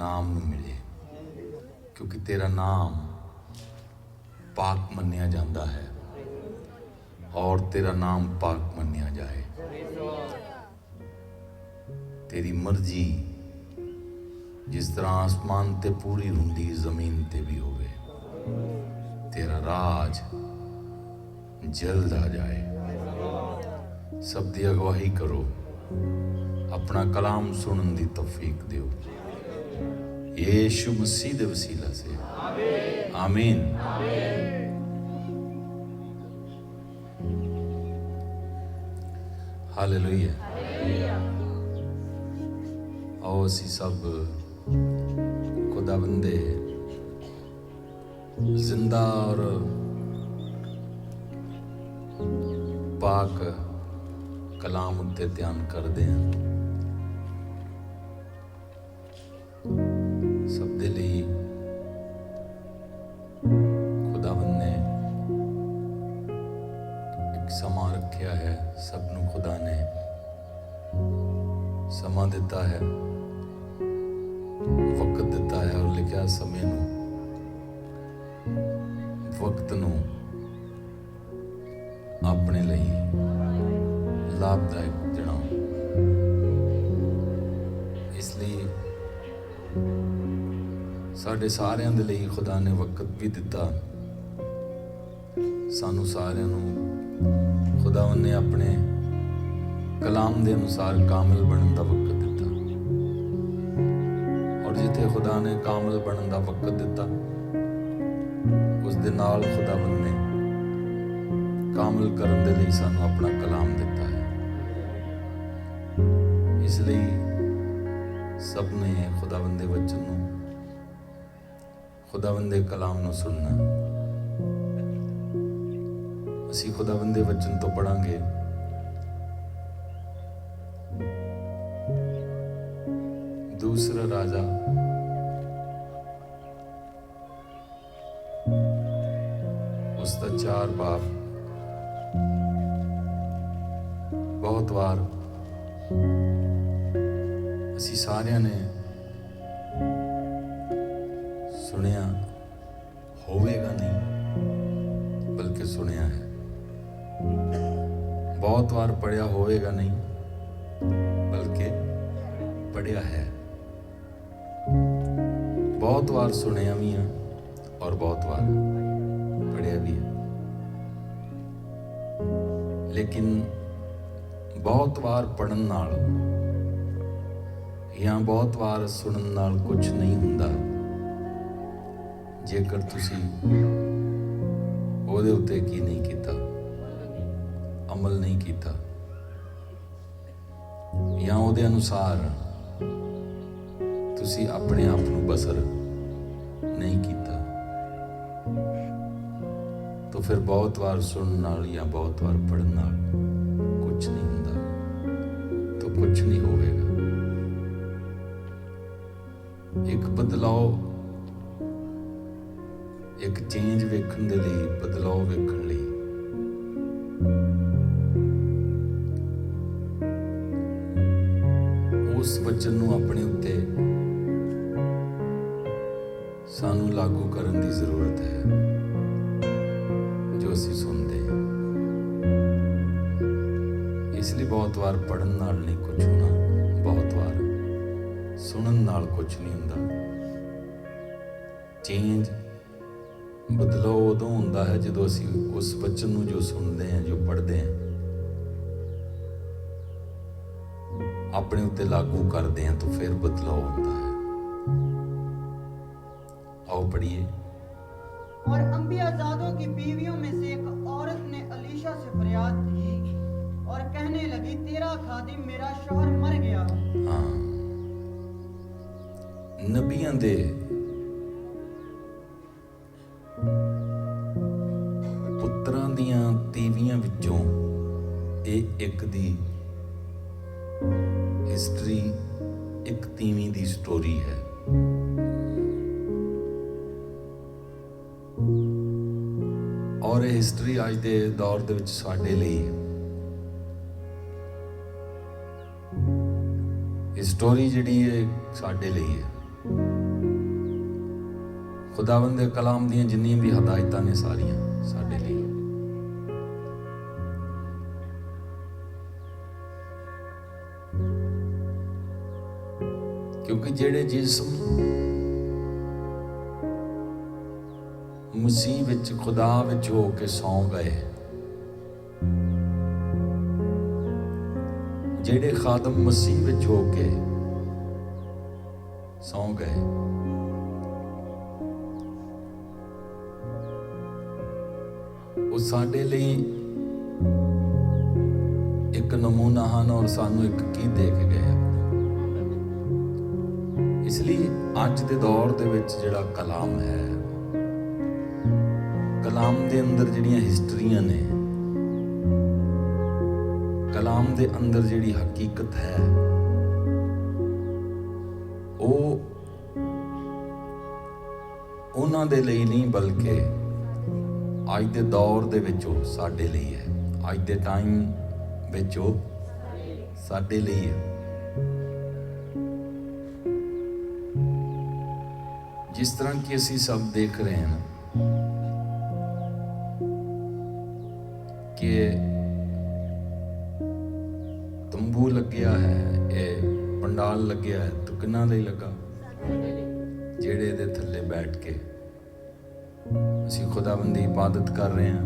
नाम नूं मिले, क्योंकि तेरा नाम पाक मन्निया जाता है और तेरा नाम पाक मन्निया जाए। तेरी मर्जी जिस तरह आसमान ते पूरी हुंदी जमीन ते भी होवे, तेरा राज जल्द आ जाए। सब दी अगवाही करो, अपना कलाम सुनन दी तौफीक दियो, यीशु मसीह दे वसीला से आमीन। हालेलुया। आओ असी सब खुदावंद दे जिंदा और पाक कलाम उत्ते ध्यान करते हैं। सब दे लिए खुदावंद ने एक समा रखा है, सबनों खुदा ने समा दिता है, वक्त दिता है और लिखा समय नूं वक्त नूं अपने लिए लाभदायक जनाओ। इसलिए साढ़े सारियां दे लई खुदा ने वक्त भी दिता, सानू सारियां नूं खुदा ने अपने कलाम के अनुसार कामिल बनने का वक्त दिता। और जिथे खुदा ने कामिल बनने का वक्त दिता, उस दे नाल खुदावंद ने कामिल करने के लिए सानू अपना कलाम दिता है। इसलिए सब ने खुदावंद दे वचन नूं, खुदावंद दे कलाम नूं सुनना। असी खुदावंद दे वचन तो पढ़ांगे दूसरा राजा उसका 4 बाब। बहुत बार असी सारियां ने सुनिया होवेगा नहीं, बल्कि सुनिया है। बहुत बार पढ़िया होवेगा नहीं, बल्कि पढ़िया है। बहुत बार सुनिया भी है और बहुत बार पढ़िया भी है। लेकिन बहुत बार पढ़न नाल या बहुत बार सुनन नाल कुछ नहीं हुंदा, जेकर तुसी ओहदे उत्ते की नहीं कीता, अमल नहीं कीता, या ओहदे अनुसार तुसी अपने आप नूं बसर नहीं कीता। तो फिर बहुत बार सुनन नाल या बहुत बार पढ़न नाल कुछ नहीं हुंदा, तो कुछ नहीं होवेगा। एक बदलाव, एक चेंज वेखण दे लई, बदलाव वेखण लई उस वचन नूं अपने उत्ते सानू लागू करन दी जरूरत है जो असीं सुनते हैं। इसलिए बहुत बार पढ़न नाल नहीं कुछ होना, बहुत बार सुनन नाल कुछ नहीं हुंदा। चेंज, बदलाव उदों हुंदा है जदों असीं उस वचन नूं जो सुनते हैं, जो पढ़ते हैं, अपने उत्ते लागू करते हैं, तो फिर बदलाव होता है। आओ पढ़िए। और अंबियाजादों की बीवियों में से एक औरत ने अलीशा से फरियाद की और कहने लगी, तेरा खादिम मेरा शौहर मर गया। हाँ, नबियां दे पुत्रां दियां तीवियां विचों ਇਹ एक दी हिस्टरी, एक तीवीं दी स्टोरी है। और ये हिस्टरी अज दे दौर दे विच साडे लई स्टोरी जिहड़ी है साडे लई है। खुदावंद दे कलाम दियां जिन्नियां भी हदायतां ने सारियां साडे लई। क्योंकि जेड़े जिस्म मसीह विच खुदा विच हो के सौ गए, जेड़े खादम मसीह विच हो के सौ गए, वो साडे लई एक नमूना हन और सानू एक की दे के गए। इसलिए अज दे दौर दे विच जिहड़ा कलाम है, कलाम दे अंदर जिहड़ियां हिस्टरियां ने, कलाम दे अंदर जिहड़ी हकीकत है, वो उन्हां दे लई नहीं बल्कि अज दे दौर दे विच वो साडे लई है। अज दे टाइम विच वो साडे लई है। जिस तरह कि असी सब देख रहे हैं ना कि तंबू लग्या है, ये पंडाल लग्या है, तो किन्ना लई लगा? जेड़े इहदे थल्ले बैठ के असी खुदावंद दी इबादत कर रहे हैं,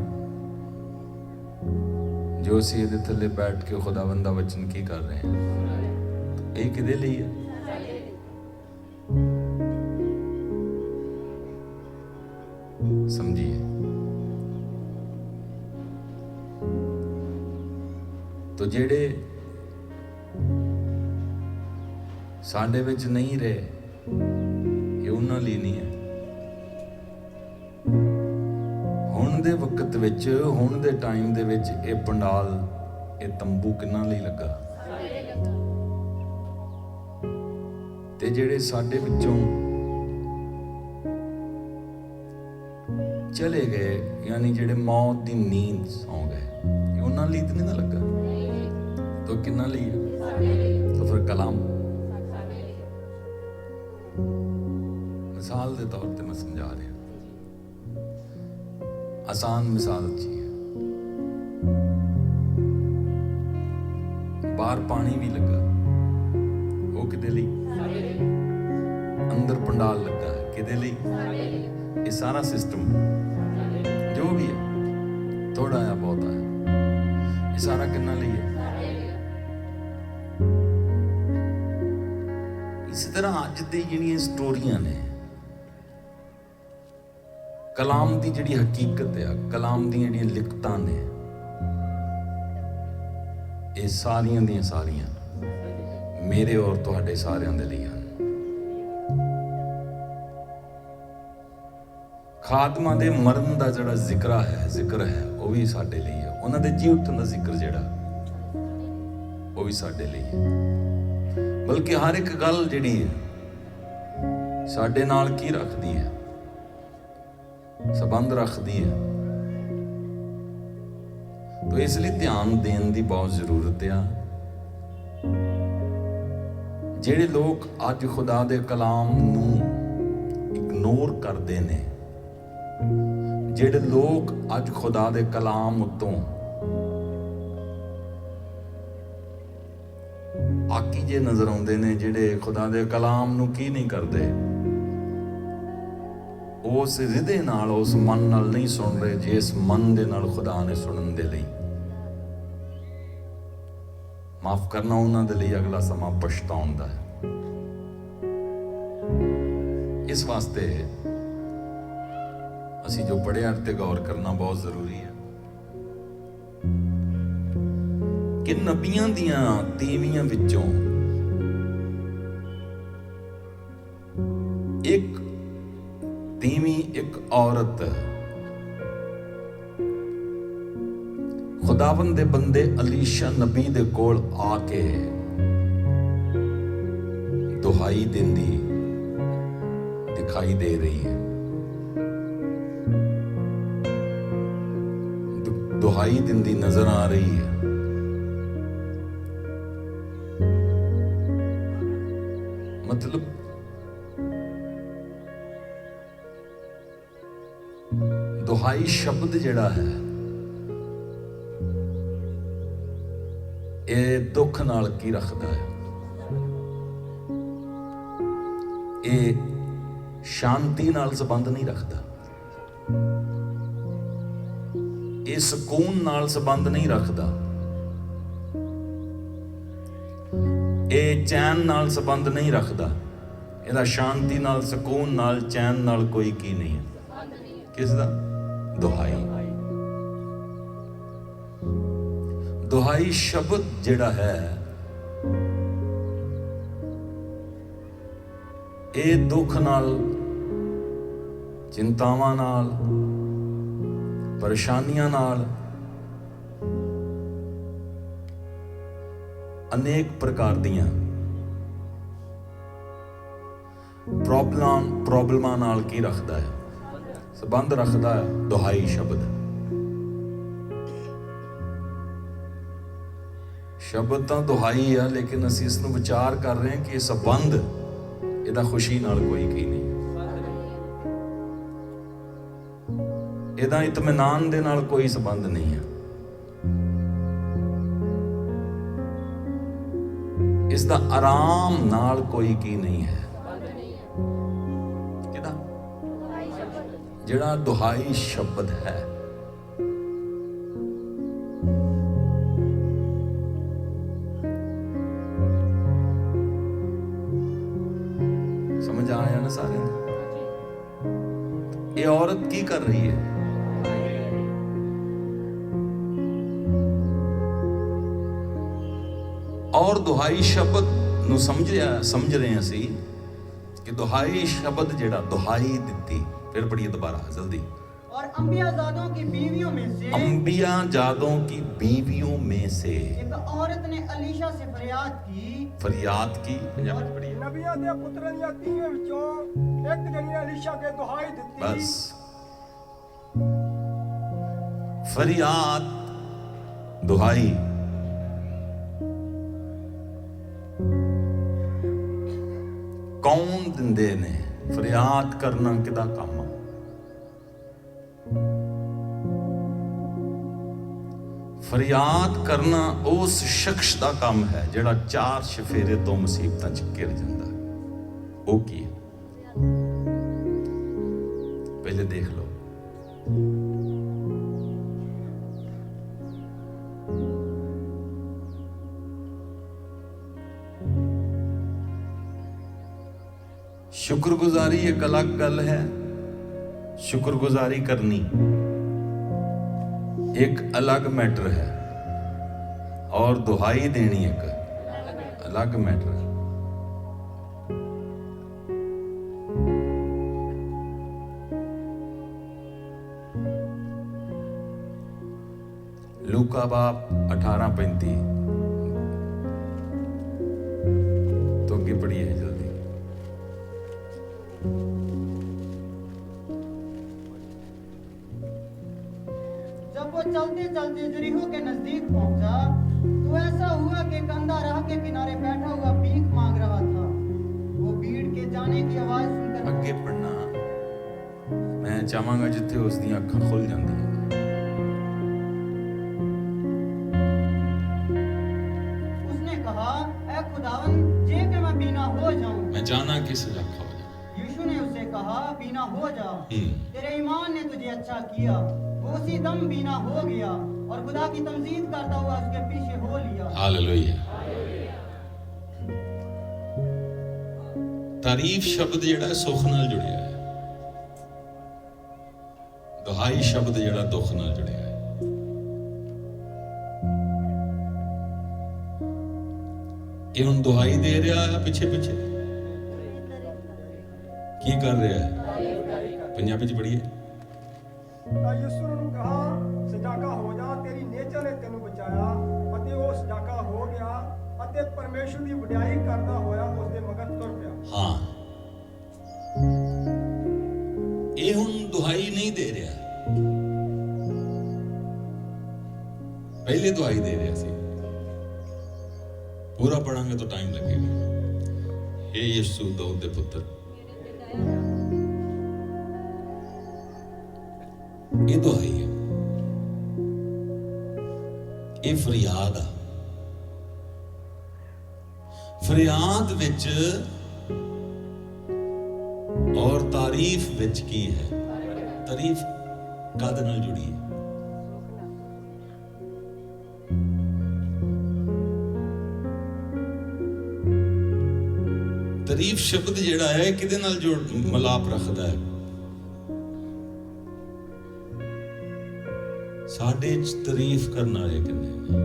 जो असी इहदे थल्ले बैठ के खुदावंद दा वचन की कर रहे हैं, ये किहदे लई है? समझिए। तो जेड़े साडे विच नहीं रहे, ये उन्हां लई नहीं है। हुण दे वक्त विच, हुण दे टाइम दे विच ये पंडाल, ये तंबू किन्ना लई लगा? ते जेड़े साडे विचों चले गए, यानी जेड़े मौत दी नींद सौ गए, ये उन्हां लई नहीं ना लगा, तो किन्ना लई है? तो फिर कलाम मिसाल के तौर पर मैं समझा रहा, आसान मिसाल जी है। बाहर पानी भी लगा, वो किदे लई? अंदर पंडाल लगा, किदे लई? ये सारा सिस्टम जो भी है, थोड़ा या बहुत है, ये सारा किन्ना लई है? इसी तरह अज दी जिहड़ियां स्टोरियां ने, कलाम दी जिहड़ी हकीकत है, कलाम दी जिहड़ियां लिखतां ने, ये सारियां दियां सारियां मेरे और तुहाडे सारियां दे लई हन। खादमां दे मरण दा जिहड़ा जिक्र है वो भी साडे लई है। उन्हां दे जी उठण दा जिक्र जिहड़ा वो भी साडे लई है। बल्कि हर एक गल जिहड़ी है साडे नाल की रखदी है, संबंध रखदी है। तो इसलिए ध्यान देने की बहुत जरूरत है। जिहड़े लोग अज खुदा दे कलाम नूं इग्नोर करते ने, जिहड़े लोग अज खुदा दे कलाम उत्तों आकी जे नजर आउंदे ने, जिहड़े खुदा दे कलाम नूं की नहीं करते, उस हृदय नाल, उस मन नाल नहीं सुन रहे जिस मन दे नाल खुदा ने सुनन दे लई। माफ करना, उन्हां दे लई अगला समा पछताउण दा है। इस वास्ते असी जो पढ़िया ते गौर करना बहुत जरूरी है कि नबियां दियां तीवियां विचों एक तीवी, एक औरत खुदावंद दे बंदे अलीशा नबी दे कोल आके दुहाई देंदी दिखाई दे रही है। दुहाई दिंदी नजर आ रही है। मतलब ਦੁਹਾਈ ਸ਼ਬਦ ਜਿਹੜਾ ਹੈ ਇਹ ਦੁੱਖ ਨਾਲ ਕੀ ਰੱਖਦਾ ਹੈ? ਇਹ ਸ਼ਾਂਤੀ ਨਾਲ ਸੰਬੰਧ ਨਹੀਂ ਰੱਖਦਾ, ਇਹ ਸਕੂਨ ਨਾਲ ਸੰਬੰਧ ਨਹੀਂ ਰੱਖਦਾ, ਇਹ ਚੈਨ ਨਾਲ ਸੰਬੰਧ ਨਹੀਂ ਰੱਖਦਾ। ਇਹਦਾ ਸ਼ਾਂਤੀ ਨਾਲ, ਸਕੂਨ ਨਾਲ, ਚੈਨ ਨਾਲ ਕੋਈ ਕੀ ਨਹੀਂ ਹੈ। ਕਿਸ ਦਾ? ਦੁਹਾਈ। ਦੁਹਾਈ ਸ਼ਬਦ ਜਿਹੜਾ ਹੈ ਇਹ ਦੁੱਖ ਨਾਲ, ਚਿੰਤਾਵਾਂ ਨਾਲ, ਪਰੇਸ਼ਾਨੀਆਂ ਨਾਲ, ਅਨੇਕ ਪ੍ਰਕਾਰ ਦੀਆਂ ਪ੍ਰੋਬਲਮਾਂ ਨਾਲ ਕੀ ਰੱਖਦਾ ਹੈ? ਸੰਬੰਧ ਰੱਖਦਾ ਹੈ ਦੁਹਾਈ ਸ਼ਬਦ। ਸ਼ਬਦ ਤਾਂ ਦੁਹਾਈ ਆ, ਲੇਕਿਨ ਅਸੀਂ ਇਸ ਨੂੰ ਵਿਚਾਰ ਕਰ ਰਹੇ ਹਾਂ ਕਿ ਇਹ ਸੰਬੰਧ ਇਹਦਾ ਖੁਸ਼ੀ ਨਾਲ ਕੋਈ ਕੀ ਨਹੀਂ, ਇਹਦਾ ਇਤਮਿਨਾਨ ਦੇ ਨਾਲ ਕੋਈ ਸੰਬੰਧ ਨਹੀਂ ਹੈ, ਇਸ ਦਾ ਆਰਾਮ ਨਾਲ ਕੋਈ ਕੀ ਨਹੀਂ ਹੈ। ਕਿਹਦਾ? ਜਿਹੜਾ ਦੁਹਾਈ ਸ਼ਬਦ ਹੈ। ਸਮਝ ਆਇਆ ਨਾ ਸਾਰਿਆਂ ਨੂੰ? ਇਹ ਔਰਤ ਕੀ ਕਰ ਰਹੀ ਹੈ? ਔਰ ਦੁਹਾਈ ਸ਼ਬਦ ਨੂੰ ਸਮਝ ਰਹੇ ਹਾਂ ਅਸੀਂ ਕਿ ਦੁਹਾਈ ਸ਼ਬਦ ਜਿਹੜਾ ਦੁਹਾਈ ਦਿੱਤੀ, ਫਿਰ ਪੜੀਏ दोबारा जल्दी। और अंबियाजादों की बीवियों में से अंबियाजादों की बीवियों में से एक औरत ने अलीशा से फरियाद की। पंजाबी पढ़िए। नबियां दे पुत्रां ਦੀਆਂ ਤੀਵੇਂ ਵਿੱਚੋਂ ਇੱਕ ਜਣੀ ਨੇ ਅਲੀਸ਼ਾ ਕੇ ਦੁਹਾਈ ਦਿੱਤੀ। बस फरियाद, दुहाई। कौन दिंदे ने? फरियाद करना किदा काम आ? फरियाद करना उस शख्स का काम है जिहड़ा 4 चफेरे तो मुसीबतां च घिर जांदा है। वो की है? पहले देख लो। शुक्रगुजारी एक अलग गल है, शुक्रगुजारी करनी एक अलग मैटर है, और दुहाई देनी एक अलग मैटर है। लूका बाप 18:35 तो अगे पढ़िए जल्दी। जब वो चलते चलते यरीहो के नजदीक पहुंचा तो ऐसा हुआ कि एक अंधा राह के किनारे बैठा हुआ भीख मांग रहा था। वो भीड़ के जाने की आवाज सुनकर अगे पढ़ना मैं चाहांगा जिथे उस दी अखां खुल जांदियां। उसने कहा, ऐ खुदावन, जे कि मैं बीना हो जाऊं। मैं चाहना कि सजाखा हो जाए। यीशु ने उससे कहा, बीना हो जा, तेरे ईमान ने तुझे अच्छा किया। वो उसी दम बीना हो गया और खुदा की तमजीद करता हुआ उसके पीछे हो लिया। हालेलुया। तारीफ शब्द जिहड़ा सुख नाल जुड़िया है, दुहाई शब्द जिहड़ा दुख नाल जुड़िया है। ये हुण दुहाई दे रहा है, पिछे पिछे की कर रहा है? पंजाबी च पढ़िए। ਤਾਂ ਯਿਸੂ ਨੂੰ ਕਹਾ, ਸਜਾਗਾ ਹੋ ਜਾ, ਤੇਰੀ ਨੇਚਰ ਨੇ ਤੈਨੂੰ ਬਚਾਇਆ। ਅਤੇ ਉਹ ਸਜਾਗਾ ਹੋ ਗਿਆ ਅਤੇ ਪਰਮੇਸ਼ਰ ਦੀ ਵਡਿਆਈ ਕਰਦਾ ਹੋਇਆ ਉਸ ਦੇ ਮਗਰ ਤੁਰ ਪਿਆ। हाँ, ये हुण दुहाई नहीं दे रहा, पहले दुहाई दे रहा सी। पूरा पढ़ांगे तो टाइम लगेगा। हे यीशु दाऊद दे पुत्र, ਇਹ ਦੁਹਾਈ ਹੈ, ਇਹ ਫਰਿਆਦ ਆ। ਫਰਿਆਦ ਵਿੱਚ ਔਰ ਤਾਰੀਫ ਵਿੱਚ ਕੀ ਹੈ? ਤਾਰੀਫ ਕਦ ਨਾਲ ਜੁੜੀ ਹੈ? ਤਾਰੀਫ ਸ਼ਬਦ ਜਿਹੜਾ ਹੈ ਕਿਹਦੇ ਨਾਲ ਜੋੜ ਮਲਾਪ ਰੱਖਦਾ ਹੈ? ਸਾਡੇ ਚ ਤਾਰੀਫ ਕਰਨ ਵਾਲੇ ਕਿੰਨੇ ਨੇ?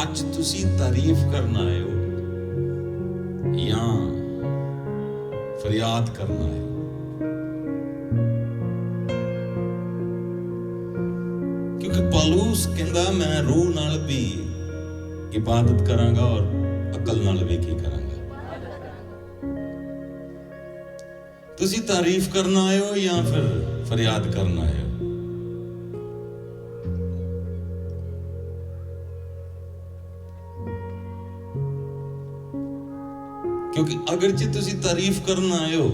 ਅੱਜ ਤੁਸੀਂ ਤਾਰੀਫ ਕਰਨ ਆਏ ਹੋ ਜਾਂ ਫਰਿਆਦ ਕਰਨ ਆਏ ਹੋ? ਕਿਉਂਕਿ ਪੌਲੁਸ ਕਹਿੰਦਾ ਮੈਂ ਰੂਹ ਨਾਲ ਵੀ ਇਬਾਦਤ ਕਰਾਂਗਾ ਔਰ ਅਕਲ ਨਾਲ ਵੀ ਕੀ ਕਰਾਂਗਾ। ਤੁਸੀਂ ਤਾਰੀਫ ਕਰਨ ਆਏ ਹੋ ਜਾਂ ਫਿਰ ਫਰਿਆਦ ਕਰਨ ਆਏ ਹੋ? ਕਿਉਂਕਿ ਅਗਰ ਜੇ ਤੁਸੀਂ ਤਾਰੀਫ ਕਰਨ ਆਏ ਹੋ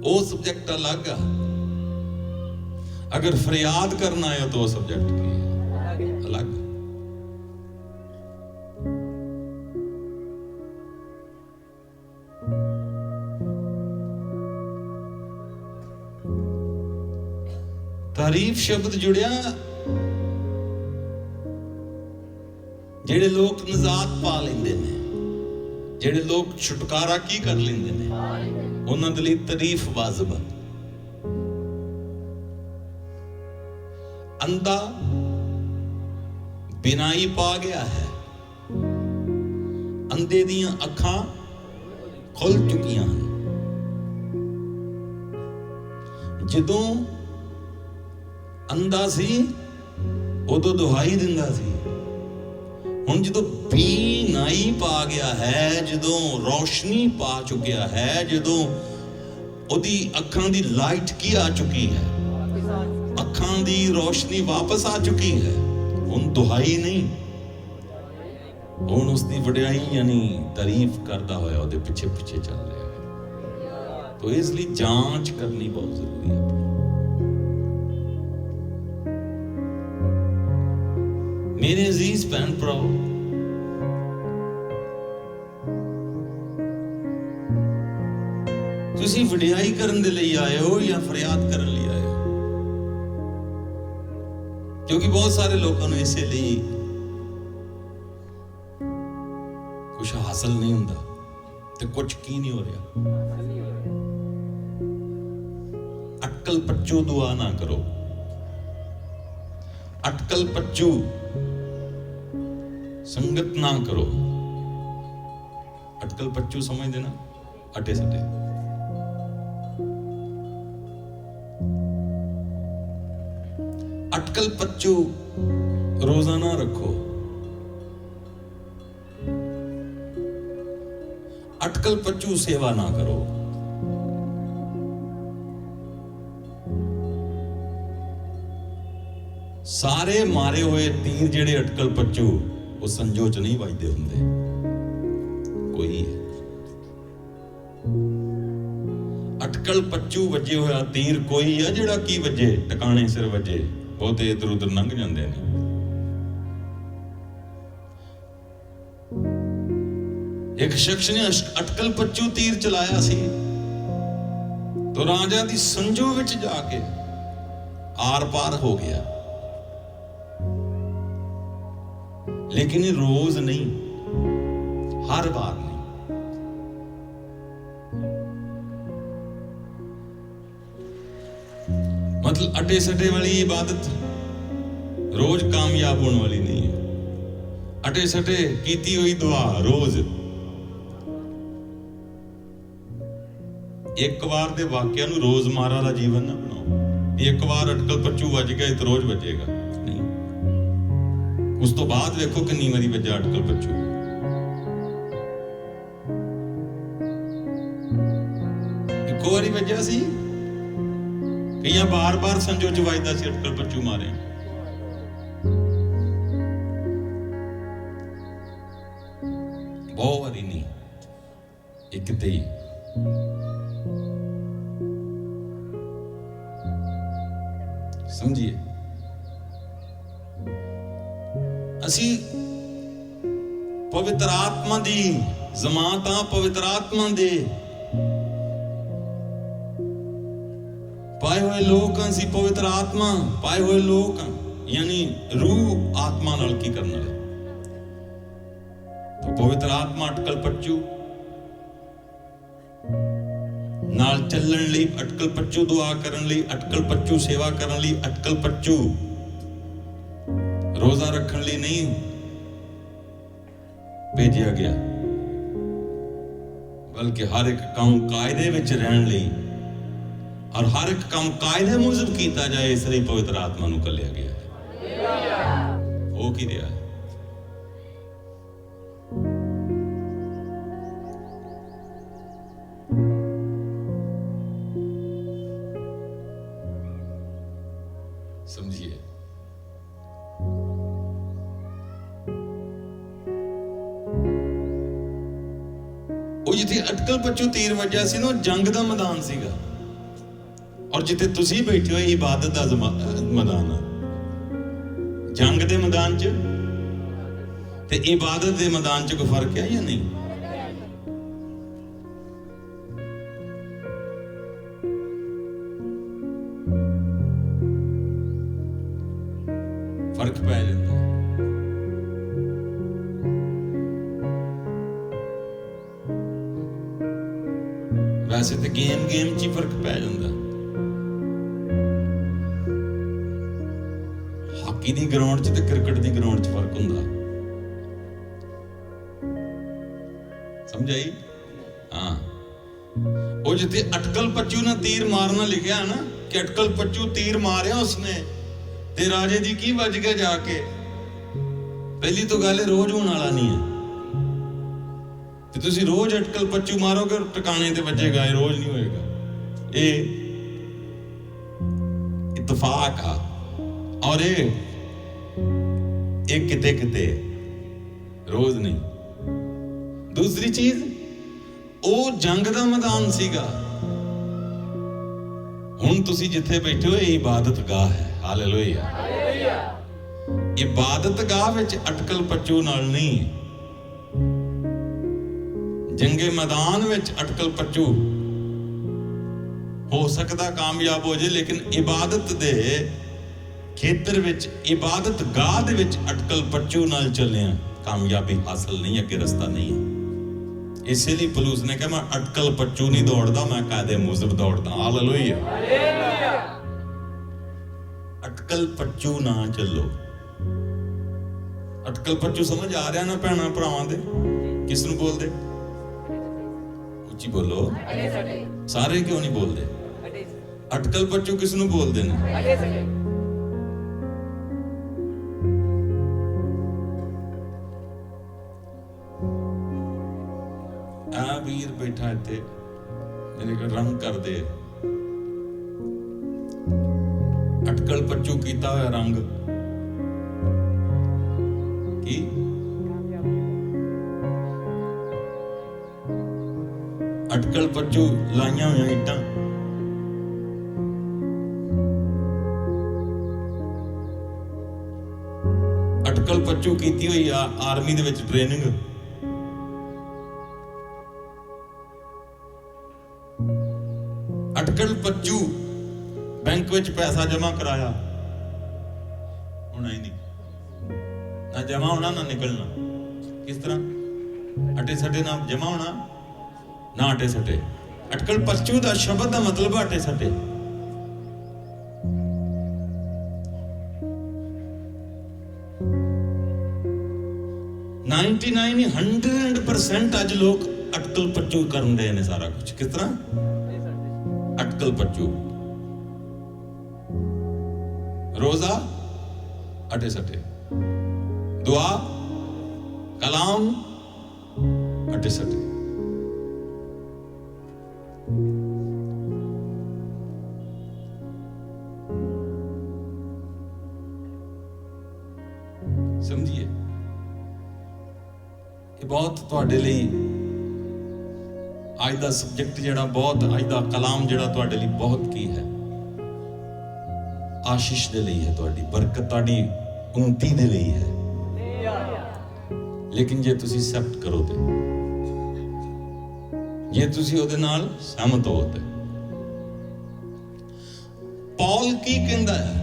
ਉਹ ਸਬਜੈਕਟ ਅਲੱਗ ਆ, ਅਗਰ ਫਰਿਆਦ ਕਰਨ ਆਏ ਹੋ ਤਾਂ ਉਹ ਸਬਜੈਕਟ ਕੀ ਹੈ? ਅਲੱਗ। ਤਾਰੀਫ ਸ਼ਬਦ ਜੁੜਿਆ ਜਿਹੜੇ ਲੋਕ ਨਜ਼ਾਤ ਪਾ ਲੈਂਦੇ ਨੇ, ਜਿਹੜੇ ਲੋਕ ਛੁਟਕਾਰਾ ਕੀ ਕਰ ਲੈਂਦੇ ਨੇ, ਉਹਨਾਂ ਦੇ ਲਈ ਤਾਰੀਫ ਵਾਜਬ ਹੈ। ਅੰਧਾ ਬਿਨਾਈ ਪਾ ਗਿਆ ਹੈ, ਅੰਧੇ ਦੀਆਂ ਅੱਖਾਂ ਖੁੱਲ ਚੁੱਕੀਆਂ ਹਨ। ਜਦੋਂ ਅੰਧਾ ਸੀ ਉਦੋਂ ਦੁਹਾਈ ਦਿੰਦਾ ਸੀ, ਹੁਣ ਜਦੋਂ ਬੀਨਾਈ ਪਾ ਗਿਆ ਹੈ, ਜਦੋਂ ਰੋਸ਼ਨੀ ਪਾ ਚੁੱਕਿਆ ਹੈ, ਜਦੋਂ ਉਹਦੀ ਅੱਖਾਂ ਦੀ ਲਾਈਟ ਕੀ ਆ ਚੁੱਕੀ ਹੈ, ਅੱਖਾਂ ਦੀ ਰੋਸ਼ਨੀ ਵਾਪਸ ਆ ਚੁੱਕੀ ਹੈ, ਹੁਣ ਦੁਹਾਈ ਨਹੀਂ, ਹੁਣ ਉਸਦੀ ਵਡਿਆਈ ਯਾਨੀ ਤਾਰੀਫ ਕਰਦਾ ਹੋਇਆ ਉਹਦੇ ਪਿੱਛੇ ਪਿੱਛੇ ਚੱਲ ਰਿਹਾ ਹੈ। तो ਇਸ ਲਈ ਜਾਂਚ ਕਰਨੀ ਬਹੁਤ ਜ਼ਰੂਰੀ ਹੈ। मेरे अजीज भैन भराओ, ਤੁਸੀਂ ਵਡਿਆਈ ਕਰਨ ਦੇ ਲਈ ਆਏ ਹੋ ਜਾਂ ਫਰਿਆਦ ਕਰਨ ਲਈ ਆਏ ਹੋ? ਕਿਉਂਕਿ ਬਹੁਤ ਸਾਰੇ ਲੋਕਾਂ ਨੂੰ ਇਸੇ ਲਈ ਕੁਝ ਹਾਸਲ ਨਹੀਂ ਹੁੰਦਾ ਤੇ ਕੁਝ ਕੀ ਨਹੀਂ ਹੋ ਰਿਹਾ। ਅਟਕਲ ਪੱਚੂ ਦੁਆ ਨਾ ਕਰੋ, ਅਟਕਲ ਪੱਚੂ संगत ना करो। अटकल पच्चू समझ देना, अटे सटे। अटकल पच्चू रोजाना रखो, अटकल पच्चू सेवा ना करो। सारे मारे हुए तीर जेड़े अटकल पच्चू वो संजो च नहीं वजदे हुंदे, कोई है। अटकल पच्चू वजे होया तीर कोई है जिहड़ा की वजे टकाने सिर वजे, बहुते इधर उधर लंघ जांदे ने। एक शख्स ने अटकल पच्चू तीर चलाया सी तो राजा दी संजो विच जाके आर पार हो गया, लेकिन रोज नहीं, हर बार नहीं। मतलब अटे सटे वाली इबादत रोज कामयाब होने वाली नहीं है। अटे सटे कीती हुई दुआ रोज, एक बार दे वाक्या नूं रोजमारा दा जीवन ना बनाओ। एक बार अटकल पच्चू वज गया तो रोज वजेगा नहीं। उस तो बाद देखो कितनी वारी वजा अटकल पच्चू। एक बारी वजया सी कि बार बार संजो च वजदा सी अटकल पच्चू मारे। बहुत वारी नहीं, एक ते ही समझिए असी पवित्र आत्मा दी जमात आ पवित्र आत्मा दे पाए हुए लोग असी पवित्र आत्मा पाए हुए लोग यानी रूह आत्मा नाल की करने वाले तो पवित्र आत्मा अटकल पच्चू नाल चलण लई अटकल पच्चू दुआ करन लई अटकल पच्चू सेवा करन लई अटकल पच्चू रोजा रखण लई नहीं भेजिया गया बल्कि हर एक काम कायदे विच रहन लई और हर एक काम कायदे मुजब कीता जाए इसलिए पवित्र आत्मा नूं कलिया गया है वो की दिया है समझिए ਉਹ ਜਿੱਥੇ ਅਟਕਲ ਪੱਚੂ ਤੀਰ ਵੱਜਿਆ ਸੀ ਨਾ ਉਹ ਜੰਗ ਦਾ ਮੈਦਾਨ ਸੀਗਾ ਔਰ ਜਿੱਥੇ ਤੁਸੀਂ ਬੈਠੇ ਹੋ ਇਹ ਇਬਾਦਤ ਦਾ ਮੈਦਾਨ ਆ ਜੰਗ ਦੇ ਮੈਦਾਨ 'ਚ ਤੇ ਇਬਾਦਤ ਦੇ ਮੈਦਾਨ 'ਚ ਕੋਈ ਫਰਕ ਹੈ ਜਾਂ ਨਹੀਂ फर्क पै जाता है वैसे तो गेम च ही फर्क पै जाता हाकी दी ग्राउंड च ते क्रिकेट दी ग्राउंड च फर्क हुंदा समझ आई हाँ वो जिथे अटकल पच्चू ने तीर मारना लिखा है ना कि अटकल पच्चू तीर मारिया उसने ते राजे दी की वज गया जाके पहली तो गल रोज होने वाला नहीं है ते तुसी रोज अटकल पच्चू मारोगे और टिकाने ते वजेगा ये रोज नहीं होएगा ये इत्तेफाक आ और ये किते किते रोज नहीं दूसरी चीज वो जंग दा मैदान सीगा हुण तुसी जिथे बैठे हो ये इबादत गाह है हालेलुया इबादत गाह विच अटकल पच्चू नाल नहीं जंगे मैदान विच अटकल पच्चू हो सकदा कामयाब हो जाए लेकिन इबादत दे खेतर विच इबादत गाह दे विच अटकल पच्चू नाल चलिया कामयाबी हासिल नहीं अगे रास्ता नहीं है इसलिए पलूस ने कहा मैं अटकल पच्चू नहीं दौड़दा मैं कायदे मुजब दौड़दा हालेलुया अटकल पच्चू ना चलो अटकल पच्चू समझ आ रहा ना भैणा भरावां दे किस नूं बोलदे उच्ची बोलो सारे क्यों नहीं बोलदे अटकल पच्चू किस नूं बोलदे ने आ वीर बैठा इत्थे मेरे को रंग कर दे अटकल पच्चू कीता हुआ रंग की अटकल पच्चू लाइया हुई ईटा अटकल पच्चू कीती हुई आर्मी दे विच ट्रेनिंग अटकल पच्चू बैंक विच पैसा जमा कराया होना ही नहीं ना जमा होना ना निकलना किस तरह अटे सटे ना जमा होना ना अटे सटे अटकल पच्चू का शब्द का मतलब अटे सटे 100% अज लोग अटकल पच्चू करन दे ने सारा कुछ किस तरह अटकल पच्चू रोजा अटे सटे दुआ कलाम अटे सटे समझिए ये बहुत तुहाडे लई ਅੱਜ ਦਾ ਸਬਜੈਕਟ ਜਿਹੜਾ ਬਹੁਤ, ਅੱਜ ਦਾ ਕਲਾਮ ਜਿਹੜਾ ਤੁਹਾਡੇ ਲਈ ਬਹੁਤ ਕੀ ਹੈ, ਆਸ਼ੀਸ਼ ਦੇ ਲਈ ਹੈ, ਤੁਹਾਡੀ ਬਰਕਤ, ਤੁਹਾਡੀ ਉन्नति ਦੇ ਲਈ ਹੈ। ਲੇਕਿਨ ਜੇ ਤੁਸੀਂ ਐਕਸੈਪਟ ਕਰੋ ਤੇ, ਜੇ ਤੁਸੀਂ ਉਹਦੇ ਨਾਲ ਸਹਿਮਤ ਹੋ ਤੇ। ਪੌਲ ਕੀ ਕਹਿੰਦਾ ਹੈ?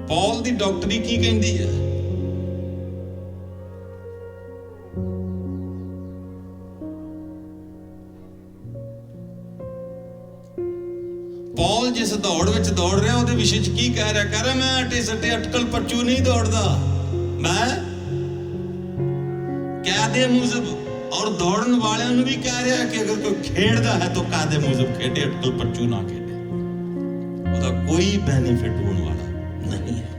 ਪੌਲ ਦੀ ਡਾਕਟਰੀ ਕੀ ਕਹਿੰਦੀ ਹੈ? ਪੌਲ ਜਿਸ ਦੌੜ ਵਿੱਚ ਦੌੜ ਰਿਹਾ ਉਹਦੇ ਵਿਸ਼ੇ 'ਚ ਕੀ ਕਹਿ ਰਿਹਾ? ਕਹਿ ਰਿਹਾ ਮੈਂ ਅਟੇ ਸੱਟੇ ਅਟਕਲ ਪੱਚੂ ਨਹੀਂ ਦੌੜਦਾ, ਮੈਂ ਕਾयदे मुजब, और दौड़न वाले भी कह रहा है कि अगर कोई खेड़दा है तो कायदे मुजब खेडे, अटकल पच्चू ना खेडे, उसका कोई बेनिफिट होने वाला नहीं है।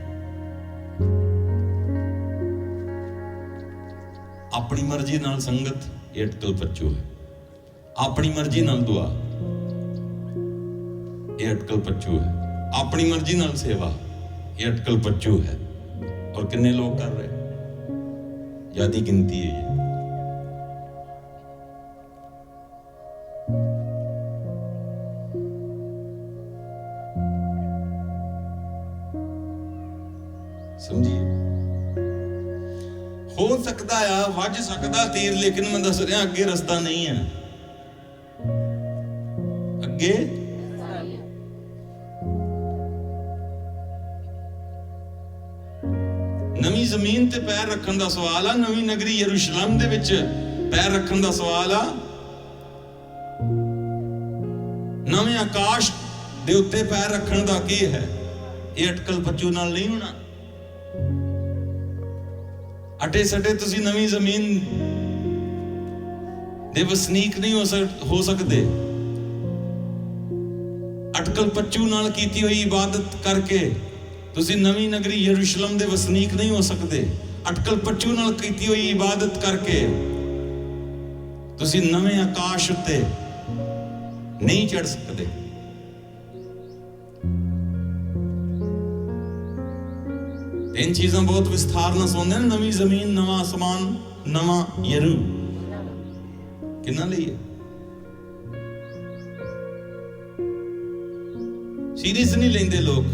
अपनी मर्जी नाल संगत ये अटकल पच्चू है, अपनी मर्जी नाल दुआ ये अटकल पच्चू है, अपनी मर्जी नाल सेवा ये अटकल पच्चू है। और कितने लोग कर रहे, ज्यादा गिनती है ये। समझिए, हो सकता है वज सकता तीर, लेकिन मैं दस रहा अगे रास्ता नहीं है, अगे नवी जमीन ते पैर रखन दा सवाल आ, नवी नगरी यरूशलेम दे विच पैर रखन दा सवाल आ, नवे आकाश दे उत्ते पैर रखन दा की है? ये अटकल पच्चू नाल नहीं होना। अटे सटे तुसी नवी जमीन दे वसनीक नहीं हो सकते। अटकल पच्चू नाल कीती हुई इबादत करके तुसी नवी नगरी यरूशलेम दे वसनीक नहीं हो सकते। अटकल पच्चू नाल कीती हुई इबादत करके तुसी नवे आकाश उत्ते नहीं चढ़ सकते। तीन चीज़ां बहुत विस्तार नाल सुनदे ने, नवी जमीन, नवा आसमान, नवा यरू। किन्ना ਲਈ है? सीरियस नहीं लेंदे लोग।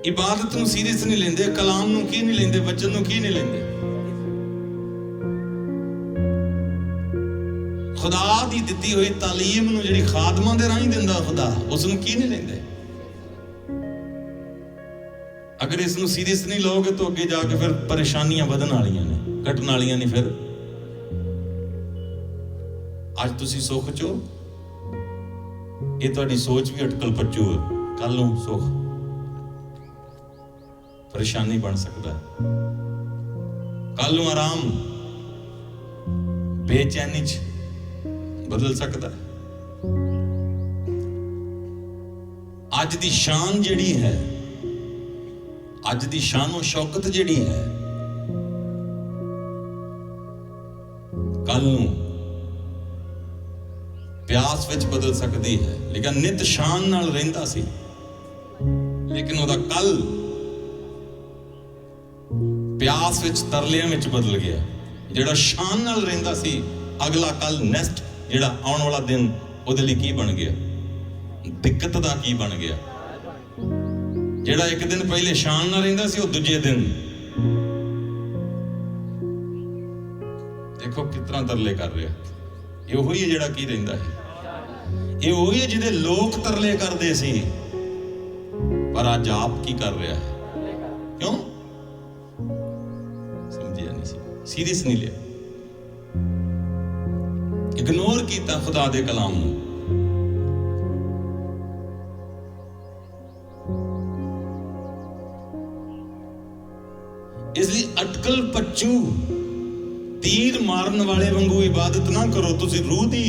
इबादत नूं सीरियस नहीं लेंदे, कलाम नूं की नहीं लेंदे, वचन नूं की नहीं लेंदे, खुदा दी दित्ती हुई तालीम नूं जिहड़ी खादमां दे राहीं दिंदा खुदा, उस नूं की नहीं लेंदे। अगर इस नूं सीरियस नहीं लोगे तो अगे जाके फिर परेशानियां वधन वालियां ने, घटन वालियां नहीं। फिर अज तुसीं सुख चो, ये तुहाडी सोच भी अटकल पच्चू है, कल नूं सुख परेशानी बन सकता है, कल नूं आराम बेचैनी च बदल सकता है। अज दी शान जिहड़ी है, अज दी शानो शौकत जिहड़ी है, कल नूं प्यास विच बदल सकती है। लेकिन नित शान नाल रहिंदा सी, लेकिन उहदा कल प्यास विच तरलियां विच बदल गया। जिहड़ा शान नाल रहिंदा सी, अगला कल नेक्स्ट जिहड़ा आउण वाला दिन उहदे लई की बन गया, दिक्कत दा की बन गया। जिहड़ा एक दिन पहले शान नाल रहिंदा सी, वो दूजे दिन देखो कितना तरले कर रहा। ये वही है जिहड़ा की रहिंदा है, ये वही है जिहदे लोग तरले करदे सी, पर अज आप की कर रहा है? क्यों? सीरियस नहीं लिया, इग्नोर किया खुदा दे कलाम नूं। इसलिए अटकल पच्चू तीर मारन वाले वांगू इबादत ना करो। तुसी रूह दी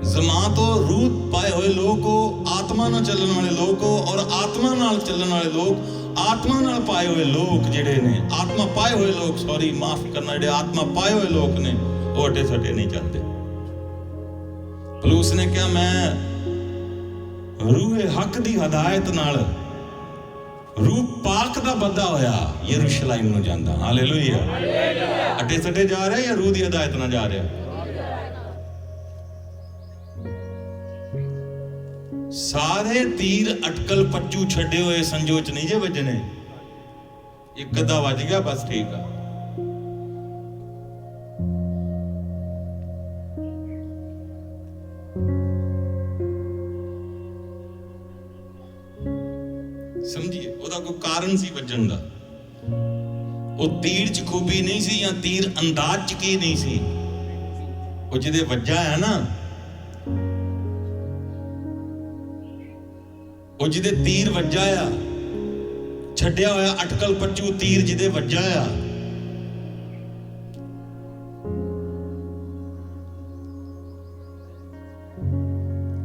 जमात हो, रूह पाए हुए लोग हो, आत्मा नाल चलण वाले लोग हो, और आत्मा नाल चलण वाले लोग, आत्मा नाल पाए हुए लोग जिहड़े ने, आत्मा पाए हुए लोग, सॉरी माफ करना, जिहड़े आत्मा पाए हुए लोग ने, वो अटे सटे नहीं चलते। पलूस ने कहा मैं रूहे हक दी हदायत नाल, रूप पाक दा बदा होया यरूशलेम नूं जांदा। हालेलुया। अटे सटे जा रहा या रूह दी हिदायत ना जा रहा? सारे तीर अटकल पच्चू छड़े हुए संजो च नहीं जे वजने, एक अद्धा वज गया बस ठीक है। समझिए ਉਹਦਾ ਕੋਈ ਕਾਰਨ ਸੀ ਵੱਜਣ ਦਾ। ਉਹ ਤੀਰ ਚ ਖੂਬੀ ਨਹੀਂ ਸੀ ਜਾਂ ਤੀਰ ਅੰਦਾਜ਼ ਚ ਕੀ ਨਹੀਂ ਸੀ, ਉਹ ਜਿਹਦੇ ਵੱਜਾ ਹੈ ਨਾ, ਉਹ ਜਿਹਦੇ ਤੀਰ ਵੱਜਾ ਆ, ਛੱਡਿਆ ਹੋਇਆ ਅਟਕਲ ਪੱਚੂ ਤੀਰ ਜਿਹਦੇ ਵੱਜਾ ਆ,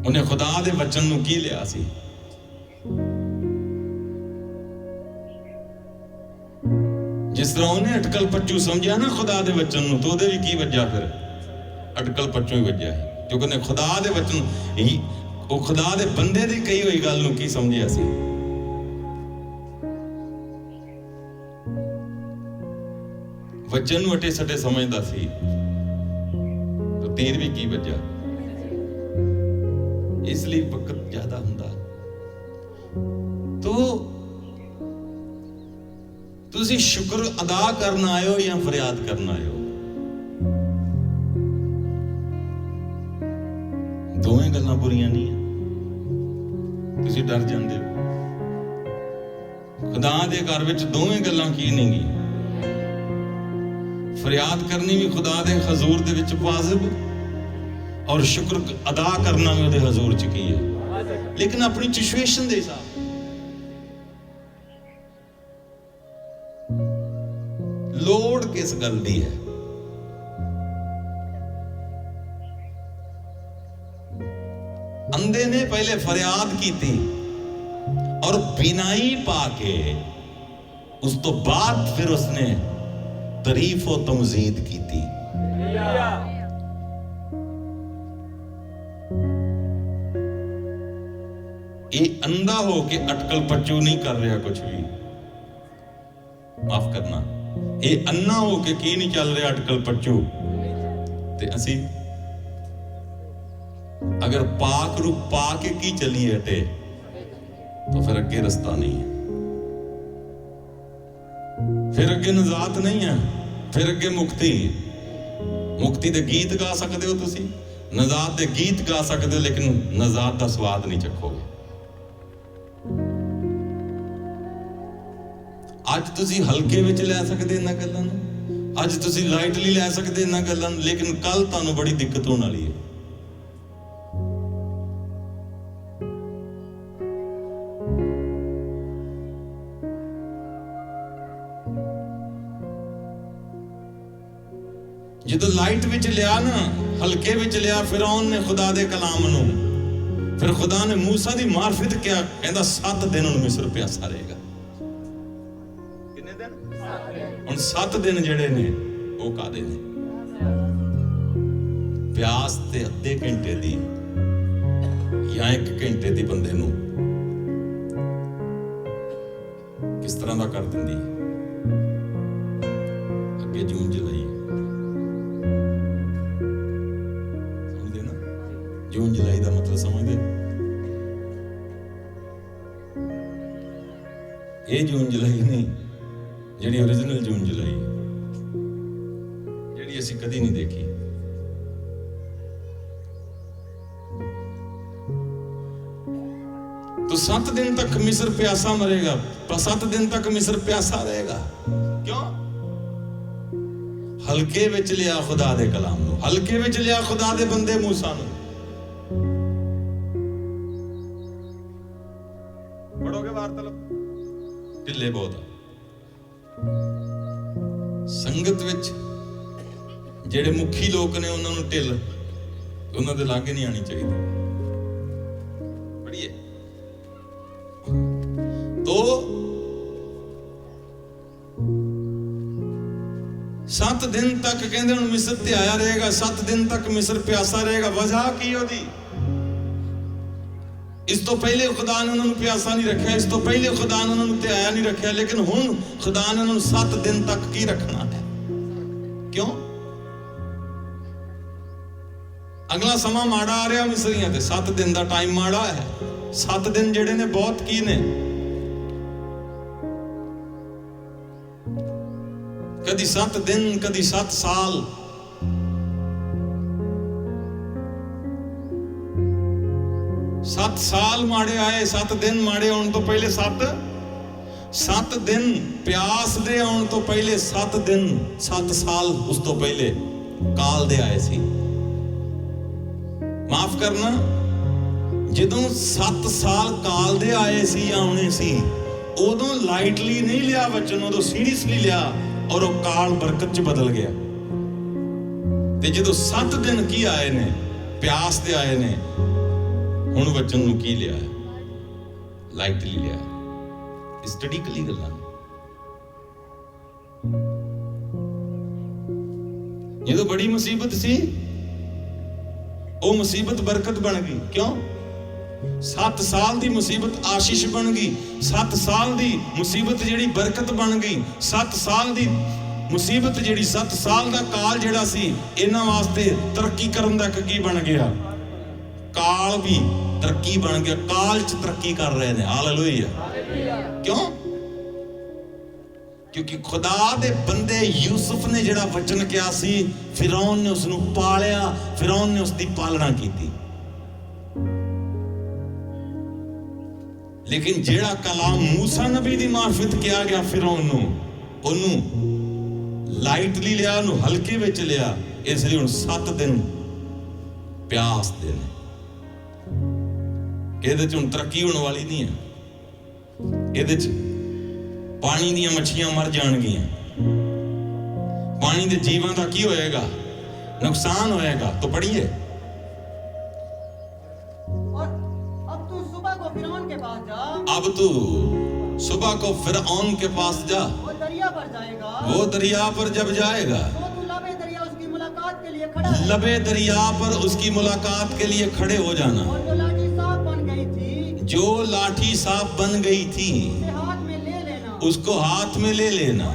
ਉਹਨੇ ਖੁਦਾ ਦੇ ਵਚਨ ਨੂੰ ਕੀ ਲਿਆ ਸੀ। जिस तरह उन्हें अटकल पच्चू समझा ना खुदा दे वचन नूं, तो ਉਹਦੇ ਵੀ ਕੀ ਵੱਜਾ ਫਿਰ? अटकल पच्चू ही ਵੱਜਿਆ है, क्योंकि ਉਹਨੇ खुदा दे वचन ही, ਉਹ खुदा दे ਬੰਦੇ ਦੀ ਕਹੀ ਹੋਈ ਗੱਲ ਨੂੰ ਕੀ ਸਮਝਿਆ ਸੀ। वचन ਨੂੰ ਅਟੇ ਸਟੇ ਸਮਝਦਾ ਸੀ, तो ਤੀਰ ਵੀ ਕੀ ਵੱਜਾ। ਇਸ ਲਈ ਵਕਤ ਜ਼ਿਆਦਾ ਹੁੰਦਾ। तो ਤੁਸੀਂ ਸ਼ੁਕਰ ਅਦਾ ਕਰਨ ਆਏ ਹੋ ਜਾਂ ਫਰਿਆਦ ਕਰਨ ਆਏ ਹੋ? ਦੋਵੇਂ ਗੱਲਾਂ ਬੁਰੀਆਂ ਨਹੀਂ ਹੈ। ਤੁਸੀਂ ਡਰ ਜਾਂਦੇ ਹੋ। ਖੁਦਾ ਦੇ ਘਰ ਵਿੱਚ ਦੋਵੇਂ ਗੱਲਾਂ ਕੀ ਨਹੀਂਗੀ। ਫਰਿਆਦ ਕਰਨੀ ਵੀ ਖੁਦਾ ਦੇ ਹਜ਼ੂਰ ਦੇ ਵਿੱਚ ਵਾਜਿਬ, ਔਰ ਸ਼ੁਕਰ ਅਦਾ ਕਰਨਾ ਵੀ ਉਹਦੇ ਹਜ਼ੂਰ ਚ ਕੀ ਹੈ, ਲੇਕਿਨ ਆਪਣੀ ਸਿਚੁਏਸ਼ਨ ਦੇ ਹਿਸਾਬ। ਲੋੜ ਕਿਸ ਗੱਲ ਦੀ ਹੈ? अंधे ने पहले फरियाद की थी और बिनाई पाके उस तो बाद फिर उसने तारीफ और तमजीद की थी। ये अंधा हो के अटकल पच्चू नहीं कर रहा कुछ भी, माफ करना, ये अन्ना हो के की नहीं चल रहा अटकल पच्चू। ते असी अगर पाक रू पा के की चली हटे तो फिर अगे रास्ता नहीं है, फिर अगे नजात नहीं है, फिर अगे मुक्ति। मुक्ति दे गीत गा सकते हो तुसी, नजात दे गीत गा सकते हो, लेकिन नजात दा स्वाद नहीं चखोगे। अज तुसी हल्के विच ले सकते इन्हां गल्लां नूं, अज तुसी लाइटली ले सकते इन्हां गल्लां नूं, लेकिन कल तुहानूं बड़ी दिक्कत होने वाली है। जो लाइट विच लिया ना, हल्के विच लिया फिरौन ने खुदा दे कलाम नूं, फिर खुदा ने मूसा दी मार्फत क्या कहंदा, 7 दिन उन मिस्र प्यासा रहेगा। कितने दिन? उन 7 दिन जेड़े ने वो कादे ने? प्यास ते अद्धे घंटे दी या 1 घंटे दी बंदे नूं किस तरह दा कर दिंदी। अगे जून जुलाई, जून जुलाई का मतलब समझते? ये जून जुलाई नहीं, जिहड़ी ओरिजिनल जून जुलाई जिहड़ी असीं कदी नहीं देखी। तो 7 दिन तक मिस्र प्यासा मरेगा, 7 दिन तक मिस्र प्यासा रहेगा। क्यों? हल्के विच लिया खुदा दे कलाम नूं, हल्के विच लिया खुदा दे बंदे मूसा नूं। पढ़ोगे वार्तालाप, ढिले बहुत संगत विच जेड़े मुखी लोग ने उन्हां नूं ढिल उन्हां दे लागे नहीं आनी चाहिए। पढ़िए तो 7 दिन तक कहंदे हुण मिस्र ते आया रहेगा, 7 दिन तक मिस्र प्यासा रहेगा। वजह की होदी? ਇਸ ਤੋਂ ਪਹਿਲੇ ਖੁਦਾ ਨੇ ਉਹਨਾਂ ਨੂੰ ਪਿਆਸਾ ਨਹੀਂ ਰੱਖਿਆ, ਇਸ ਤੋਂ ਪਹਿਲੇ ਖੁਦਾ ਨੇ ਉਹਨਾਂ ਨੂੰ ਧਿਆਇਆ ਨਹੀਂ ਰੱਖਿਆ, ਲੇਕਿਨ ਹੁਣ ਖੁਦਾ ਨੇ ਉਹਨਾਂ ਨੂੰ 7 ਦਿਨ ਤੱਕ ਕੀ ਰੱਖਣਾ ਹੈ? ਕਿਉਂ? ਅਗਲਾ ਸਮਾਂ ਮਾੜਾ ਆ ਰਿਹਾ ਮਿਸਰੀਆਂ ਤੇ, 7 ਦਿਨ ਦਾ ਟਾਈਮ ਮਾੜਾ ਹੈ। 7 ਦਿਨ ਜਿਹੜੇ ਨੇ ਬਹੁਤ ਕੀ ਨੇ, ਕਦੀ 7 ਦਿਨ, ਕਦੀ 7 ਸਾਲ। ਸੱਤ ਸਾਲ ਮਾੜੇ ਆਏ, 7 ਦਿਨ ਮਾੜੇ ਆਉਣ ਤੋਂ ਪਹਿਲੇ 7 ਦਿਨ ਪਿਆਸ ਦੇ ਆਉਣ ਤੋਂ ਪਹਿਲੇ 7 ਦਿਨ, 7 ਸਾਲ ਉਸ ਤੋਂ ਪਹਿਲੇ ਕਾਲ ਦੇ ਆਏ ਸੀ। ਮਾਫ ਕਰਨਾ, ਜਦੋਂ 7 ਸਾਲ ਕਾਲ ਦੇ ਆਏ ਸੀ, ਆਉਣੇ ਸੀ, ਉਦੋਂ ਲਾਈਟਲੀ ਨਹੀਂ ਲਿਆ ਵਚਨ, ਉਦੋਂ ਸੀਰੀਅਸਲੀ ਲਿਆ, ਔਰ ਉਹ ਕਾਲ ਬਰਕਤ ਚ ਬਦਲ ਗਿਆ। ਤੇ ਜਦੋਂ 7 ਦਿਨ ਕੀ ਆਏ ਨੇ, ਪਿਆਸ ਦੇ ਆਏ ਨੇ, ਹੁਣ ਵਚਨ ਨੂੰ ਕੀ ਲਿਆ, ਲਾਈਟਲੀ ਲਿਆ, ਸਟੱਡੀਕਲੀ ਗੱਲਾਂ। ਜਦੋਂ ਬੜੀ ਮੁਸੀਬਤ ਸੀ, ਉਹ ਮੁਸੀਬਤ ਬਰਕਤ ਬਣ ਗਈ। ਕਿਉਂ? 7 ਸਾਲ ਦੀ ਮੁਸੀਬਤ ਆਸ਼ੀਸ਼ ਬਣ ਗਈ। 7 ਸਾਲ ਦੀ ਮੁਸੀਬਤ ਜਿਹੜੀ ਬਰਕਤ ਬਣ ਗਈ। 7 ਸਾਲ ਦੀ ਮੁਸੀਬਤ ਜਿਹੜੀ, 7 ਸਾਲ ਦਾ ਕਾਲ ਜਿਹੜਾ ਸੀ, ਇਹਨਾਂ ਵਾਸਤੇ ਤਰੱਕੀ ਕਰਨ ਦਾ ਕੀ ਬਣ ਗਿਆ? ਕਾਲ ਵੀ ਤਰੱਕੀ ਬਣ ਗਿਆ। ਕਾਲ ਚ ਤਰੱਕੀ ਕਰ ਰਹੇ ਨੇ। ਹਾਲੇਲੂਇਆ। ਕਿਉਂ? ਕਿਉਂਕਿ ਖੁਦਾ ਦੇ ਬੰਦੇ ਯੂਸੁਫ ਨੇ ਜਿਹੜਾ ਵਚਨ ਕਿਹਾ ਸੀ, ਫਿਰੌਨ ਨੇ ਉਸ ਨੂੰ ਪਾਲਿਆ, ਫਿਰੌਨ ਨੇ ਉਸ ਦੀ ਪਾਲਣਾ ਕੀਤੀ। ਲੇਕਿਨ ਜਿਹੜਾ ਕਲਾਮ ਮੂਸਾ ਨਬੀ ਦੀ ਮਾਰਫਤ ਕਿਹਾ ਗਿਆ ਫਿਰੌਨ ਨੂੰ, ਉਹਨੂੰ ਲਾਈਟਲੀ ਲਿਆ, ਉਹਨੂੰ ਹਲਕੇ ਵਿੱਚ ਲਿਆ। ਇਸ ਲਈ ਹੁਣ 7 ਦਿਨ ਪਿਆਸ ਦੇ ਨੇ। ਇਹਦੇ ਚ ਹੁਣ ਤਰੱਕੀ ਹੋਣ ਵਾਲੀ ਨਹੀਂ ਹੈ। ਇਹਦੇ ਚ ਪਾਣੀ ਦੀਆਂ ਮੱਛੀਆਂ ਮਰ ਜਾਣਗੀਆਂ। ਪਾਣੀ ਦੇ ਜੀਵਾਂ ਦਾ ਕੀ ਹੋਏਗਾ? नुकसान होएगा। तो पढ़िए। और अब तू सुबह को फिरौन के पास जा। अब तू सुबह को फिरौन के पास जा। वो दरिया पर जाएगा। वो दरिया पर जब जाएगा तो तू लबे दरिया उसकी मुलाकात के लिए खड़ा है। लबे दरिया पर उसकी मुलाकात के लिए खड़े हो जाना। और जो लाठी सांप बन गई थी, जो लाठी सांप बन गई थी उसे हाथ में ले लेना। उसको हाथ में ले लेना।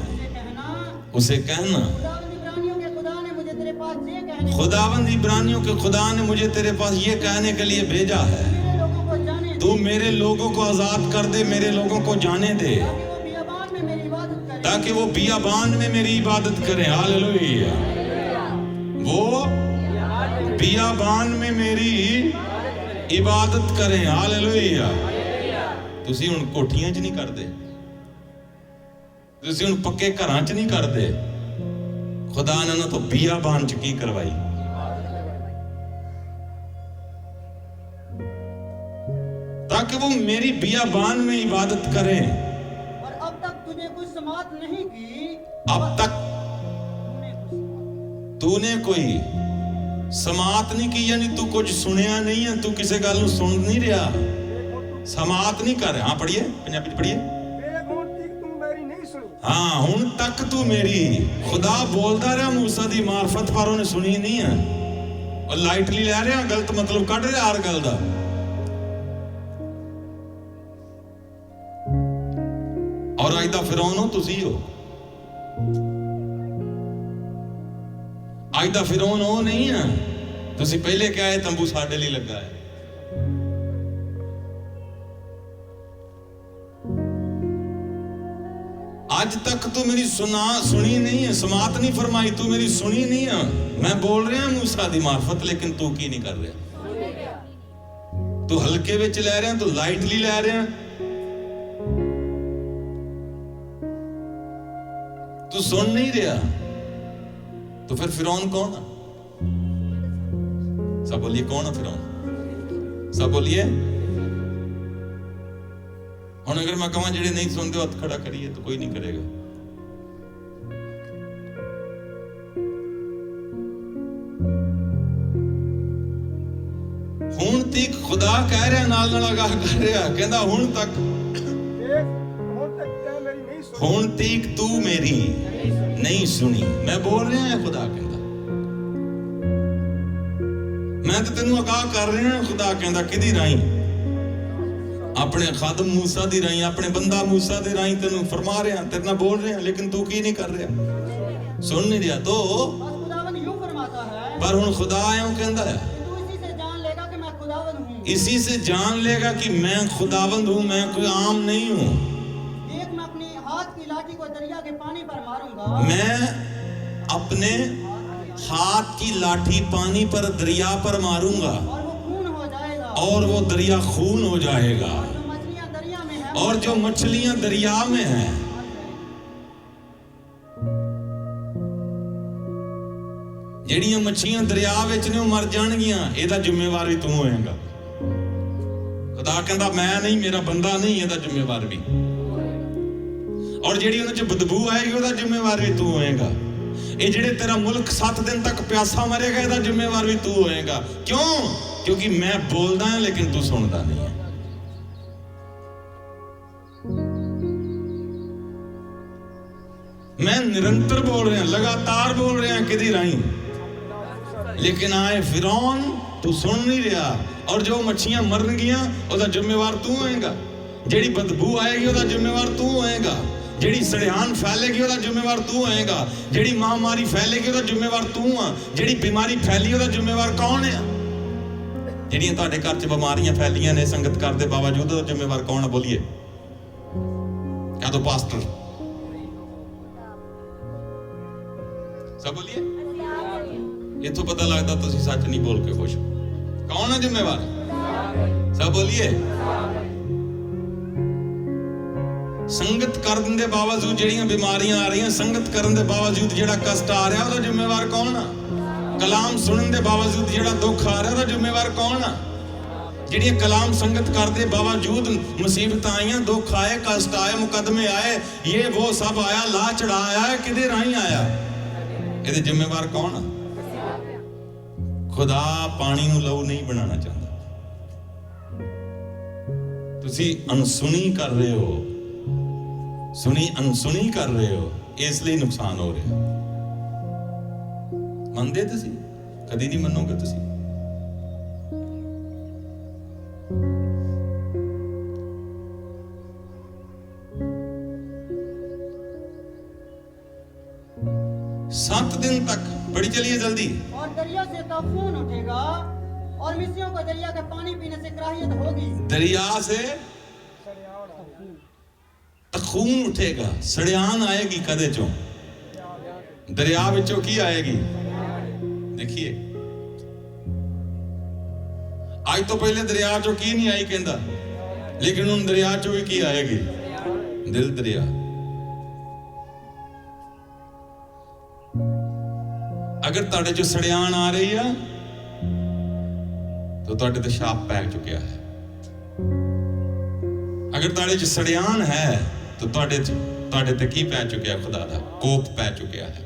उसे उसे कहना, कहना, खुदावंद इब्रानियों के खुदा ने मुझे तेरे पास ये खुदावंद इब्रानियों के खुदा ने मुझे तेरे पास ये कहने कहने के लिए भेजा है, मेरे लोगों को जाने दे, तू मेरे लोगों को आजाद कर दे, मेरे लोगों को जाने दे, ताकि वो बियाबान ताकि वो बियाबान में मेरी इबादत करें। में मेरी इबादत करें। हालेलुया। वो बियाबान में मेरी इबादत करें। हालेलुया। ਤੁਸੀਂ ਹੁਣ ਕੋਠੀਆਂ 'ਚ ਨਹੀਂ ਕਰਦੇ, ਤੁਸੀਂ ਹੁਣ ਪੱਕੇ ਘਰਾਂ 'ਚ ਨਹੀਂ ਕਰਦੇ। खुदा ने ना तो बियाबान च की करवाई। ताकि वो मेरी बियाबान में इबादत करें। और अब तक तुझे कुछ समात नहीं की, अब तक तूने कोई समात नहीं की, यानी तू कुछ सुनिया नहीं है, तू किसी गल नूं सुन नहीं रहा, समात नहीं कर रहा। हाँ पढ़िए, पंजाबी पढ़िए। हाँ, हुण तक तू मेरी, खुदा बोलता रहा मूसा दी मार्फत, पर उन्हें सुनी नहीं है। और लाइटली ले रहा, गलत मतलब कढ़ रहा हर गल दा। और अज दा फिरौन हो तुसी हो, अज दा फिरौन हो नहीं है। तुसी पहले क्या है, तंबू साडे लिए लगा है। आज तक तू मेरी सुनी नहीं है, समात नहीं फरमाई, तू मेरी सुनी नहीं है। मैं बोल रहा हूं मूसा दी मार्फत, लेकिन तू की नहीं कर रहा। तू हल्के विच ले रहा, तू लाइटली ले रहा, तू सुन नहीं रहा। तो फिर फिरौन कौन है? सब बोलिए, कौन है फिरौन? सब बोलिए। हुण अगर मैं कहां जेडे नहीं सुनते हथ खड़ा करिए, तो कोई नहीं करेगा। हुण तक खुदा कह रहा, नाल नाल आगाह कर रहा, कहंदा हुण तक तू मेरी नहीं सुनी। मैं बोल रहा है, खुदा कहंदा, मैं तो तेनू आगाह कर रहा। खुदा कहंदा किदी राही? अपने खादम मूसा दी राही, अपने बंदा मूसा दे राही तेनू फरमा रहा, तेरे नाल बोल रहा, लेकिन तू की नहीं कर रहा, सुन नहीं रहा। तो बस खुदावन यूं फरमाता है पर हुण खुदा यूं कहंदा है, कि तू इसी से जान लेगा कि मैं खुदावन हूँ। इसी से जान लेगा कि मैं खुदावंद हूं, मैं कोई आम नहीं हूं। देख मैं अपनी हाथ की लाठी को दरिया के पानी पर मारूंगा, मैं अपने हाथ की लाठी पानी पर दरिया पर मारूंगा और वो खून हो जाएगा, और वो दरिया खून हो जाएगा, जो मछलियां दरिया में है और जो मछलियां दरिया में हैं ਜਿਹੜੀਆਂ ਮੱਛੀਆਂ ਦਰਿਆ ਵਿੱਚ ਨੇ ਉਹ ਮਰ ਜਾਣਗੀਆਂ, ਇਹਦਾ ਜ਼ਿੰਮੇਵਾਰ ਵੀ ਤੂੰ ਹੋਏਗਾ। ਖੁਦਾ ਕਹਿੰਦਾ ਮੈਂ ਨਹੀਂ, ਮੇਰਾ ਬੰਦਾ ਨਹੀਂ, ਇਹਦਾ ਜ਼ਿੰਮੇਵਾਰ ਵੀ। ਔਰ ਜਿਹੜੀ ਉਹਨਾਂ 'ਚ ਬਦਬੂ ਆਏਗੀ ਉਹਦਾ ਜ਼ਿੰਮੇਵਾਰ ਵੀ ਤੂੰ ਹੋਏਗਾ। ਇਹ ਜਿਹੜੇ ਤੇਰਾ ਮੁਲਕ 7 ਦਿਨ ਤੱਕ ਪਿਆਸਾ ਮਰੇਗਾ, ਇਹਦਾ ਜ਼ਿੰਮੇਵਾਰ ਵੀ ਤੂੰ ਹੋਏਗਾ। ਕਿਉਂ? ਕਿਉਂਕਿ ਮੈਂ ਬੋਲਦਾ ਹਾਂ ਲੇਕਿਨ ਤੂੰ ਸੁਣਦਾ ਨਹੀਂ ਹੈ। मैं निरंतर बोल रहा, लगातार बोल रहा किदी राही, लेकिन आए फिरौन तू सुन नहीं रहा। और जो मच्छियां मरनगियां ओदा जिम्मेवार तू होएगा, जेड़ी बदबू आएगी ओदा जिम्मेवार तू होएगा, जेड़ी सड़ियान फैलेगी ओदा जिम्मेवार तू होएगा, जेड़ी महामारी फैलेगी ओदा जिम्मेवार तू आ, जेड़ी बीमारी फैली ओदा जिम्मेवार कौन है? जेड़ियां तुहाडे घर च बीमारियां फैलियां ने संगत करदे बावजूद ओदा जिम्मेवार कौन है? बोलिए, कह दो पास्टर, सब बोलिए। इथों पता लगता तुसी सच नहीं बोल के खुश हो। कौन है जिम्मेवार? सब बोलिए। संगत करने के बावजूद ਜਿਹੜੀਆਂ बीमारियां आ रही, संगत करने के बावजूद ਜਿਹੜਾ कष्ट आ रहा ਉਹਦਾ ਜ਼ਿੰਮੇਵਾਰ कौन है? कलाम सुनने के बावजूद ਜਿਹੜਾ दुख आ रहा ਉਹਦਾ ਜ਼ਿੰਮੇਵਾਰ कौन है? ਜਿਹੜੀਆਂ कलाम संगत करने के बावजूद मुसीबत आईयां, दुख आए, कष्ट आए, मुकदमे आए, ये वो सब आया, ला चढ़ा आया, किदे राही आया? ਇਹਦੇ ਜ਼ਿੰਮੇਵਾਰ कौन है? खुदा पानी ਨੂੰ ਲਹੂ नहीं बनाना चाहता। ਤੁਸੀਂ ਅਨਸੁਣੀ ਕਰ ਰਹੇ ਹੋ, ਸੁਣੀ ਅਨਸੁਣੀ ਕਰ ਰਹੇ ਹੋ, ਇਸ ਲਈ ਨੁਕਸਾਨ ਹੋ ਰਿਹਾ। ਮੰਨਦੇ ਤੁਸੀਂ? ਕਦੀ ਨਹੀਂ ਮੰਨੋਗੇ ਤੁਸੀਂ। सात दिन तक बड़ी चलिए जल्दी, और दरिया से तूफान उठेगा और मिस्रियों को दरिया के पानी पीने से कराहियत होगी। दरिया से तखून उठेगा, सड़ियान आएगी कदे चो, दरिया विचों की आएगी? देखिए आज तो पहले दरिया चो की नहीं आई कहंदा, लेकिन उन दरिया चो भी की आएगी? दिल दरिया। अगर तुहाडे चो सड़ियान आ रही है तो तुहाडे ते शाप पै चुकिया है। अगर तुहाडे च सड़ियान है तो तुहाडे ते की पै चुकिया? खुदा दा कोप पै चुकिया है।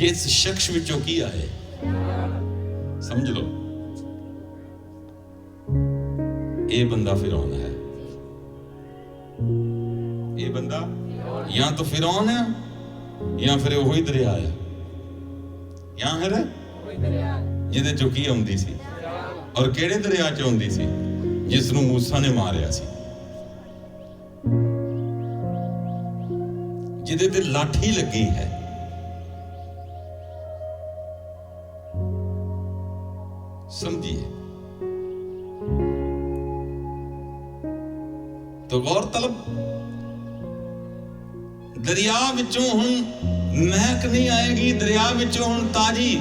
जिस शख्स विचों की आए समझ लो ये बंदा फिरौन है। ये बंदा या तो फिरौन है या फिर वही दरिया है, या है जिहदे चों की आउंदी सी। और किहड़े दरिया च आउंदी सी? जिस नूं मूसा ने मारिया सी, जिहदे ते लाठी लगी है। समझिए तो गौरतलब दरिया विचों हुण महक नहीं आएगी, दरिया विचों हुण ताजी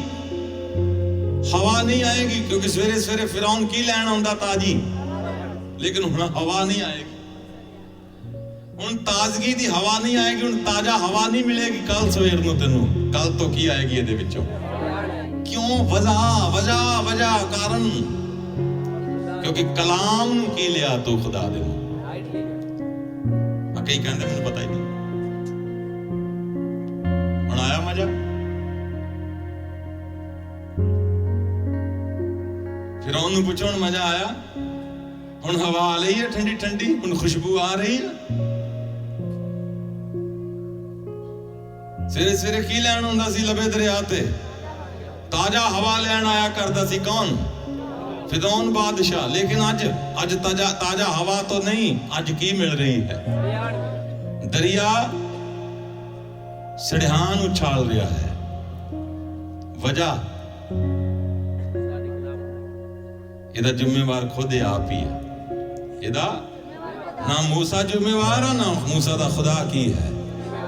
हवा नहीं आएगी, क्योंकि सवेरे सवेरे फिरौन की लैन आउंदा ताजी, लेकिन हुण हवा नहीं आएगी। हुण ताजगी दी हवा नहीं आएगी, हुण ताजा हवा नहीं मिलेगी कल सवेर नूं तैनूं। कल तो की आएगी इहदे विचों? क्यों? वजह कारण, क्योंकि कलाम नूं की लिया तू खुदा दे। कई कहंदे मैनूं पता ही नहीं। हुण आया मजा? फिरौन नूं पुछो हुण मजा आया? हुण हवा आ रही है ठंडी ठंडी, हुण खुशबू आ रही है। सवेरे सवेरे की लैण हुंदा सी लबे दरिया ते? ਤਾਜ਼ਾ ਹਵਾ ਲੈਣ ਆਇਆ ਕਰਦਾ ਸੀ ਕੌਣ? ਫਿਰੌਨ ਬਾਦਸ਼ਾਹ। ਲੇਕਿਨ ਅੱਜ ਤਾਜ਼ਾ ਹਵਾ तो नहीं, ਅੱਜ ਕੀ ਮਿਲ ਰਹੀ ਹੈ? ਦਰਿਆ ਸੜਿਆਨ ਉਛਾਲ ਰਿਹਾ ਹੈ। ਵਜ੍ਹਾ ਇਹਦਾ ਜ਼ਿੰਮੇਵਾਰ ਖੁਦ ਆਪ ਹੀ ਹੈ। ਇਹਦਾ ਨਾ मूसा ਜ਼ਿੰਮੇਵਾਰ ਹੈ, ਨਾ मूसा ਦਾ खुदा की है,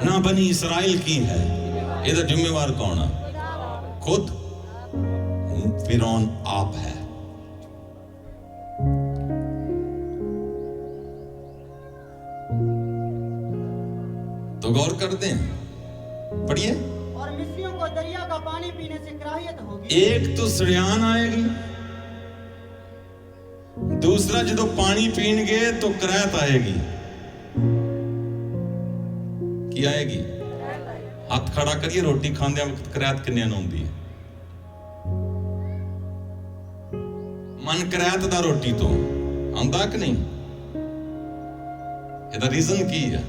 ना बनी इसराइल की है। ਇਹਦਾ ਜ਼ਿੰਮੇਵਾਰ ਕੌਣ ਹੈ? खुद फिरौन आप है। तो गौर करते हैं, पढ़िए। और मिस्रियों को दरिया का पानी पीने से कराहियत होगी। एक तो सड़ियान आएगी, दूसरा जो पानी पीनगे तो करैत आएगी। की आएगी? हाथ खड़ा करिए, रोटी खांदे वक्त करैत किन्ने ਨੂੰ ਆਉਂਦੀ ਹੈ? ਮਨ ਕਰੈਤ ਦਾ ਰੋਟੀ ਤੋਂ ਆਉਂਦਾ ਕਿ ਨਹੀਂ? ਇਹਦਾ ਰੀਜ਼ਨ ਕੀ ਹੈ?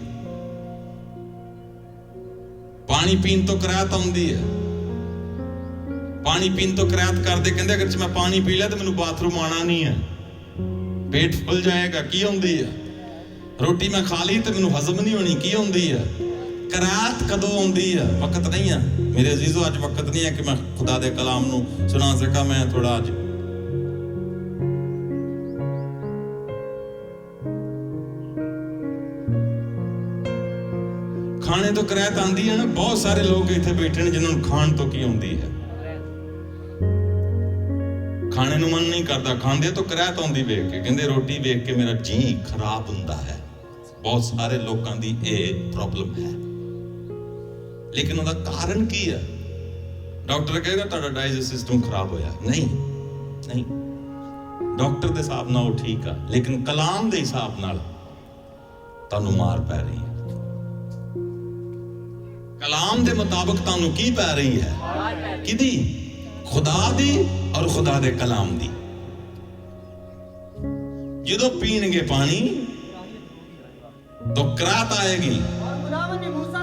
ਪਾਣੀ ਪੀਣ ਤੋਂ ਕਰੈਤ ਆਉਂਦੀ ਹੈ। ਪਾਣੀ ਪੀਣ ਤੋਂ ਕਰੈਤ ਕਰਦੇ ਕਹਿੰਦੇ ਅਗਰ ਜੇ ਮੈਂ ਪਾਣੀ ਪੀ ਲਿਆ ਤਾਂ ਮੈਨੂੰ ਬਾਥਰੂਮ ਆਣਾ ਨਹੀਂ ਹੈ, पेट फुल जाएगा। की आउंदी है? रोटी मैं खा ली तो मैनू हजम नहीं होनी। की आउंदी है? करात कदों आउंदी है? वक्त नहीं है मेरे अजीजों, अज वक्त नहीं है कि मैं खुदा दे कलाम नू सुना सका। मैं थोड़ा अज खाने तो करात आंदी है ना। बहुत सारे लोग इत्थे बैठे ने जिन्हां नू खाण तो की आउंदी है, खाने ਨੂੰ मन नहीं करता, खांदे तो करैत आउंदी वेख के। कहंदे रोटी वेख के मेरा जी खराब हुंदा है। बहुत सारे लोगों की ਇਹ प्रॉब्लम है। लेकिन ਉਹਦਾ ਕਾਰਨ ਕੀ ਹੈ? ਡਾਕਟਰ ਕਹੇਗਾ ਤੁਹਾਡਾ ਡਾਈਜੈਸਟ ਸਿਸਟਮ ਖਰਾਬ ਹੋਇਆ। ਨਹੀਂ, ਡਾਕਟਰ ਦੇ ਹਿਸਾਬ ਨਾਲ ਉਹ ਠੀਕ ਆ, ਲੇਕਿਨ ਕਲਾਮ ਦੇ ਹਿਸਾਬ ਨਾਲ ਤੁਹਾਨੂੰ ਮਾਰ ਪੈ ਰਹੀ ਹੈ। ਕਲਾਮ ਦੇ ਮੁਤਾਬਕ ਤੁਹਾਨੂੰ ਕੀ ਪੈ ਰਹੀ ਹੈ? ਕਿਹਦੀ? खुदा दी और खुदा दे कलाम दी। जो पीनगे पानी तो करात आएगी।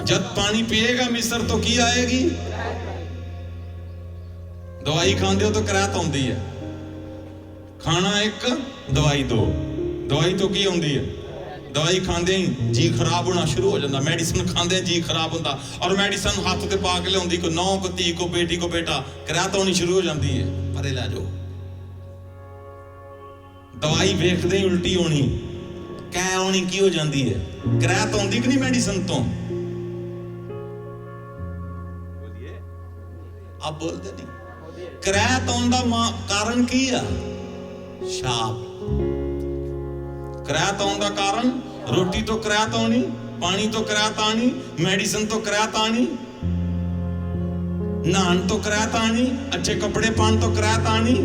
जब पानी पिएगा मिस्र तो की आएगी? दवाई खांदे हो तो करात आउंदी है। खाना एक, दवाई दो। दवाई तो की आउंदी है? दवाई खांदे ही जी खराब होना शुरू हो जाता। मेडिसिन खांदे जी खराब होता, और मेडिसिन हाथ ते पा के लियाउंदी, कोई नौ को धी को बेटी को बेटा, करात आउणी शुरू हो जाती है। परे लै जाओ। दवाई वेखदे ही उल्टी होनी, कै आउणी की हो जाती है? करात आउंदी कि नहीं मेडिसिन तो? आप बोलते नहीं। करात आउण दा कारण की है? शाप। करात आउण दा कारण रोटी तो करात आउणी, पानी तो करात आनी, मेडिसिन तो करात आनी, नहान तो करात आनी, अच्छे कपड़े पान तो करात आनी।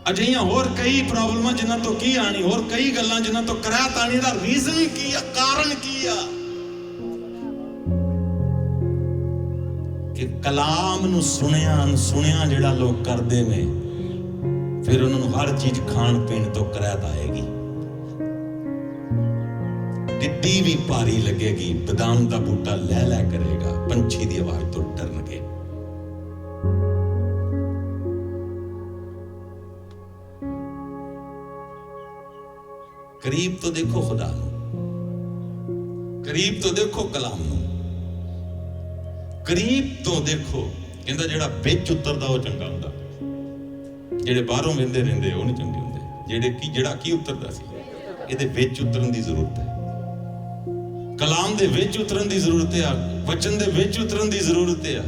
अजिहियां होर कई प्रॉब्लम जिन्हां तो की आनी, होर कई गल्लां जिन्हां तो करात आनी। दा रीजन की है? कारण की है? कि कलाम नूं सुनिया अनसुनिया जिहड़ा लोग करदे ने, फिर उन्होंने हर चीज खाण पीण तो करात आएगी। टिड्डी भी भारी लगेगी, बदाम का बूटा लै लै करेगा, पंछी की आवाज तो डरनगे। करीब तो देखो खुदा नूं, करीब तो देखो कलाम नूं, करीब तो देखो। कहंदा जिहड़ा विच उतरदा वो चंगा हुंदा, ਜਿਹੜੇ ਬਾਹਰੋਂ ਵੇਂਦੇ ਰਹਿੰਦੇ ਉਹ ਨਹੀਂ ਚੰਗੇ ਹੁੰਦੇ। ਜਿਹੜਾ ਕੀ ਉਤਰਦਾ ਸੀ, ਇਹਦੇ ਵਿੱਚ ਉਤਰਨ ਦੀ ਜ਼ਰੂਰਤ ਹੈ। ਕਲਾਮ ਦੇ ਵਿੱਚ ਉਤਰਨ ਦੀ ਜ਼ਰੂਰਤ ਹੈ, ਵਚਨ ਦੇ ਵਿੱਚ ਉਤਰਨ ਦੀ ਜ਼ਰੂਰਤ ਹੈ,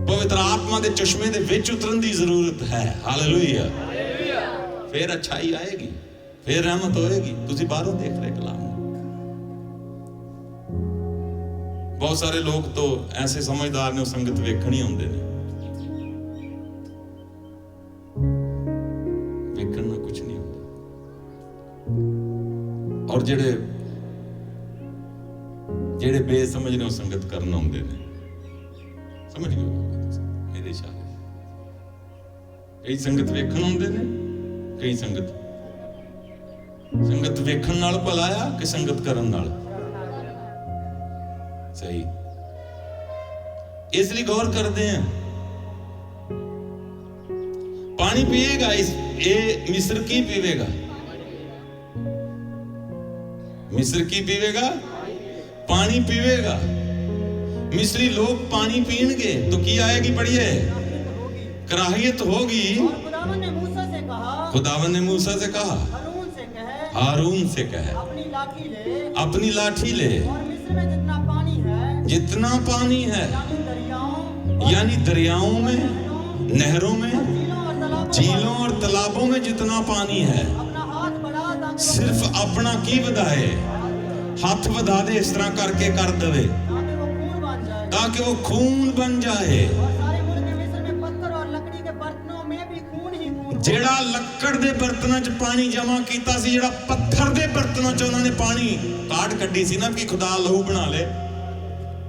ਪਵਿੱਤਰ ਆਤਮਾ ਦੇ ਚਸ਼ਮੇ ਦੇ ਵਿੱਚ ਉਤਰਨ ਦੀ ਜ਼ਰੂਰਤ ਹੈ। ਹਾਲੇਲੂਇਆ। ਫਿਰ ਅੱਛਾਈ ਆਏਗੀ, ਫਿਰ ਰਹਿਮਤ ਹੋਏਗੀ। ਤੁਸੀਂ ਬਾਹਰੋਂ ਦੇਖ ਰਹੇ ਕਲਾਮ ਨੂੰ। ਬਹੁਤ ਸਾਰੇ ਲੋਕ तो ऐसे समझदार ने संगत ਵੇਖਣ ਹੀ ਆਉਂਦੇ ਨੇ। और जेड़े बेसमझ ने संगत करना आउंदे ने। समझ गए मेरे इशारे? कई संगत वेखण आउंदे ने, कई संगत वेखण नाल भला आ कि संगत करन नाल? सही। इसलिए गौर करते हैं, पानी पिएगा ये मिस्र की पीवेगा, मिस्र की पीवेगा, पानी पीवेगा। मिस्री लोग पानी पीएंगे तो की आएगी, पढ़िए, कराहियत होगी। और खुदावन ने मूसा से कहा, खुदावन ने मूसा से कहा, हारून से कहे अपनी लाठी ले, अपनी लाठी ले, और मिस्र में जितना पानी है, जितना पानी है, यानी दरियाओं में, नहरों में, झीलों और तालाबों में जितना पानी है, अपना हाथ बढ़ा ताकि सिर्फ अपना की वधाए, हाथ वधा दे, इस तरह करके कर दे ताकि वो खून बन जाए। ताकि वो खून बन जाए। और सारे मुल्क मिस्र में पत्थर और लकड़ी के बर्तनों में भी खून ही खून। जेड़ा लक्कड़ दे बर्तनों च पानी जमा कीता सी, जेड़ा पत्थर दे बर्तनों च उन्होंने पानी काट कड्डी सी ना कि खुदा लहू बना ले,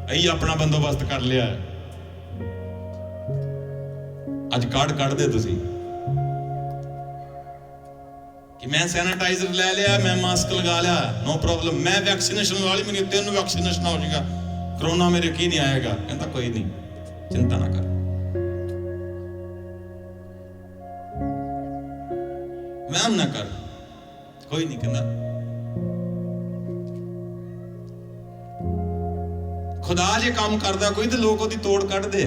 अही अपना बंदोबस्त कर लिया है। अज काट कट दे तुसी कि मैं सैनिटाइजर ले लिया, मैं मास्क लगा लिया, नो प्रॉब्लम, मैं वैक्सीनेशन वाली, मेरी 3 वैक्सीनेशन हो जाएगा, कोरोना मेरे की नहीं आएगा। कहता कोई नहीं, चिंता ना कर, वहम ना कर, कोई नहीं कहता। खुदा जे काम करदा कोई तो लोग ओदी तोड़ कढ़दे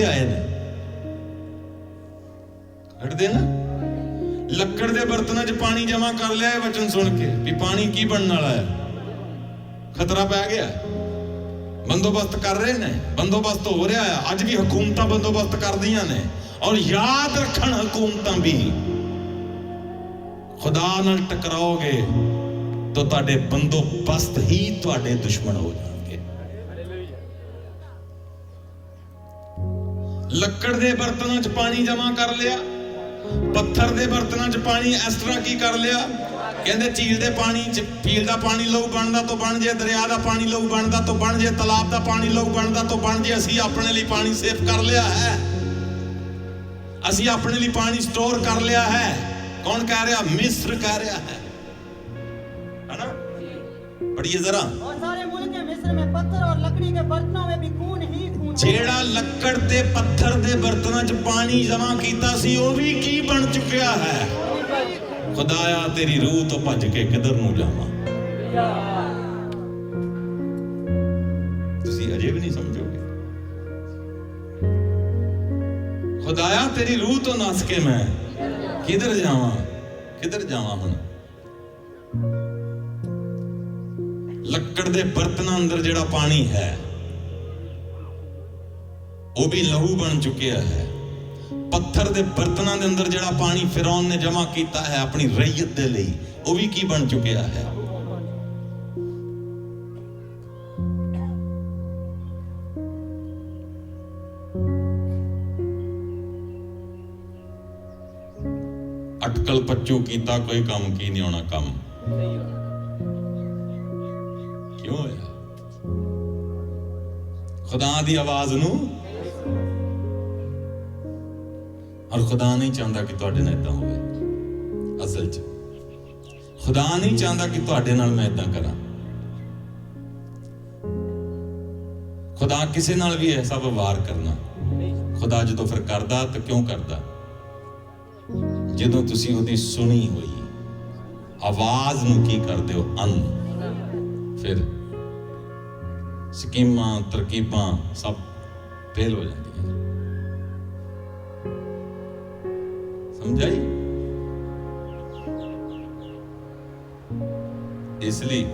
आए ने, कढ़दे ना। लक्कड़ दे बर्तनों च पानी जमा कर लिया है वचन सुन के भी पानी की बनने वाला है, खतरा पै गया, बंदोबस्त कर रहे ने, बंदोबस्त हो रहा है। अज भी हुकूमत बंदोबस्त कर दियां ने, और याद रखन हुकूमत भी, खुदा नाल टकराओगे तो तुहाडे बंदोबस्त ही तुहाडे दुश्मन हो जाएंगे। लक्कड़ दे बर्तनों च पानी जमा कर लिया, पत्थर दे बर्तनों च पानी इस तरह की कर लिया, कहते झील दे पानी च, झील दा पानी लहू बनदा तो बन जाए, दरिया दा पानी लहू बनदा तो बन जाए, तालाब दा पानी लहू बनदा तो बन जाए। असी अपने लिए पानी सेव कर लिया है, असी अपने लिए पानी स्टोर कर लिया है। कौन कह रहा? मिस्र कह रहा है ना? पढ़िए जरा। और सारे मुल्क मिस्र में पत्थर और लकड़ी के बर्तनों में भी खून ही खून। जेड़ा लक्कड़ ते पत्थर दे बर्तनों च पानी जमा कीता सी, वो भी की बन चुकिया है। खुदाया तेरी रूह तो भज के किधर नूं जावां। तुसी अजे भी नहीं समझोगे। खुदाया तेरी रूह तो नस के मैं किधर जावां, किधर जावां हुण। लक्कड़ दे बर्तन अंदर जेड़ा पानी है वो भी लहू बन चुकिया है। पत्थर दे बर्तनों दे अंदर जेड़ा पानी फिरौन ने जमा कीता है अपनी रैयत दे लई, वो भी की बन चुकिया है। अटकल पच्चू कीता कोई काम की नहीं होना काम। क्यों है? खुदा दी आवाज नू, और खुदा नहीं चाहता कि तुहाडे नाल इदां होवे। असल च खुदा नहीं चाहता कि तुहाडे नाल मैं इदां करा। खुदा किसी नाल भी ऐसा व्यवहार करना, खुदा जदों फिर करदा तो क्यों करदा? जदों तुसी ओदी सुनी हुई आवाज नू की करदे हो अन, फिर स्कीमां तरकीबां सब फेल हो जाती है। समझाई? इसलिए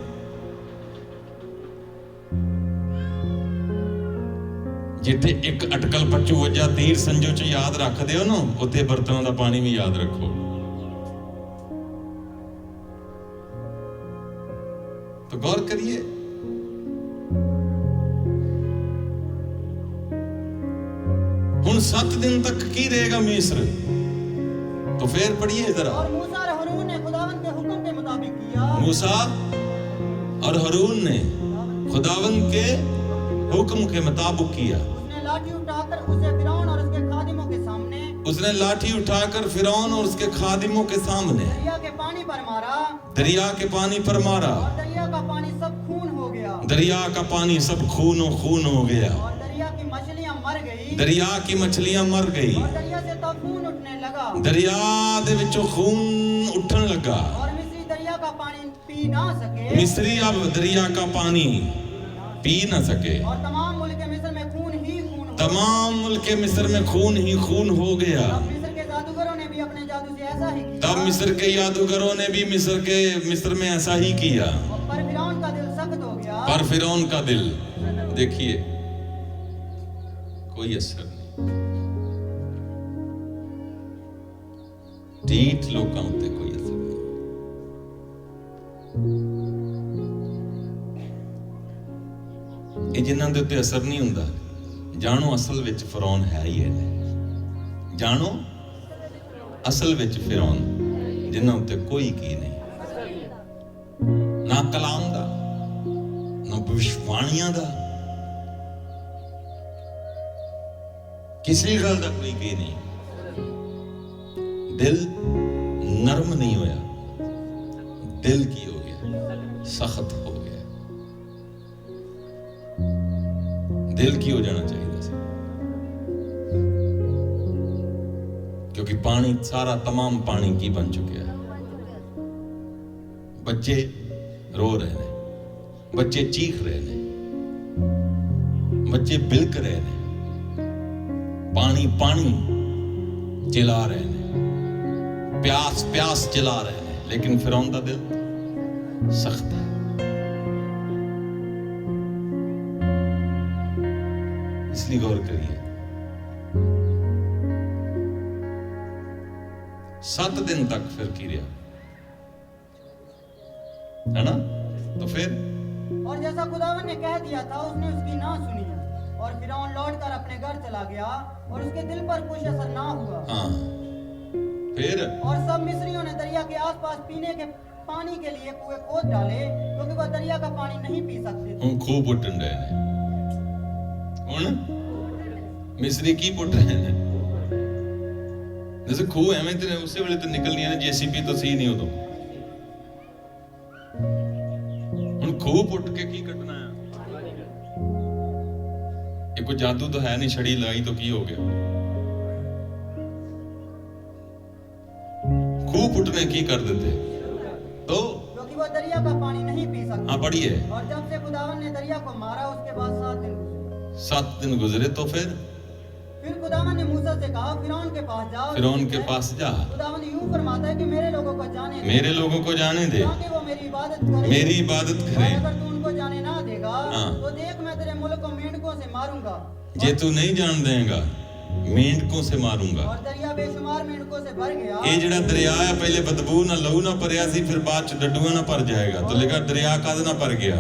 जिथे एक अटकल पच्चू वजा तीर संजो च याद रख दियो ना, उत्थे बर्तनों का पानी भी याद रखो। तो गौर करिए, हुण 7 दिन तक की रहेगा मिस्र? तो फिर पढ़िए जरा। और मूसा और हारून ने खुदावंद के हुक्म के मुताबिक किया। मूसा और हारून ने खुदावंद के हुक्म के मुताबिक किया। उसने लाठी उठाकर उसे फिरौन और उसके खादिमों के सामने, उसने लाठी उठाकर फिरौन और उसके खादिमों के सामने दरिया के पानी पर मारा, दरिया के पानी पर मारा। और दरिया का पानी सब खून हो गया, दरिया का पानी सब खून हो गया, और दरिया की मछलियां मर गई दरिया की मछलियां मर गई, और दरिया से तब खून उठने लगा दरिया दे विचों खून उठन लगा। और मिस्री दरिया का पानी पी ना सके मिस्री अब दरिया का पानी पी ना सके। और तमाम मुल्क मिस्र में खून ही खून हो तमाम मुल्क मिस्र में खून ही खून हो गया। तब मिस्र के जादूगरों ने भी अपने जादू से ऐसा ही किया। तब मिस्र के जादूगरों ने भी मिस्र में ऐसा ही किया। पर फिरौन का दिल सख्त हो गया पर फिरौन का दिल, देखिए कोई असर नहीं, ढीठ लोगों उत्ते कोई असर नहीं। ਇਹ ਜਿਨ੍ਹਾਂ ਦੇ ਉੱਤੇ ਅਸਰ ਨਹੀਂ ਹੁੰਦਾ, ਜਾਣੋ ਅਸਲ ਵਿੱਚ ਫਿਰੌਨ ਹੈ ਹੀ ਹੈ। ਜਾਣੋ ਅਸਲ ਵਿੱਚ ਫਿਰੌਨ, ਜਿਨ੍ਹਾਂ ਉੱਤੇ ਕੋਈ ਕੀ ਨਹੀਂ, ਨਾ ਕਲਾਮ ਦਾ, ਨਾ ਭਵਿਸ਼ਵਾਣੀਆਂ ਦਾ, ਕਿਸੇ ਗੱਲ ਦਾ ਕੋਈ ਕੀ ਨਹੀਂ। ਦਿਲ ਨਰਮ ਨਹੀਂ ਹੋਇਆ, ਦਿਲ ਕੀ ਹੋ ਗਿਆ? ਸਖਤ ਹੋ ਗਿਆ। दिल की हो जाना चाहिए था, क्योंकि पानी सारा तमाम पानी की बन चुका है। बच्चे रो रहे हैं, बच्चे चीख रहे हैं, बच्चे बिलक रहे हैं, पानी पानी चिल्ला रहे हैं, प्यास प्यास चिल्ला रहे हैं, लेकिन फिरौन का दिल सख्त है। इसलिए गौर करिए, 7 दिन तक फिर की रहा, है ना? तो फिर और जैसा खुदावन ने कह दिया था उसने उसकी ना सुनी और फिरौन लौटकर अपने घर चला गया और उसके दिल पर कुछ असर ना हुआ। हाँ, फिर और सब मिस्रियों ने दरिया के आसपास पीने के पानी के लिए कुएं खोद डाले, क्योंकि वह दरिया का पानी नहीं पी सकते थे। हम खूब पुटन रहे हैं। ਹੁਣ ਮਿਸਰੀ ਕੀ ਪੁੱਟ ਰਹੇ ਨੇ? जैसे खूह ਐਵੇਂ ਤੇ ਉਸੇ ਵੇਲੇ ਤੇ ਨਿਕਲਣੀਆਂ ਨੇ, ਜੀਸੀਬੀ ਤੋਂ ਸੀ ਨਹੀਂ ਉਦੋਂ। ਹੁਣ ਖੂਹ ਪੁੱਟ ਕੇ ਕੀ ਕੱਢਣਾ ਹੈ? ਇਹ ਕੋਈ ਜਾਦੂ ਤਾਂ ਹੈ ਨਹੀਂ, ਛੜੀ ਲਾਈ ਤਾਂ ਕੀ ਹੋ ਗਿਆ? खूह पुटने की कर देते तो, क्योंकि वह दरिया का पानी नहीं पी सकते। हाँ पढ़िए। और जब से खुदावन ने दरिया को मारा उसके बाद 7 दिन गुजरे। 7 दिन गुजरे तो फिर खुदावन ने मूसा से कहा फिरौन के पास जा। फिरौन के पास जा। खुदावन यूं फरमाता है कि मेरे लोगों को जाने दे, मेरे लोगों को जाने दे, ताकि वो मेरी इबादत करें। मेरी इबादत और करें। अगर तू उनको जाने ना देगा हाँ। तो देख मैं तेरे मुल्क को मेंढकों से मारूंगा। जे तू नहीं जान देगा मेंढकों से मारूंगा। और दरिया बेशुमार मेंढकों से भर गया। ये जड़ा दरिया है, पहले बदबू ना लहू ना भरिया सी, फिर बाद च डड्डुआ ना भर जाएगा, तो लिखा दरिया कद ना भर गया।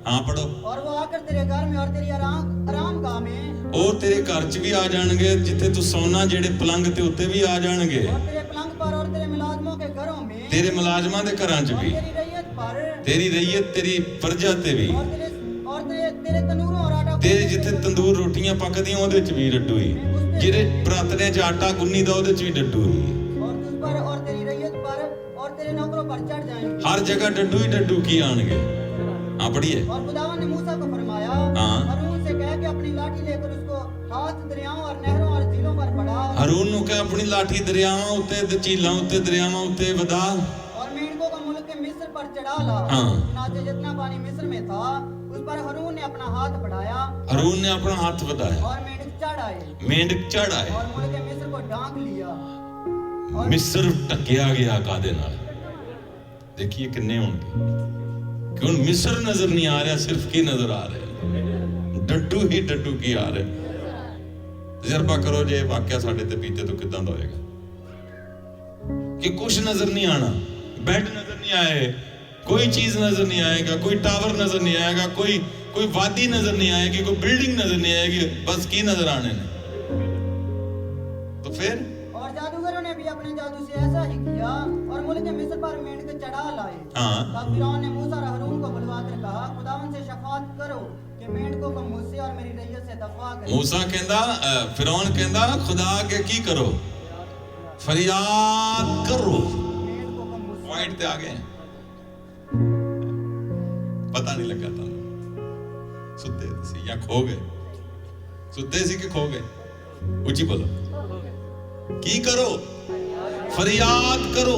हाँ पढ़ो। और वो आकर तेरे घर में और तेरी आरामगाह में, और तेरे घर च भी आ जाएंगे, जिथे तू सोना जेड़े पलंग ते उत्ते भी आ जाएंगे, और तेरे पलंग पर और तेरे मुलाजमों के घरों में, तेरे मुलाजमां दे घरां च भी, तेरी रैयत पर, तेरी रैयत तेरी प्रजा ते भी, और तेरे तंदूरों और आटा, तेरे जिथे तंदूर रोटियां पकदियां ओदे च भी डड्डू ही, जेड़े परातने च आटा गुन्नी दा ओदे च भी डड्डू ही, और तुझ पर और तेरी रैयत पर और तेरे नौकरों पर चढ़ जाएंगे। हर जगह डड्डू ही डड्डू की आएंगे। हाँ पढ़िए। और खुदावन ने मूसा को फरमाया, हाँ। हारून से कह के अपनी लाठी लेकर उसको हाथ दरियाओं और नहरों और झीलों पर बढ़ा। हारून नु कह अपनी लाठी दरियावां उत्ते ते झीलां उत्ते दरियावां उत्ते वधा, और मेंढकों का मुल्क के मिस्र पर चढ़ा ला। हाँ। चुनाचे जितना पानी मिस्र में था उस पर हारून ने अपना हाथ बढ़ाया हारून ने अपना हाथ बढ़ाया, और मेंढक चढ़ आए मेंढक चढ़ आए, और मुल्क के मिस्र को ढांक लिया। मिस्र ढकिया गया कादे नाल। देखिए किन्ने होंगे, कि हुण मिस्र नजर नहीं आ रहा, सिर्फ की नजर आ रहे, डड्डू ही डड्डू की आ रहे। तजर्बा करो जे वाकया साडे ते बीते तो किदां दा होएगा, कि कुछ नजर नहीं आना, बेड नजर नहीं आए, कोई चीज नजर नहीं आएगा, कोई टावर नजर नहीं आएगा, कोई वादी नजर नहीं आएगी, कोई बिल्डिंग नजर नहीं आएगी, बस की नजर आने ने। तो फिर और जादूगरों ने भी अपने जादू से ऐसा ही किया और मुल्क मिस्र पर मेंढक चढ़ा लाए। हाँ। तब फिरौन ने मूसा और हारून को बुलवाकर कहा, खुदावन से शफाअत करो कि मेंढकों को मुझसे और मेरी रैयत से दफा करें। मूसा कहंदा, फिरौन कहंदा खुदा के की करो, फरियाद करो। मेंढकों को मुझसे। पॉइंट ते आ गए, पता नहीं लगा था, सुते थे या खो गए। सुते सी कि खो गए? ऊंची बोलो। की करो? फरियाद करो।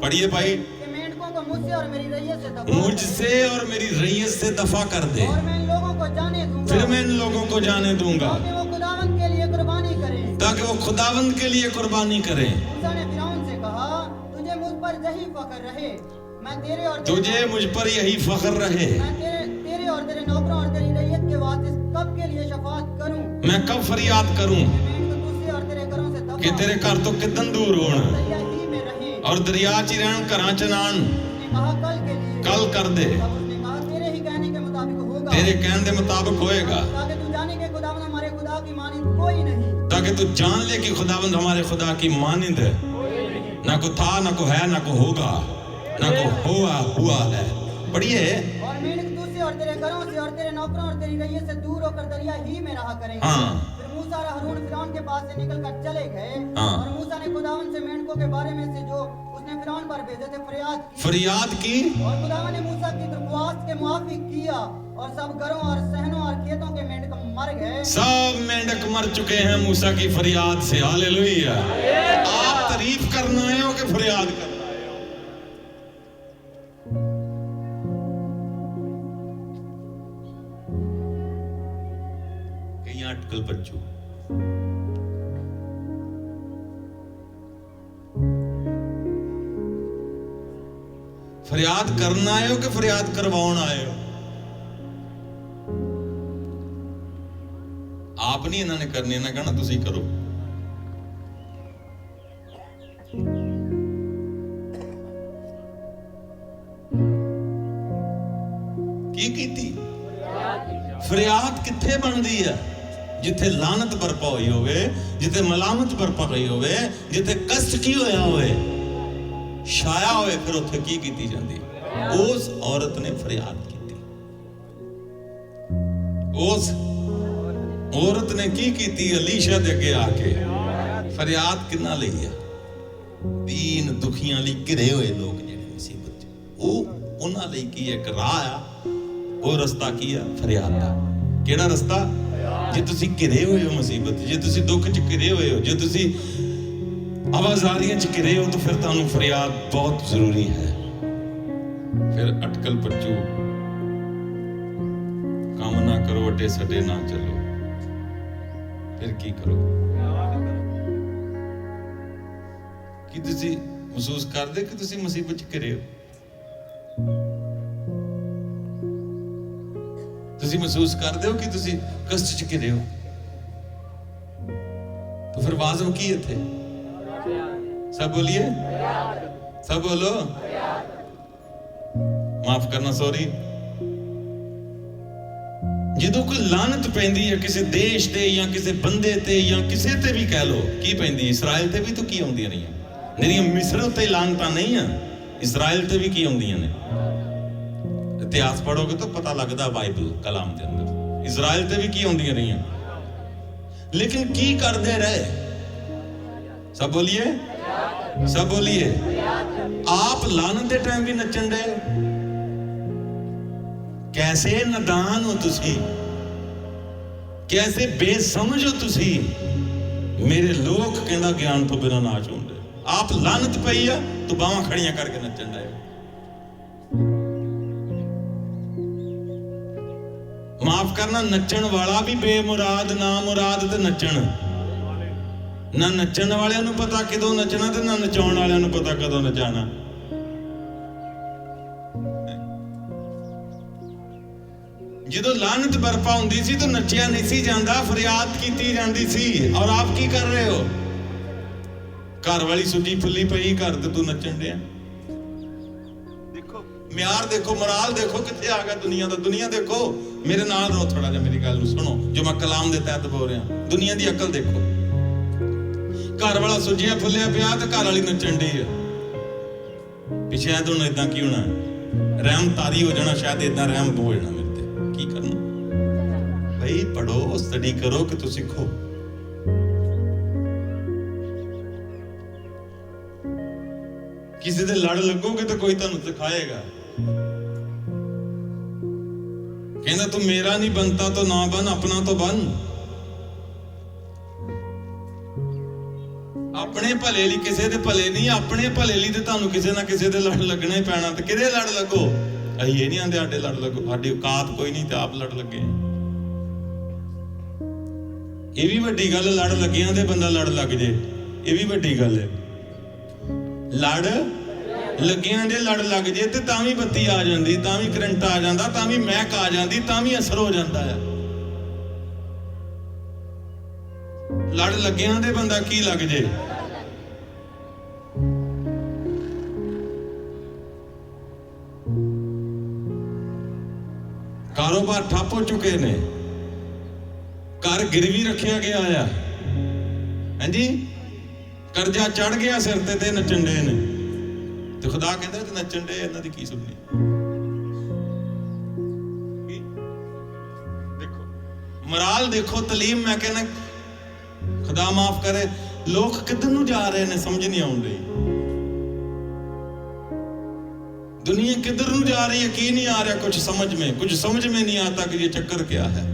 पढ़िए भाई। कि मेंढकों को मुझसे और मेरी रैयत से दफा मुझसे और मेरी रैयत से दफा कर दे, और मैं इन लोगों को जाने दूंगा, फिर मैं इन लोगों को जाने दूंगा ताकि वो खुदावंद के लिए कुर्बानी करें। ताकि वो खुदावंद के लिए कुर्बानी करें। मूसा ने फिरौन से कहा, तुझे मुझ पर यही फख्र रहे, मैं तेरे और तुझे मुझ पर यही फख्र रहे, मैं तेरे और तेरे नौकरों और तेरी रैयत के वास्ते कब के लिए शफाअत करूं? मैं कब फरियाद करूं मेंढक तुझसे और तेरे घरों से दफा कि तेरे घर तो कितन दूर होण दरिया ही में रहे। और दरिया च रहन, घरां च नान। उसने कहा, कल के लिए। कल कर दे। तब उसने कहा, तेरे ही कहने के मुताबिक होगा, तेरे कहने के मुताबिक होएगा, ताकि तू जाने के खुदावंद हमारे खुदा की मानिंद कोई नहीं। ताकि तू जान ले कि खुदावंद हमारे खुदा की मानिंद है। ना को था, ना को है, ना को होगा, ना को हुआ है। पढ़िए। और मेंढक तुझसे और तेरे घरों से और तेरे नौकरों और तेरी रैयत से दूर होकर दरिया ही में रहा करेंगे। हाँ। फिर मूसा और हारून फिरौन के पास से निकलकर चले गए। हाँ। और मूसा ने खुदावंद से मेंढकों के बारे में से जो उसने फिरौन पर भेजे थे फरियाद की। और खुदावंद ने मूसा की दरख्वास्त के मुआफिक किया, और सब घरों और सहनों और खेतों के मेंढक मर गए। सब मेंढक मर चुके हैं मूसा की फरियाद से। हालेलुया। आप तारीफ करना आए हो कि फरियाद करना आए हो? कहीं अटकल बच्चों, फरियाद करना आए हो कि फरियाद करवाउण आए हो? आप नहीं इन्होंने करनी, इन्हें कहना तुसी करो। की कीती? फरियाद किथे बनदी है? जिथे लानत बरपा हुई होवे, जिथे मलामत बरपा हुई होवे, जिथे कष्ट की होया होवे, छाया होवे, फिर उत्थे की कीती जांदी? उस औरत ने फरियाद कीती। उस औरत ने की कीती? अलीशा दे अगे आके फरियाद किन्ना लई है? दीन दुखियां लई घिरे हुए लोग जिहड़े मुसीबत ओ उन्हां लई की एक राह आ। ਉਹ ਰਸਤਾ ਕੀ ਆ? ਫਰਿਆਦ ਦਾ। ਕਿਹੜਾ ਰਸਤਾ? ਜੇ ਤੁਸੀਂ ਘਿਰੇ ਹੋਏ ਹੋ ਮੁਸੀਬਤ, ਜੇ ਤੁਸੀਂ ਦੁੱਖ 'ਚ ਘਿਰੇ ਹੋਏ ਹੋ, ਜੇ ਤੁਸੀਂ ਆਵਾਜ਼ਾਰੀਆਂ 'ਚ ਘਿਰੇ ਹੋ, ਤਾਂ ਫਿਰ ਤੁਹਾਨੂੰ ਫਰਿਆਦ ਬਹੁਤ ਜ਼ਰੂਰੀ ਹੈ। ਫਿਰ ਅਟਕਲ ਪੱਚੂ ਕੰਮ ਨਾ ਕਰੋ, ਅੱਡੇ ਸੱਡੇ ਨਾ ਚੱਲੋ, ਫਿਰ ਕੀ ਕਰੋ? ਕੀ ਤੁਸੀਂ ਮਹਿਸੂਸ ਕਰਦੇ ਕਿ ਤੁਸੀਂ ਮੁਸੀਬਤ 'ਚ ਘਿਰੇ ਹੋ? ਤੁਸੀਂ ਮਹਿਸੂਸ ਕਰਦੇ ਹੋ ਕਿ ਤੁਸੀਂ ਕਸ਼ਟ 'ਚ ਘਿਰੇ ਹੋ? तो फिर वाज़म की थे? सब बोलिए, सब बोलो। माफ करना, सॉरी। ਜਦੋਂ ਕੋਈ ਲਾਨਤ ਪੈਂਦੀ ਹੈ ਕਿਸੇ ਦੇਸ਼ ਤੇ ਜਾਂ ਕਿਸੇ ਬੰਦੇ ਤੇ ਜਾਂ ਕਿਸੇ ਤੇ ਵੀ ਕਹਿ ਲੋ, ਕੀ ਪੈਂਦੀ? ਇਸਰਾਇਲ ਤੇ ਵੀ ਤਾਂ ਕੀ ਆਉਂਦੀਆਂ ਰਹੀਆਂ? ਜਿਹੜੀਆਂ ਮਿਸਰ ਉੱਤੇ ਲਾਨਤਾਂ ਨਹੀਂ ਆ, ਇਸਰਾਇਲ ਤੇ ਵੀ ਕੀ ਆਉਂਦੀਆਂ ਨੇ? ਇਤਿਹਾਸ ਪੜੋਗੇ ਤਾਂ ਪਤਾ ਲੱਗਦਾ ਬਾਈਬਲ ਕਲਾਮ ਦੇ ਅੰਦਰ ਇਸਰਾਇਲ ਤੇ ਵੀ ਕੀ ਆਉਂਦੀਆਂ ਰਹੀਆਂ। लेकिन की करते रहे? सब बोलिए, सब बोलिए। आप लानत के टाइम भी नचन रहे? कैसे नादान हो तुसी, कैसे बेसमझ हो तुसी। मेरे लोग कहना ज्ञान तो बिना नाच होंगे। आप लानत पई है तो बावां खड़ियां करके नचन रहे। माफ करना, नचन वाला भी बेमुराद, ना मुराद ते नचन। ना नचन वाले नूं पता कदों नचना ते ना नचाउण वाले नूं पता कदों नचाना। जदों लानत बरपा हुंदी सी तो नचिया नहीं सी जांदा, फरियाद कीती जांदी सी। और आप की कर रहे हो? घर वाली सुजी फुली पई, घर ते तू नचन दिया। देखो म्यार, देखो मोराल, देखो किथे आ गया दुनिया दा। दुनिया देखो, मेरे नाल रो, थोड़ा जा मेरी गल सुनो जो मैं कलाम दे तहत बोल रहा। दुनिया दी अकल देखो। घर वाला सुजिया फुलिया पिया ते घर वाली नचन दी है। पिछे शायद हुण इदां की होना, रहम तारी हो जाना, शायद इदां रहम हो जाना मेरे ते। की करना भाई? पढ़ो, स्टडी करो कि तुम सीखो। किसी दे लड़ लगोगे तो कोई तुहानू सिखाएगा। कहता तू मेरा नहीं बनता तो ना बन, अपना तो बन। अपने भले ਲਈ ਕਿਸੇ ਦੇ ਭਲੇ ਨਹੀਂ, ਆਪਣੇ ਭਲੇ ਲਈ ਤੇ ਤੁਹਾਨੂੰ ਕਿਸੇ ਨਾ ਕਿਸੇ ਦੇ ਲੜ ਲੱਗਣਾ ਹੀ ਪੈਣਾ। ਤੇ ਕਿਹਦੇ ਲੜ ਲੱਗੋ? ਅਸੀਂ ਇਹ ਨਹੀਂ ਆਂਦੇ ਸਾਡੇ ਲੜ ਲੱਗੋ, ਸਾਡੀ ਔਕਾਤ ਕੋਈ ਨਹੀਂ ਤੇ ਆਪ ਲੜ ਲੱਗੇ। ਇਹ ਵੀ ਵੱਡੀ ਗੱਲ, ਲੜ ਲੱਗਿਆਂ ਦੇ ਬੰਦਾ ਲੜ ਲੱਗ ਜੇ, ਇਹ ਵੀ ਵੱਡੀ ਗੱਲ ਹੈ। ਲੜ ਲੱਗਿਆਂ ਦੇ ਲੜ ਲੱਗ ਜੇ ਤੇ ਤਾਂ ਵੀ ਬੱਤੀ ਆ ਜਾਂਦੀ, ਤਾਂ ਵੀ ਕਰੰਟ ਆ ਜਾਂਦਾ, ਤਾਂ ਵੀ ਮਹਿਕ ਆ ਜਾਂਦੀ, ਤਾਂ ਵੀ ਅਸਰ ਹੋ ਜਾਂਦਾ ਹੈ। ਲੜ ਲੱਗਿਆਂ ਦੇ ਬੰਦਾ ਕੀ ਲੱਗ ਜੇ। ਕਾਰੋਬਾਰ ਠੱਪ ਹੋ ਚੁੱਕੇ ਨੇ, ਘਰ ਗਿਰਵੀ ਰੱਖਿਆ ਗਿਆ ਆ, ਹਾਂਜੀ, ਕਰਜ਼ਾ ਚੜ ਗਿਆ ਸਿਰ ਤੇ ਨੱਚਣ ਡੇ ਨੇ। ਤੇ ਖੁਦਾ ਕਹਿੰਦਾ ਤੇ ਨੱਚਣ ਡੇ, ਇਹਨਾਂ ਦੀ ਕੀ ਸੁਣਨੀ। ਦੇਖੋ ਮਰਾਲ, ਦੇਖੋ ਤਲੀਮ। ਮੈਂ ਕਹਿੰਦਾ ਖੁਦਾ ਮਾਫ ਕਰੇ, ਲੋਕ ਕਿੱਧਰ ਨੂੰ ਜਾ ਰਹੇ ਨੇ ਸਮਝ ਨਹੀਂ ਆਉਣ ਰਹੀ। दुनिया किधर ਨੂੰ जा रही है की नहीं आ रहा कुछ समझ में नहीं आता कि ये चक्कर क्या है।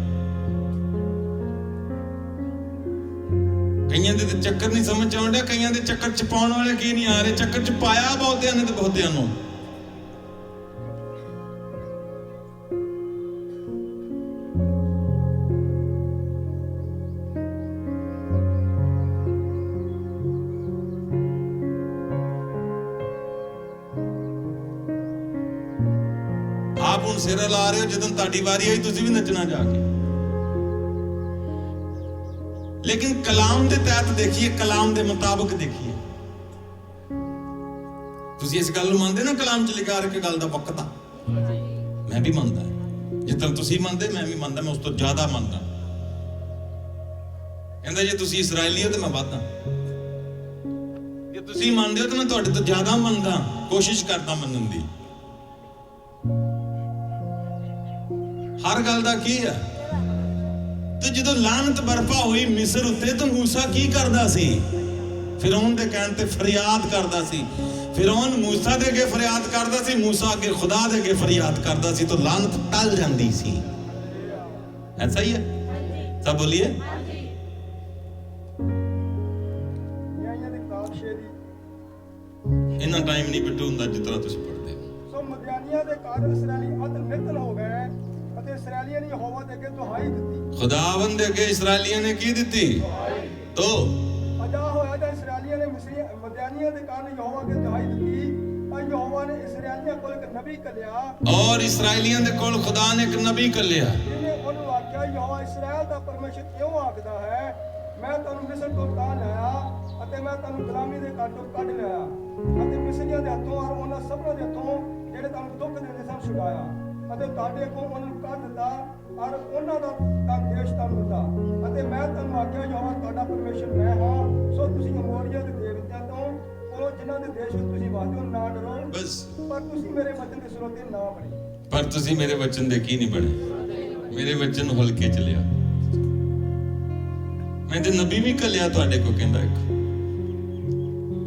ਕਈਆਂ ਦੇ ਤੇ ਚੱਕਰ ਨਹੀਂ ਸਮਝ ਆਉਂਦਾ, ਕਈਆਂ ਦੇ ਚੱਕਰ ਚ ਪਾਉਣ ਵਾਲੇ ਕੀ ਨਹੀਂ ਆ ਰਹੇ। ਚੱਕਰ ਚ ਪਾਇਆ ਬਹੁਤਿਆਂ ਨੇ ਤੇ ਬਹੁਤਿਆਂ ਨੂੰ। ਆਪ ਹੁਣ ਸਿਰ ਲਾ ਰਹੇ ਹੋ, ਜਦੋਂ ਤੁਹਾਡੀ ਵਾਰੀ ਆਈ ਤੁਸੀਂ ਵੀ ਨੱਚਣਾ ਜਾ ਕੇ। लेकिन कलाम के तहत देखिए, कलाम के मुताबिक देखिए। तुसी इस गल मानते ना, कलाम च लिखा एक गल का वक्त आ। मैं भी मानता, जिस तरह तुसी मानते मैं भी मानता, मैं उस तो ज्यादा मानता। कहता जे तुसी इसराइली हो तो मैं वादा, जे तुसी मानते हो तो मैं तुहाडे तो ज्यादा मानता, कोशिश करता मनन दी। हर गल का की है। ਤੇ ਜਦੋਂ ਲਾਨਤ ਬਰਪਾ ਹੋਈ ਮਿਸਰ ਉੱਤੇ ਤਾਂ ਮੂਸਾ ਕੀ ਕਰਦਾ ਸੀ? ਫਿਰੌਨ ਦੇ ਕਹਿਣ ਤੇ ਫਰਿਆਦ ਕਰਦਾ ਸੀ। ਫਿਰੌਨ ਮੂਸਾ ਦੇ ਅੱਗੇ ਫਰਿਆਦ ਕਰਦਾ ਸੀ, ਮੂਸਾ ਅੱਗੇ ਖੁਦਾ ਦੇ ਅੱਗੇ ਫਰਿਆਦ ਕਰਦਾ ਸੀ, ਤਾਂ ਲਾਨਤ ਟਲ ਜਾਂਦੀ ਸੀ। ਐਸਾ ਹੀ ਹੈ, ਸਭ ਬੋਲੀਏ। ਇੰਨਾ ਟਾਈਮ ਨਹੀਂ ਬਿੱਟੂ ਹੁੰਦਾ ਜਿਸ ਤਰ੍ਹਾਂ ਤੁਸੀਂ ਪੜ੍ਹਦੇ ਹੋ। ਸੋ ਮਦਿਆਨੀਆਂ ਦੇ ਕਾਰਨ ਇਸਰਾਏਲੀ ਅਤ ਨਿਕਲ ਹੋ ਗਏ ਅਤੇ ਇਸਰਾਏਲੀਆਂ ਨੇ ਯਹੋਵਾ ਦੇ ਅੱਗੇ ਦੁਹਾਈ ਦਿੱਤੀ। ਖੁਦਾਵੰਦ ਦੇ ਅੱਗੇ ਇਸਰਾਏਲੀਆਂ ਨੇ ਕੀ ਦਿੱਤੀ? ਤੋ ਅਜਾ ਹੋਇਆ ਜਦ ਇਸਰਾਏਲੀਆਂ ਨੇ ਮਦਿਆਨੀਆਂ ਦੇ ਕਾਰਨ ਯਹੋਵਾ ਅੱਗੇ ਦੁਹਾਈ ਦਿੱਤੀ, ਤਾਂ ਯਹੋਵਾ ਨੇ ਇਸਰਾਏਲੀਆਂ ਕੋਲ ਇੱਕ ਨਬੀ ਕੱਲਿਆ। ਔਰ ਇਸਰਾਏਲੀਆਂ ਦੇ ਕੋਲ ਖੁਦਾ ਨੇ ਇੱਕ ਨਬੀ ਕੱਲਿਆ। ਇਹਨੇ ਉਹਨੂੰ ਆਖਿਆ, ਯਹੋਵਾ ਇਸਰਾਏਲ ਦਾ ਪਰਮੇਸ਼ਰ ਇਉਂ ਆਖਦਾ ਹੈ, ਮੈਂ ਤੁਹਾਨੂੰ ਮਿਸਰ ਤੋਂ ਉਤਾਰ ਲਿਆ ਅਤੇ ਮੈਂ ਤੁਹਾਨੂੰ ਗੁਲਾਮੀ ਦੇ ਘਰ ਤੋਂ ਕੱਢ ਲਿਆ ਅਤੇ ਮਿਸਰੀਆਂ ਦੇ ਹੱਥੋਂ ਔਰ ਉਹਨਾਂ ਸਭਨਾਂ ਦੇ ਹੱਥੋਂ ਜਿਹੜੇ ਤੁਹਾਨੂੰ ਦੁੱਖ ਦਿੰਦੇ ਸਨ ਛੁਡਾਇਆ ਅਤੇ ਤੁਹਾਡੇ ਕੋਲ ਉਹਨਾਂ ਨੂੰ ਕੱਢ ਦਿੱਤਾ ਔਰ ਉਹਨਾਂ ਦਾ ਦੇਸ਼ ਤੁਹਾਨੂੰ ਦਿੱਤਾ। ਅਤੇ ਮੈਂ ਤੁਹਾਨੂੰ ਆਖਿਆ, ਯਹੋਵਾ ਤੁਹਾਡਾ ਪਰਮੇਸ਼ਰ ਮੈਂ ਹਾਂ। ਸੋ ਤੁਸੀਂ ਅਮੋਰੀਆਂ ਦੇ ਦੇਵਤਿਆਂ ਤੋਂ ਉਹ ਜਿਨ੍ਹਾਂ ਦੇ ਦੇਸ਼ ਵਿੱਚ ਤੁਸੀਂ ਵਸਦੇ ਹੋ ਨਾ ਡਰੋ, ਬਸ ਪਰ ਤੁਸੀਂ ਮੇਰੇ ਵਚਨ ਦੇ ਸਰੋਤੇ ਨਾ ਬਣੇ। ਪਰ ਤੁਸੀਂ ਮੇਰੇ ਵਚਨ ਦੇ ਕੀ ਨਹੀਂ ਬਣੇ? ਮੇਰੇ ਵਚਨ ਨੂੰ ਹਲਕੇ ਚ ਲਿਆ। ਮੈਂ ਤੇ ਨਬੀ ਵੀ ਕੱਲਿਆ ਤੁਹਾਡੇ ਕੋ, ਕਹਿੰਦਾ ਇੱਕ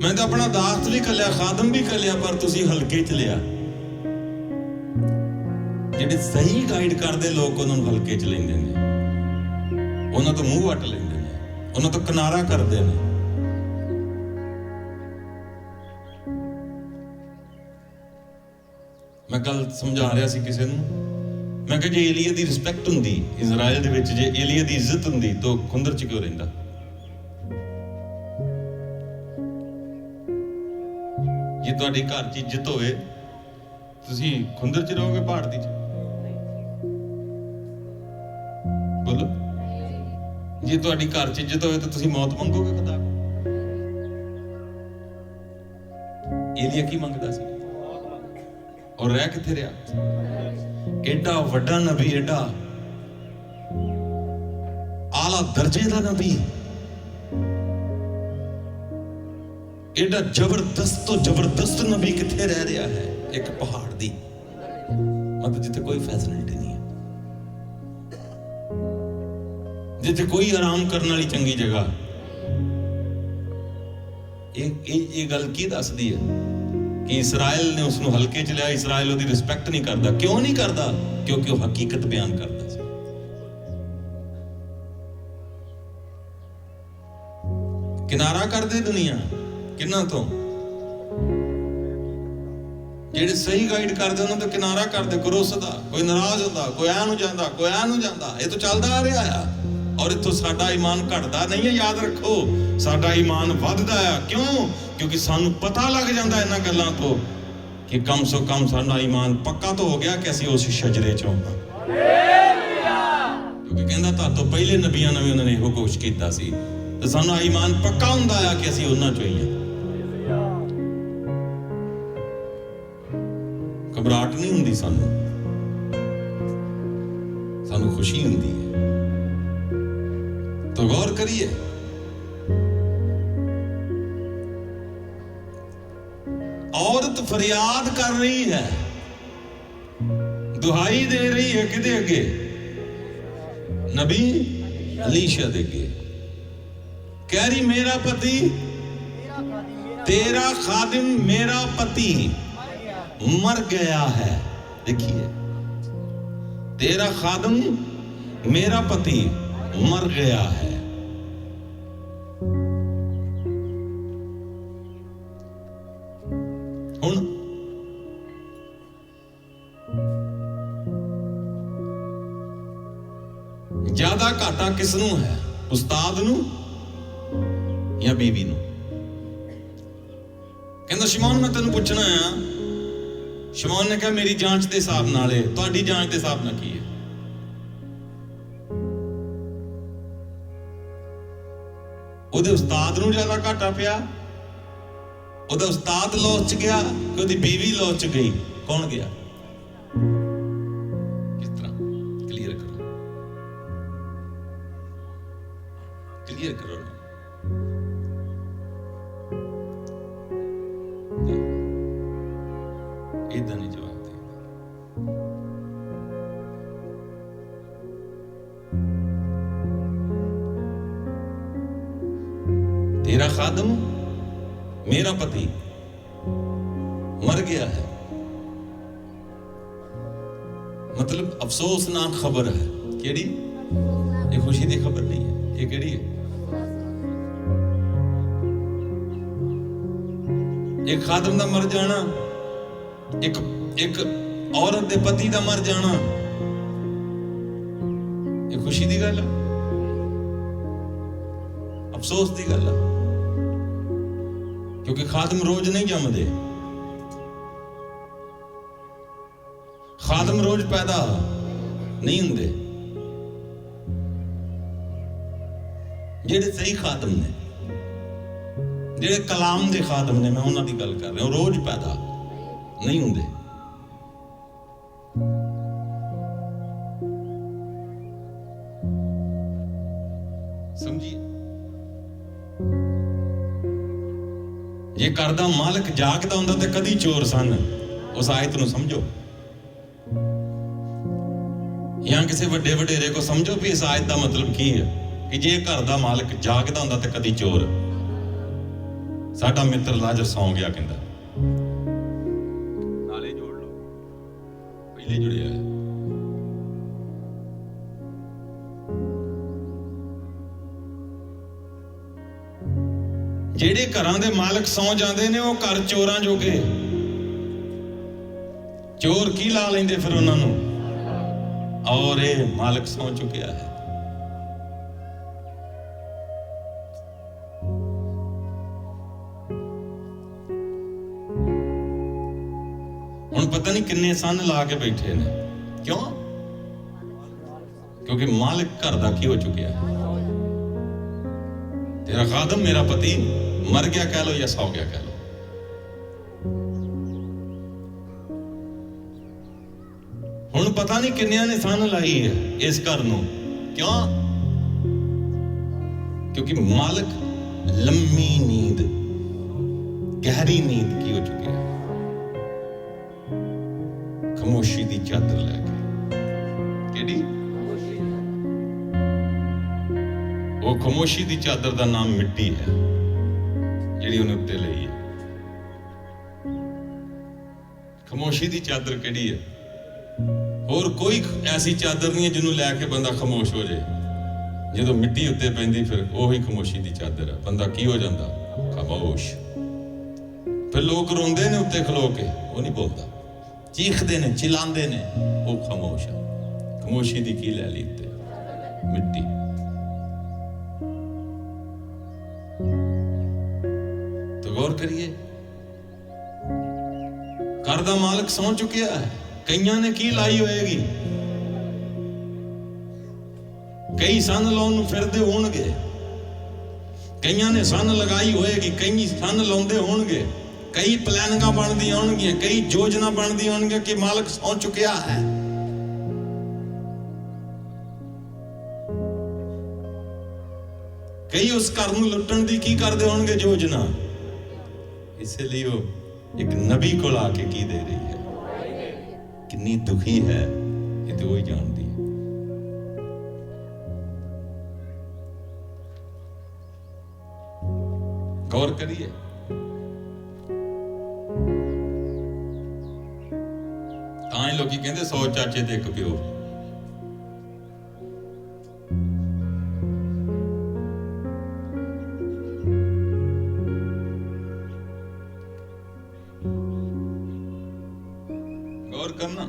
ਮੈਂ ਤਾਂ ਆਪਣਾ ਦਾਸਤ ਵੀ ਕੱਲਿਆ, ਖਾਦਮ ਵੀ ਕੱਲਿਆ, ਪਰ ਤੁਸੀਂ ਹਲਕੇ ਚ ਲਿਆ। ਜਿਹੜੇ ਸਹੀ ਗਾਈਡ ਕਰਦੇ ਲੋਕ ਉਹਨਾਂ ਨੂੰ ਹਲਕੇ ਚ ਲੈਂਦੇ ਨੇ, ਉਹਨਾਂ ਤੋਂ ਮੂੰਹ ਵੱਟ ਲੈਂਦੇ ਨੇ, ਉਹਨਾਂ ਤੋਂ ਕਿਨਾਰਾ ਕਰਦੇ ਨੇ। ਮੈਂ ਗੱਲ ਸਮਝਾ ਰਿਹਾ ਸੀ ਕਿਸੇ ਨੂੰ, ਮੈਂ ਕਿਹਾ ਜੇ ਏਲੀਆ ਦੀ ਰਿਸਪੈਕਟ ਹੁੰਦੀ ਇਜ਼ਰਾਈਲ ਦੇ ਵਿੱਚ, ਜੇ ਏਲੀਆ ਦੀ ਇੱਜ਼ਤ ਹੁੰਦੀ ਤਾਂ ਖੁੰਦਰ ਚ ਕਿਉਂ ਰਹਿੰਦਾ? ਜੇ ਤੁਹਾਡੇ ਘਰ ਚ ਇੱਜ਼ਤ ਹੋਵੇ ਤੁਸੀਂ ਖੁੰਦਰ ਚ ਰਹੋਗੇ, ਪਹਾੜ ਦੀ ਚ? ਬੋਲੋ। ਜੇ ਤੁਹਾਡੀ ਘਰ ਚ ਇੱਜ਼ਤ ਹੋਵੇ ਤਾਂ ਤੁਸੀਂ ਮੌਤ ਮੰਗੋਗੇ ਖੁਦਾ ਕੋਲ? ਏਲੀਆ ਕੀ ਮੰਗਦਾ ਸੀ ਔਰ ਰਹਿ ਕਿੱਥੇ ਰਿਹਾ? ਐਡਾ ਵੱਡਾ ਨਬੀ, ਐਡਾ ਆਲਾ ਦਰਜੇ ਦਾ ਨਬੀ, ਐਡਾ ਜ਼ਬਰਦਸਤ ਤੋਂ ਜ਼ਬਰਦਸਤ ਨਬੀ ਕਿੱਥੇ ਰਹਿ ਰਿਹਾ ਹੈ? ਇੱਕ ਪਹਾੜ ਦੀ, ਮਤਲਬ ਜਿੱਥੇ ਕੋਈ ਫੈਸਿਲਿਟੀ ਨਹੀਂ ਹੈ, ਜਿੱਥੇ ਕੋਈ ਆਰਾਮ ਕਰਨ ਵਾਲੀ ਚੰਗੀ ਜਗ੍ਹਾ। ਇਹ ਗੱਲ ਕੀ ਦੱਸਦੀ ਹੈ कि इसराइल ने उसਨੂੰ हल्के च लिया। इसराइल ਉਹਦੀ ਰਿਸਪੈਕਟ ਨਹੀਂ ਕਰਦਾ। ਕਿਉਂ ਨਹੀਂ ਕਰਦਾ? ਕਿਉਂਕਿ ਉਹ ਹਕੀਕਤ ਬਿਆਨ ਕਰਦਾ ਸੀ। ਕਿਨਾਰਾ ਕਰਦੇ ਦੁਨੀਆ ਕਿੰਨਾ ਤੋਂ? ਜਿਹੜੇ ਸਹੀ ਗਾਈਡ ਕਰਦੇ ਉਹਨਾਂ ਤੋਂ ਕਿਨਾਰਾ ਕਰਦੇ। ਕੋਈ ਰੁੱਸਦਾ, ਕੋਈ ਨਾਰਾਜ਼ ਹੁੰਦਾ, ਕੋਈ ਐ ਨੂੰ ਜਾਂਦਾ, ਕੋਈ ਐ ਨੂੰ ਜਾਂਦਾ। ਇਹ ਤਾਂ ਚੱਲਦਾ ਆ ਰਿਹਾ ਆ। ਔਰ ਇੱਥੋਂ ਸਾਡਾ ਈਮਾਨ ਘਟਦਾ ਨਹੀਂ ਹੈ। ਯਾਦ ਰੱਖੋ, ਸਾਡਾ ਈਮਾਨ ਵੱਧਦਾ ਆ। ਕਿਉਂ? ਕਿਉਂਕਿ ਸਾਨੂੰ ਪਤਾ ਲੱਗ ਜਾਂਦਾ ਇਹਨਾਂ ਗੱਲਾਂ ਤੋਂ ਕਿ ਕਮ ਸੋ ਕਮ ਸਾਡਾ ਈਮਾਨ ਪੱਕਾ ਤਾਂ ਹੋ ਗਿਆ ਕਿ ਅਸੀਂ ਉਸ ਸ਼ਜਰੇ ਚੋਂ ਹਾਂ। ਕਿਉਂਕਿ ਕਹਿੰਦਾ ਤਾਂ ਤੋਂ ਪਹਿਲੇ ਨਬੀਆਂ ਨੇ ਵੀ ਉਹਨਾਂ ਨੇ ਇਹੋ ਕੋਸ਼ਿਸ਼ ਕੀਤਾ ਸੀ। ਤੇ ਸਾਨੂੰ ਈਮਾਨ ਪੱਕਾ ਹੁੰਦਾ ਆ ਕਿ ਅਸੀਂ ਉਹਨਾਂ ਚੋਂ ਹੀ ਹਾਂ। ਘਬਰਾਹਟ ਨਹੀਂ ਹੁੰਦੀ ਸਾਨੂੰ ਖੁਸ਼ੀ ਹੁੰਦੀ ਹੈ। तो गौर करिए, औरत फरियाद कर रही है, दुहाई दे रही है। किदे अगे? नबी अलीशा दे अगे। कह रही मेरा पति, तेरा खादिम मेरा पति मर गया है। देखिए, तेरा खादिम मेरा पति मर गया है। हुण ज्यादा घाटा किसनू है? उस्ताद नू या बीवी नू? कहंदा शमौन मैं तेनू पुछना आ। शमौन ने कहा मेरी जांच के हिसाब नाल है, तुहाडी जांच के हिसाब नाल की है? ਉਹਦੇ ਉਸਤਾਦ ਨੂੰ ਜ਼ਿਆਦਾ ਘਾਟਾ ਪਿਆ? ਉਹਦਾ ਉਸਤਾਦ ਲੌਸ ਚ ਗਿਆ ਕਿ ਉਹਦੀ ਬੀਵੀ ਲੌਸ ਚ ਗਈ? ਕੌਣ ਗਿਆ? ਕਿਸ ਤਰ੍ਹਾਂ ਕਲੀਅਰ ਕਰੋ, ਕਲੀਅਰ ਕਰੋ। ਇਦਾਂ ਨਹੀਂ ਜਵਾਬ ਦੇ। तेरा खादम मेरा पति मर गया है, मतलब अफसोसनाक खबर है। केड़ी? ये खुशी की खबर नहीं है। ये केड़ी है? एक खादम का मर जाना, एक औरत के पति का मर जाना, ये खुशी की गल है? अफसोस की गल है? क्योंकि खादम रोज नहीं जमदे। खादम रोज पैदा नहीं हुंदे। जेड़े सही खादम ने, जेड़े कलाम दे खादम ने, मैं उन्हां दी गल कर रहा हूं, रोज पैदा नहीं हुंदे। समझिए, जे घर दा मालिक जागदा हुंदा ते कदी चोर सन। उस आयत नूं समझो, या किसी वड्डे वडेरे को समझो भी इस आयत दा मतलब की है कि जे घर दा मालिक जागदा हुंदा ते कदी चोर। साडा मित्र लाजर सौ गया कहंदा, नाले जोड़ लो, पहले जुड़िया है। ਜਿਹੜੇ ਘਰਾਂ ਦੇ ਮਾਲਕ ਸੌ ਜਾਂਦੇ ਨੇ ਉਹ ਘਰ ਚੋਰਾਂ ਜੋਗੇ। ਚੋਰ ਕੀ ਲਾ ਲੈਂਦੇ ਫਿਰ ਉਹਨਾਂ ਨੂੰ? ਔਰ ਇਹ ਮਾਲਕ ਸੌ ਚੁੱਕਿਆ ਹੈ। ਹੁਣ ਪਤਾ ਨਹੀਂ ਕਿੰਨੇ ਸੰਨ ਲਾ ਕੇ ਬੈਠੇ ਨੇ। ਕਿਉਂ? ਕਿਉਂਕਿ ਮਾਲਕ ਘਰ ਦਾ ਕੀ ਹੋ ਚੁੱਕਿਆ ਹੈ। तेरा खादम मेरा पति मर गया कह लो या सौ गया कह लो। हुण पता नहीं किन्नियां ने सन लाई है इस घर नूं। क्यों? क्योंकि मालिक लंबी नींद, गहरी नींद की हो चुकी है। खामोशी दी चादर लैके। केड़ी? वो खामोशी दी चादर का नाम मिट्टी है, जिहड़ी उन्हें उत्ते लई है। खामोशी की चादर किहड़ी है? और कोई ऐसी चादर नहीं है जिन्होंने लैके बंदा खामोश हो जाए। जो मिट्टी उत्ते पैंदी फिर वही खामोशी की चादर है, बंदा की हो जाता? खामोश। फिर लोग रोंदे ने उत्ते खलो के, वो नहीं बोलता, चीखते ने, चिल्लाते ने, वो खामोश है। खामोशी की की लै ली उत्ते? मिट्टी। तो गौर करिए, घर दा मालिक सौ चुकिया है, कईयां ने की लाई होएगी, कई सन लाउन फिरदे होणगे, कईयां ने सन लगाई होएगी, कई सन लाउंदे होणगे, कई प्लानिंगां बनदियां होणगियां, कई योजना बनदियां होणगियां कि मालिक सौ चुकिया है। कई उस घर नूं लुट्टण दी की करदे होणगे योजना। इसलिए वो एक नबी को आके की दे रही है, कितनी दुखी है ये तो वही जानती है। गौर करिए, तां लोग कहते 100 चाचे ते एक प्यो। गौर करना,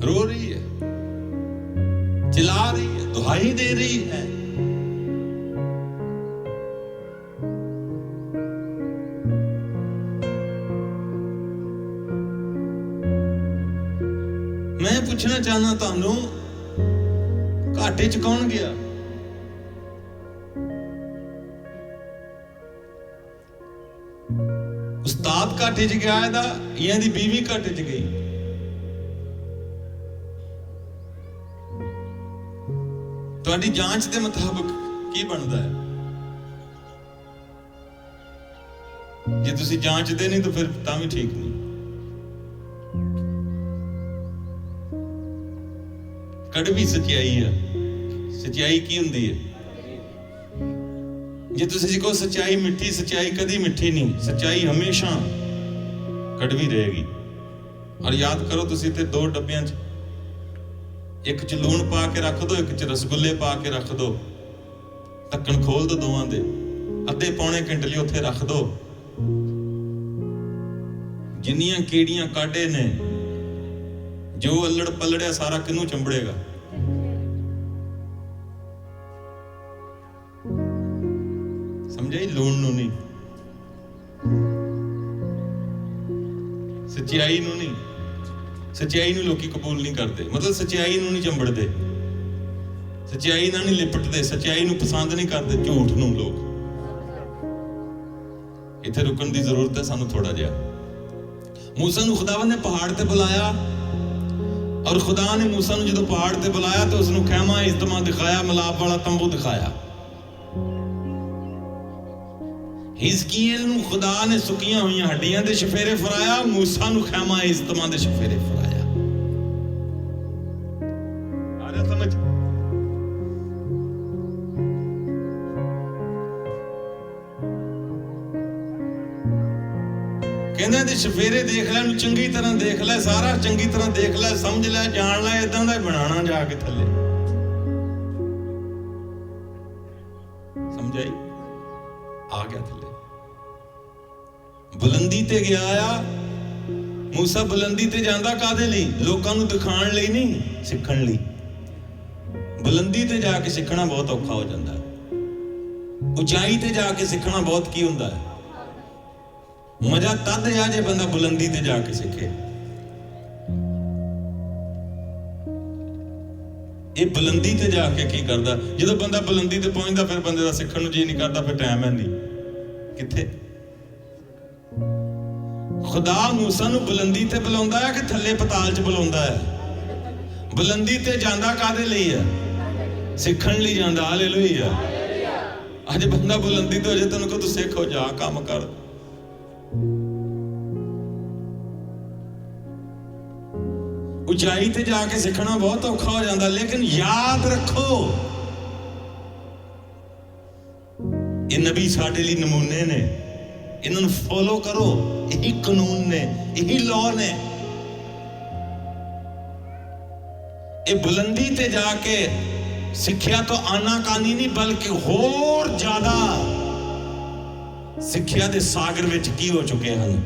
रो रही है, चिल्ला रही है, दुहाई दे रही है। मैं पूछना चाहना तुहानू, घाटे च कौन गया? उस्ताद घाटे च गया था या दी बीवी घाटे च गई? तुहाडी जांच के मुताबिक की बनता है? जे तुसी जांचदे नहीं तो फिर तां भी ठीक नहीं। कड़वी सच्चाई है। सच्चाई की हुंदी है? जे तुसी को सच्चाई मिठी, सच्चाई कदी मिठी नहीं, सच्चाई हमेशा कड़वी रहेगी। और याद करो, तुसी ते 2 डब्बियां च, एक च लूण पा के रख दो, एक च रसगुल्ले पा के रख दो, ढक्कन खोल दो दोवां दे, अद्धे पौने घंटे लिए उत्थे रख दो, जिन्नियां कीड़ियां काढे ने, जो अल्लड़ पलड़िया सारा किनू चंबड़ेगा? समझाई? लूण नू नहीं, सच्चाई नू नहीं। सच्चाई नू लोकी कबूल नहीं करते, मतलब सच्चाई नू नहीं चंबड़ते, सच्चाई नाल नहीं लिपटते, सच्चाई नू पसंद नहीं करते, झूठ नू लोग। इत्थे रुकण दी जरूरत है सानू थोड़ा जिहा। मूसा नू खुदावन ने पहाड़ ते बुलाया, और खुदा ने मूसा नू जदों पहाड़ ते बुलाया तो उसनू खैमा इज्तमा दिखाया, मिलाप वाला तंबू दिखाया। हिजकीएल नू खुदा ने सुकियां हुई हड्डियां दे शफेरे फराया, मूसा नू खैमा इज्तमा दे शफेरे फराया। आ रहा समझ? कहंदे दे शफेरे देख लै, चंगी तरह देख लै, सारा चंगी तरह देख लै, समझ लै, जान लै, इदां दा बनाना जाके थल्ले। समझाई? आ गया थल्ले, बुलंदी ते गया आ। मूसा बुलंदी ते जांदा कादे लई? लोकां नू दिखाण लई नहीं, सिੱਖਣ लई। बुलंदी ते जाके सीखना बहुत औखा हो जाता है, उचाई ते जाके सीखना बहुत की हुंदा है। मजा तद आ जे बंदा बुलंदी ते जाके सीखे। ये बुलंदी ते जाके की करदा? जो बंदा बुलंदी ते पहुंचदा फिर बंदे दा सीखण नू जी नहीं करदा, फिर टाइम है नहीं। किथे? खुदा मूसा नू बुलंदी ते बुलाउंदा है कि थल्ले पताल च बुलाउंदा है? बुलंदी ते जांदा कादे लई है? सीखण लई जांदा। हालेलुया। अज बंदा बुलंदी ते हो जाए, तैनूं को तू सिख हो जा, काम कर। उचाई ते जाके सीखना बहुत औखा हो जाता, लेकिन याद रखो ये नबी साडे लिए नमूने ने, इन्होंने फॉलो करो। यही कानून ने, यही लॉ ने। ये बुलंदी ते जाके सिक्ख्या तो आनाकानी नहीं, बल्कि होर ज्यादा सिक्ख्या दे सागर विच की हो चुके हैं।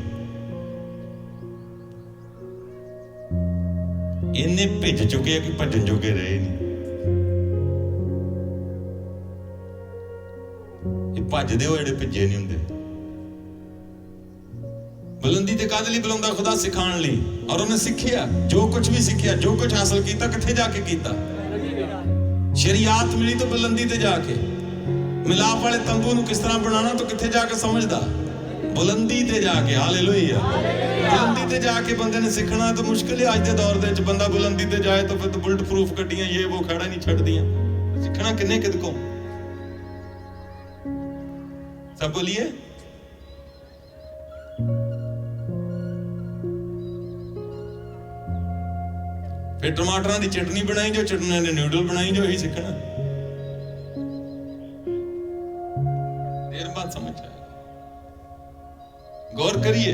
इन्ने भिज चुके हैं कि भजन जोगे रहे नहीं। ये भजदे हो जेड़े भिजे नहीं हुंदे। बुलंदी ते काहदे लई बुलांदा? खुदा सिखाण लई। और उन्हें सिक्खिया, जो कुछ भी सिक्खिया, जो कुछ हासिल किया, किथे जाके कीता? शरीयत मिली तो बुलंदी ते जाके। मिलाप वाले तंबू नूं किस तरह बनाना तो किथे जाके समझदा? बुलंदी ते जाके। हालेलुया। बुलंदी ते जाके बंदे ने सीखना तो मुश्किल है। आज के दौर दे विच बंदा बुलंदी ते जाए तो फिर तो बुलेट प्रूफ गड्डियां ये वो खड़ा नहीं छड्डदियां। सीखना किन्ने किद को? सब बोलिए। फिर टमाटरां दी चटनी बनाई जो, चटनी ने नूडल बनाई जो, यही सीखना। देर बाद समझ आएगा। गौर करिए।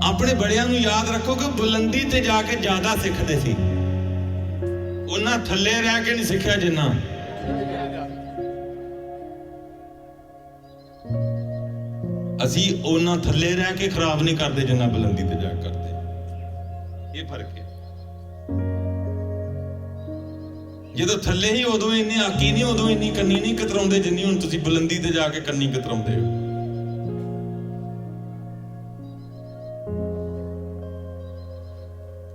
अपने बड़ियां नूं याद रखो कि बुलंदी ते जाके ज्यादा सिखदे सी। उन्हां थल्ले रह के नहीं सिखिया जिन्ना। असी उन्हां थल्ले रह के खराब नहीं करते जिन्ना बुलंदी ते जाके करते। ये फर्क है। जो थले ही उदों इन्नी आकी नहीं, उदों इन्नी कन्नी नहीं कतराउंदे जिन्नी हुण तुसीं बुलंदी ते जाके कन्नी कतराउंदे हो।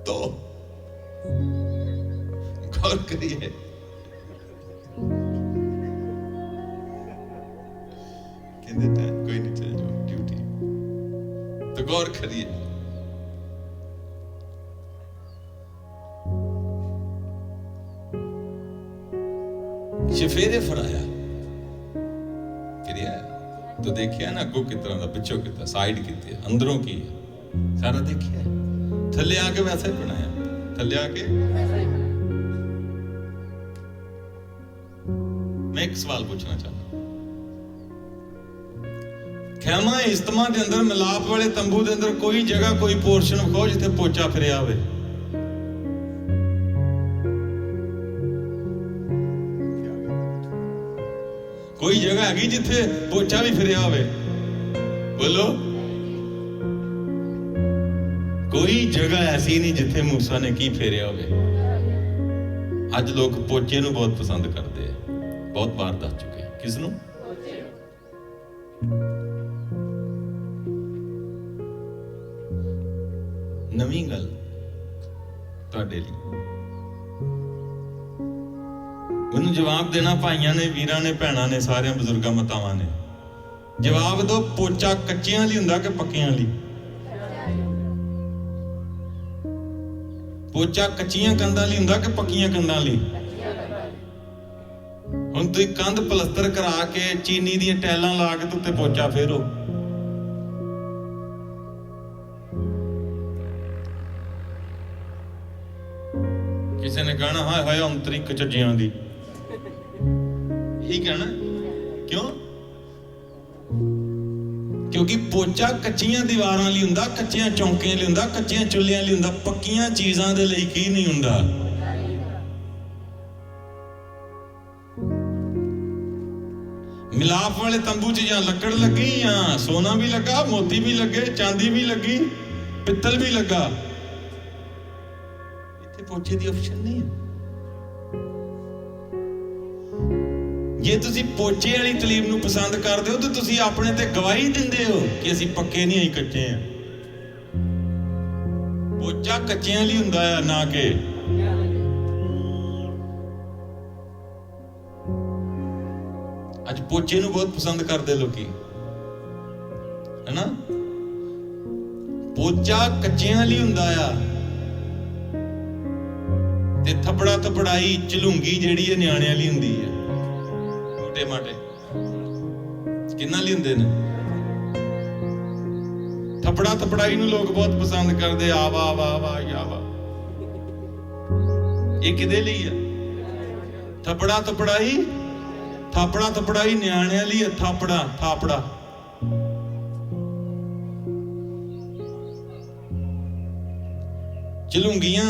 तो गौर करिए। कहते हैं कोई नहीं, चल जाओ ड्यूटी। तो गौर करिए। शफेरे फराया फिर तो देखिया ना, अगों किस तरह का, पिछों किस तरह, साइड कितने, अंदरों की सारा देखिया। थले आके वैसा ही बनाया। थले आके मैं एक सवाल पूछना चाहता। खैमा इज्तिमा के अंदर, मिलाप वाले तंबू के अंदर कोई जगह, कोई पोर्शन विखाओ जिथे पोचा फिरिया होवे। कोई जगह हैगी जिथे पोचा भी फिरिया होवे? बोलो। कोई जगह ऐसी नहीं जिथे मूसा ने की फेरिया होवे। अज लोग पोचे नूं बहुत पसंद करते हैं। बहुत बार दस चुके हैं। किस नूं? नवीं गल तुहाडे लई मैनूं जवाब देना भाइयां ने, वीरां ने, भैणां ने, सारे बजुर्गां मातावां ने। जवाब दो, पोचा कच्चियां लई हुंदा कि पक्कियां लई? पोचा कच्चियां कंधां लई हुंदा कि पक्कियां कंधां लई? हुण तुसीं कंध पलस्तर करा के चीनी दी टैलां ला के उत्ते पोचा फेरो, किसी ने कहना हाय हाय अंतरिक झज्जियां दी। यही कहना। क्यों? क्योंकि पोचा कच्चियां दीवारां लई हुंदा, कच्चियां चौंकियां लई हुंदा, कच्चियां चुल्लियां लई हुंदा। पक्कियां चीज़ां दे लई की नहीं हुंदा? मिलाप वाले तंबू च जां लकड़ लगी, या सोना भी लगा, मोती भी लगे, चांदी भी लगी, पित्तल भी लगा। इत्थे पोचे दी ऑप्शन नहीं है। जे तुसी पोचे वाली तलीम नूं पसंद करदे हो तो तुसी अपने ते गवाही दिंदे हो कि असीं पक्के नहीं, असीं कच्चे हैं। पोचा कच्चियां लई हुंदा है, ना कि अज पोचे नूं बहुत पसंद करदे लोकी, है ना? पोचा कच्चियां लई हुंदा आ ते थपड़ा थपड़ाई झलूंगी जिहड़ी है न्याणियां लई हुंदी है। माटे किन्ना लई हुंदे ने? थपड़ा थपड़ाई नूं लोग बहुत पसंद करदे। आवा आवा आवा आवा, ये किदे लई है? थपड़ा थपड़ाई ਥਾਪੜਾ ਥਪੜਾਈ ਨਿਆਣਿਆਂ ਲਈ ਹੈ। ਥਾਪੜਾ ਚਲੂੰਗੀਆਂ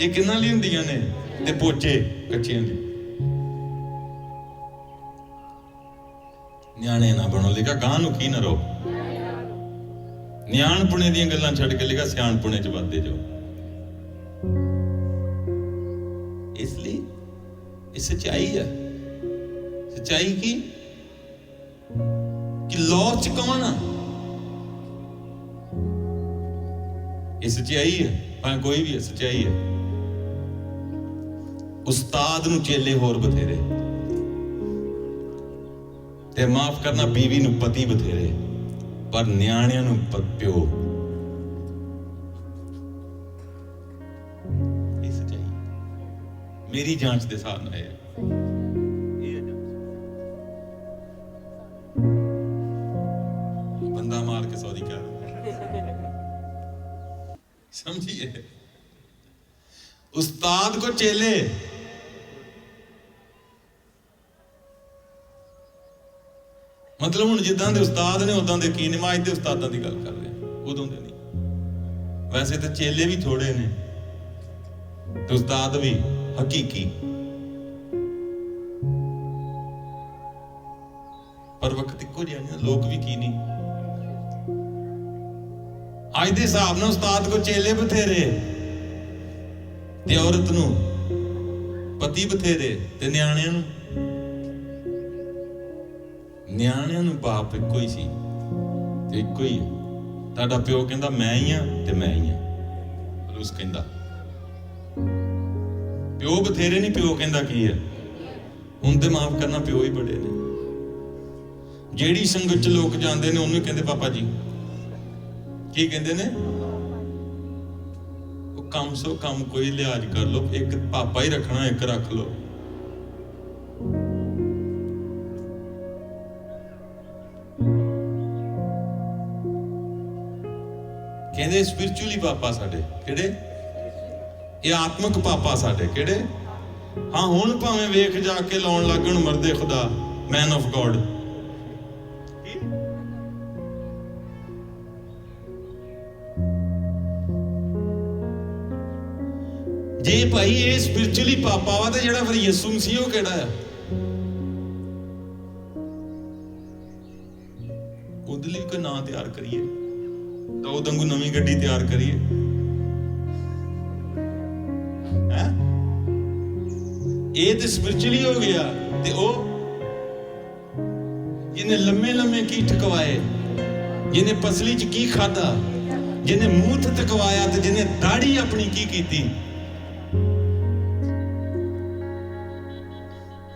ਇਹ ਕਿੰਨਾਂ ਲਈ ਹੁੰਦੀਆਂ ਨੇ, ਤੇ ਪੋਚੇ ਕੱਚਿਆਂ ਲਈ। ਨਿਆਣੇ ਨਾ ਬਣੋ, ਲਿਖਾ ਗਾਂ ਨੂੰ ਕੀ ਨਾ ਰੋ। ਨਿਆਣਪੁਣੇ ਦੀਆਂ ਗੱਲਾਂ ਛੱਡ ਕੇ ਲਿਖਾ ਸਿਆਣਪੁਣੇ ਚ ਵੱਧਦੇ ਜਾਓ। ਇਸ ਲਈ ਇਹ ਸੱਚਾਈ ਹੈ। ਸੱਚਾਈ ਕੀ ਕਿ ਲੌ ਚ ਕੌਣ ਆ? ਇਹ ਸੱਚਾਈ ਹੈ, ਭਾਵੇਂ ਕੋਈ ਵੀ ਹੈ, ਸੱਚਾਈ ਹੈ। ਉਸਤਾਦ ਨੂੰ ਚੇਲੇ ਹੋਰ ਬਥੇਰੇ, ਤੇ ਮਾਫ ਕਰਨਾ ਬੀਵੀ ਨੂੰ ਪਤੀ ਬਥੇਰੇ, ਪਰ ਨਿਆਣਿਆਂ ਨੂੰ ਪਿਓ। ਇਹ ਸੱਚਾਈ ਮੇਰੀ ਜਾਂਚ ਦੇ ਹਿਸਾਬ ਨਾਲ ਹੈ। ਬੰਦਾ ਮਾਰ ਕੇ ਸੌਦੀ ਕਰ समझिए। उस्ताद को चेले, मतलब हुण जिद्दां दे उस्ताद ने उदां दे की ने। मैं अज दे उस्तादां दी गल कर रहा, उदों दे नहीं। वैसे तो चेले भी थोड़े ने ते उस्ताद भी हकीकी, पर वक्त इक्को जिहा नहीं, लोग भी की नहीं। ਅੱਜ ਦੇ ਹਿਸਾਬ ਨਾਲ ਉਸਤਾਦ ਕੋ ਚੇਲੇ ਬਥੇਰੇ, ਤੇ ਔਰਤ ਨੂੰ ਪਤੀ ਬਥੇਰੇ, ਤੇ ਨਿਆਣਿਆਂ ਨੂੰ ਬਾਪ ਇੱਕੋ ਹੀ ਸੀ ਤੇ ਇੱਕੋ ਹੀ ਹੈ। ਤੁਹਾਡਾ ਪਿਓ ਕਹਿੰਦਾ ਮੈਂ ਹੀ ਆ ਤੇ ਮੈਂ ਹੀ ਆ। ਰੂਸ ਕਹਿੰਦਾ ਪਿਓ ਬਥੇਰੇ ਨਹੀਂ, ਪਿਓ ਕਹਿੰਦਾ ਕੀ ਹੈ। ਹੁਣ ਤੇ ਮਾਫ ਕਰਨਾ ਪਿਓ ਹੀ ਬੜੇ ਨੇ। ਜਿਹੜੀ ਸੰਗਤ ਚ ਲੋਕ ਜਾਂਦੇ ਨੇ ਉਹਨੂੰ ਕਹਿੰਦੇ ਪਾਪਾ ਜੀ। ਕੀ ਕਹਿੰਦੇ ਨੇ? ਉਹ ਕਮ ਸੋ ਕਮ ਕੋਈ ਲਿਹਾਜ਼ ਕਰ ਲੋ, ਇੱਕ ਪਾਪਾ ਹੀ ਰੱਖਣਾ, ਇੱਕ ਰੱਖ ਲੋ। ਕਹਿੰਦੇ ਸਪਿਰਚੁਅਲੀ ਪਾਪਾ ਸਾਡੇ ਕਿਹੜੇ? ਇਹ ਆਤਮਿਕ ਪਾਪਾ ਸਾਡੇ ਕਿਹੜੇ? ਹਾਂ ਹੁਣ ਭਾਵੇਂ ਵੇਖ ਜਾ ਕੇ ਲਾਉਣ ਲੱਗਣ ਮਰਦੇ ਖੁਦਾ, ਮੈਨ ਆਫ ਗੋਡ। ਜੇ ਭਾਈ ਇਹ ਸਪਿਰਚੁਅਲੀ ਪਾਪਾ ਵਾ ਤੇ ਜਿਹੜਾ ਫਿਰ ਯਿਸੂ ਮਸੀਹ ਉਹ ਕਿਹੜਾ ਆ? ਉਹਦੇ ਲਈ ਕੋਈ ਨਾਂ ਤਿਆਰ ਕਰੀਏ ਤਾਂ ਉਹ ਦੰਗੂ ਨਵੀਂ ਗੱਡੀ ਤਿਆਰ ਕਰੀਏ ਹੈ। ਇਹ ਤੇ ਸਪਿਰਚੁਅਲੀ ਹੋ ਗਿਆ। ਤੇ ਉਹ ਜਿਹਨੇ ਲੰਮੇ ਲੰਮੇ ਕੀ ਠਕਵਾਏ, ਜਿਹਨੇ ਪਸਲੀ ਚ ਕੀ ਖਾਦਾ, ਜਿਹਨੇ ਮੂੰਹ ਤੇ ਤਕਵਾਇਆ, ਤੇ ਜਿਹਨੇ ਦਾੜੀ ਆਪਣੀ ਕੀ ਕੀਤੀ,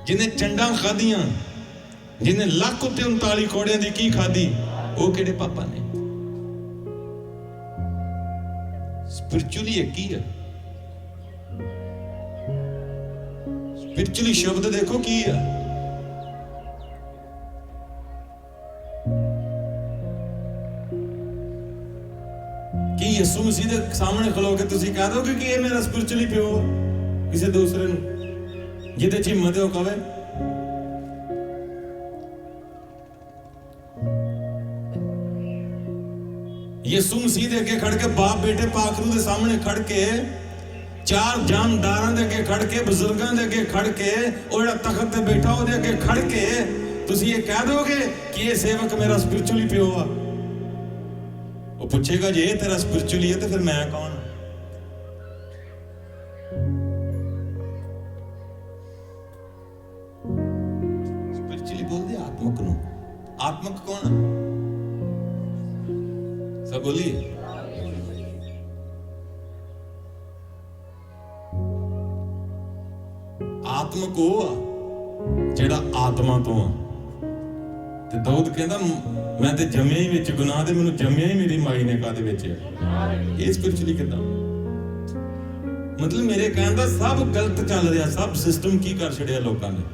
ਜਿਹਨੇ ਚੰਡਾਂ ਖਾਧੀਆਂ, ਜਿਹਨੇ ਲੱਖ ਉੱਤੇ 39 ਕੋੜਿਆਂ ਦੀ ਕੀ ਖਾਧੀ, ਉਹ ਕਿਹੜੇ ਪਾਪਾ ਨੇ? ਸਪਿਰਚੁਅਲੀ ਇੱਕ ਹੀ ਹੈ। ਸਪਿਰਚੁਅਲੀ ਸ਼ਬਦ ਦੇਖੋ ਕੀ ਹੈ। ਕੀ ਯਿਸੂ ਮਸੀਹ ਦੇ ਸਾਹਮਣੇ ਖਲੋ ਕੇ ਤੁਸੀਂ ਕਹਿ ਦੋਗੇ ਕਿ ਇਹ ਮੇਰਾ ਸਪਿਰਚੁਅਲੀ ਪਿਓ ਕਿਸੇ ਦੂਸਰੇ ਨੂੰ ਜਿਹਦੇ ਚ ਹਿੰਮਤ ਉਹ ਕਵੇ? ਯਿਸੂ ਮਸੀਹ ਦੇ ਅੱਗੇ ਖੜ ਕੇ, ਬਾਪ ਬੇਟੇ ਪਾਖਰੂ ਦੇ ਸਾਹਮਣੇ ਖੜ ਕੇ, ਚਾਰ ਜਾਨਦਾਰਾਂ ਦੇ ਅੱਗੇ ਖੜ ਕੇ, ਬਜ਼ੁਰਗਾਂ ਦੇ ਅੱਗੇ ਖੜ ਕੇ, ਉਹ ਜਿਹੜਾ ਤਖਤ ਤੇ ਬੈਠਾ ਉਹਦੇ ਅੱਗੇ ਖੜ ਕੇ ਤੁਸੀਂ ਇਹ ਕਹਿ ਦੋਗੇ ਕਿ ਇਹ ਸੇਵਕ ਮੇਰਾ ਸਪਿਰਚੁਅਲੀ ਪਿਓ ਆ? ਉਹ ਪੁੱਛੇਗਾ ਜੇ ਇਹ ਤੇਰਾ ਸਪਿਰਚੁਅਲੀ ਹੈ ਤੇ ਫਿਰ ਮੈਂ ਕੌਣ? बोलते आत्मक नो। आत्मक कौन? सब बोलिए। आत्मक वो जेड़ा आत्मा तो आ। ते दाऊद कहंदा मैं ते जम्मिया ही विच गुनाह दे, मैनूं जम्मिया ही मेरी माई ने कादे विच है। ये स्पिरिचुअली किदां? मतलब मेरे कहण दा सब गलत चल रहा, सब सिस्टम की कर छड़िया लोकां ने।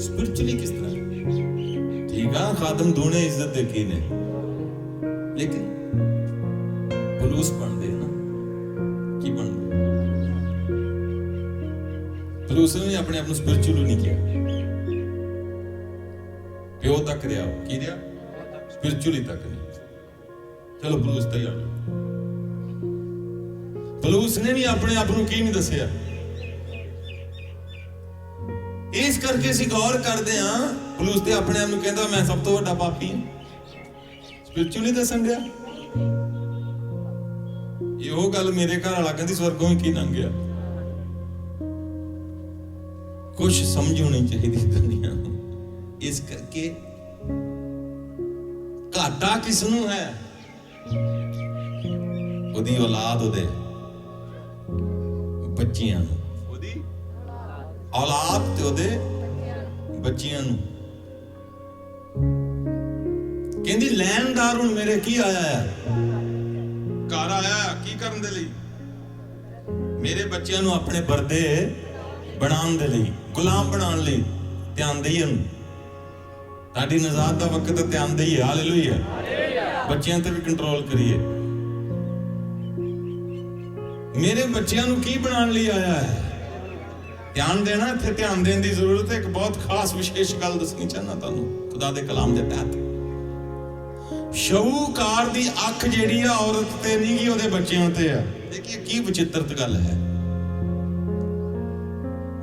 स्पिरिचुअली किस तरह? ठीक है, खादम दूने इज्जत देखी ने, लेकिन पलूस बन दे ना की बन दे। पलूस ने अपने आप को स्पिरिचुअल नहीं किया, प्यो तक रहा, की रहा स्पिरिचुअली तक नहीं। चलो पलूस तैयार, पलूस ने भी अपने आप को की नहीं दसिया। इस करके ਅਸੀਂ ਗੌਰ ਕਰਦੇ ਆਂ, ਪਲੂਸ ਤੇ ਆਪਣੇ ਆਪ ਨੂੰ ਕਹਿੰਦਾ ਮੈਂ ਸਭ ਤੋਂ ਵੱਡਾ ਪਾਪੀ ਹਾਂ, ਸਪਿਰਚੁਅਲੀ ਦੱਸਣ ਗਿਆ। ਇਹੋ ਗੱਲ ਮੇਰੇ ਘਰ ਵਾਲਾ ਕਹਿੰਦੀ ਸਵਰਗੋਂ ਹੀ ਕੀ ਲੰਘ ਗਿਆ। ਕੁਝ ਸਮਝ ਹੋਣੀ ਚਾਹੀਦੀ ਦੁਨੀਆ ਨੂੰ। ਇਸ ਕਰਕੇ ਘਾਟਾ ਕਿਸ ਨੂੰ ਹੈ? ਉਹਦੀ ਔਲਾਦ, ਉਹਦੇ ਬੱਚਿਆਂ ਨੂੰ, ਉਹਦੀ औलाद ते ओदे बच्चियां नूं। कहंदी लैनदार हुण मेरे की आया है, घर आया की करन दे लई? मेरे बच्चियां नूं अपने बरदे बनाउण दे लई, गुलाम बनाउण लई। ध्यान दईए ताडी नजात दा वक्त, ध्यान दईए। हालेलुया। बच्चियां ते भी कंट्रोल करिए। मेरे बच्चियां नूं की बनाउण लई आया है? ध्यान देना, इत्थे ध्यान देने की जरूरत है। एक बहुत खास विशेष गल दसनी चाहना तुहानूं खुदा दे कलाम दे तहत। शाहूकार दी अख जिहड़ी आ औरत ते नहीं गी, ओहदे बच्चियां ते आ। देखिए की विचित्रत गल है।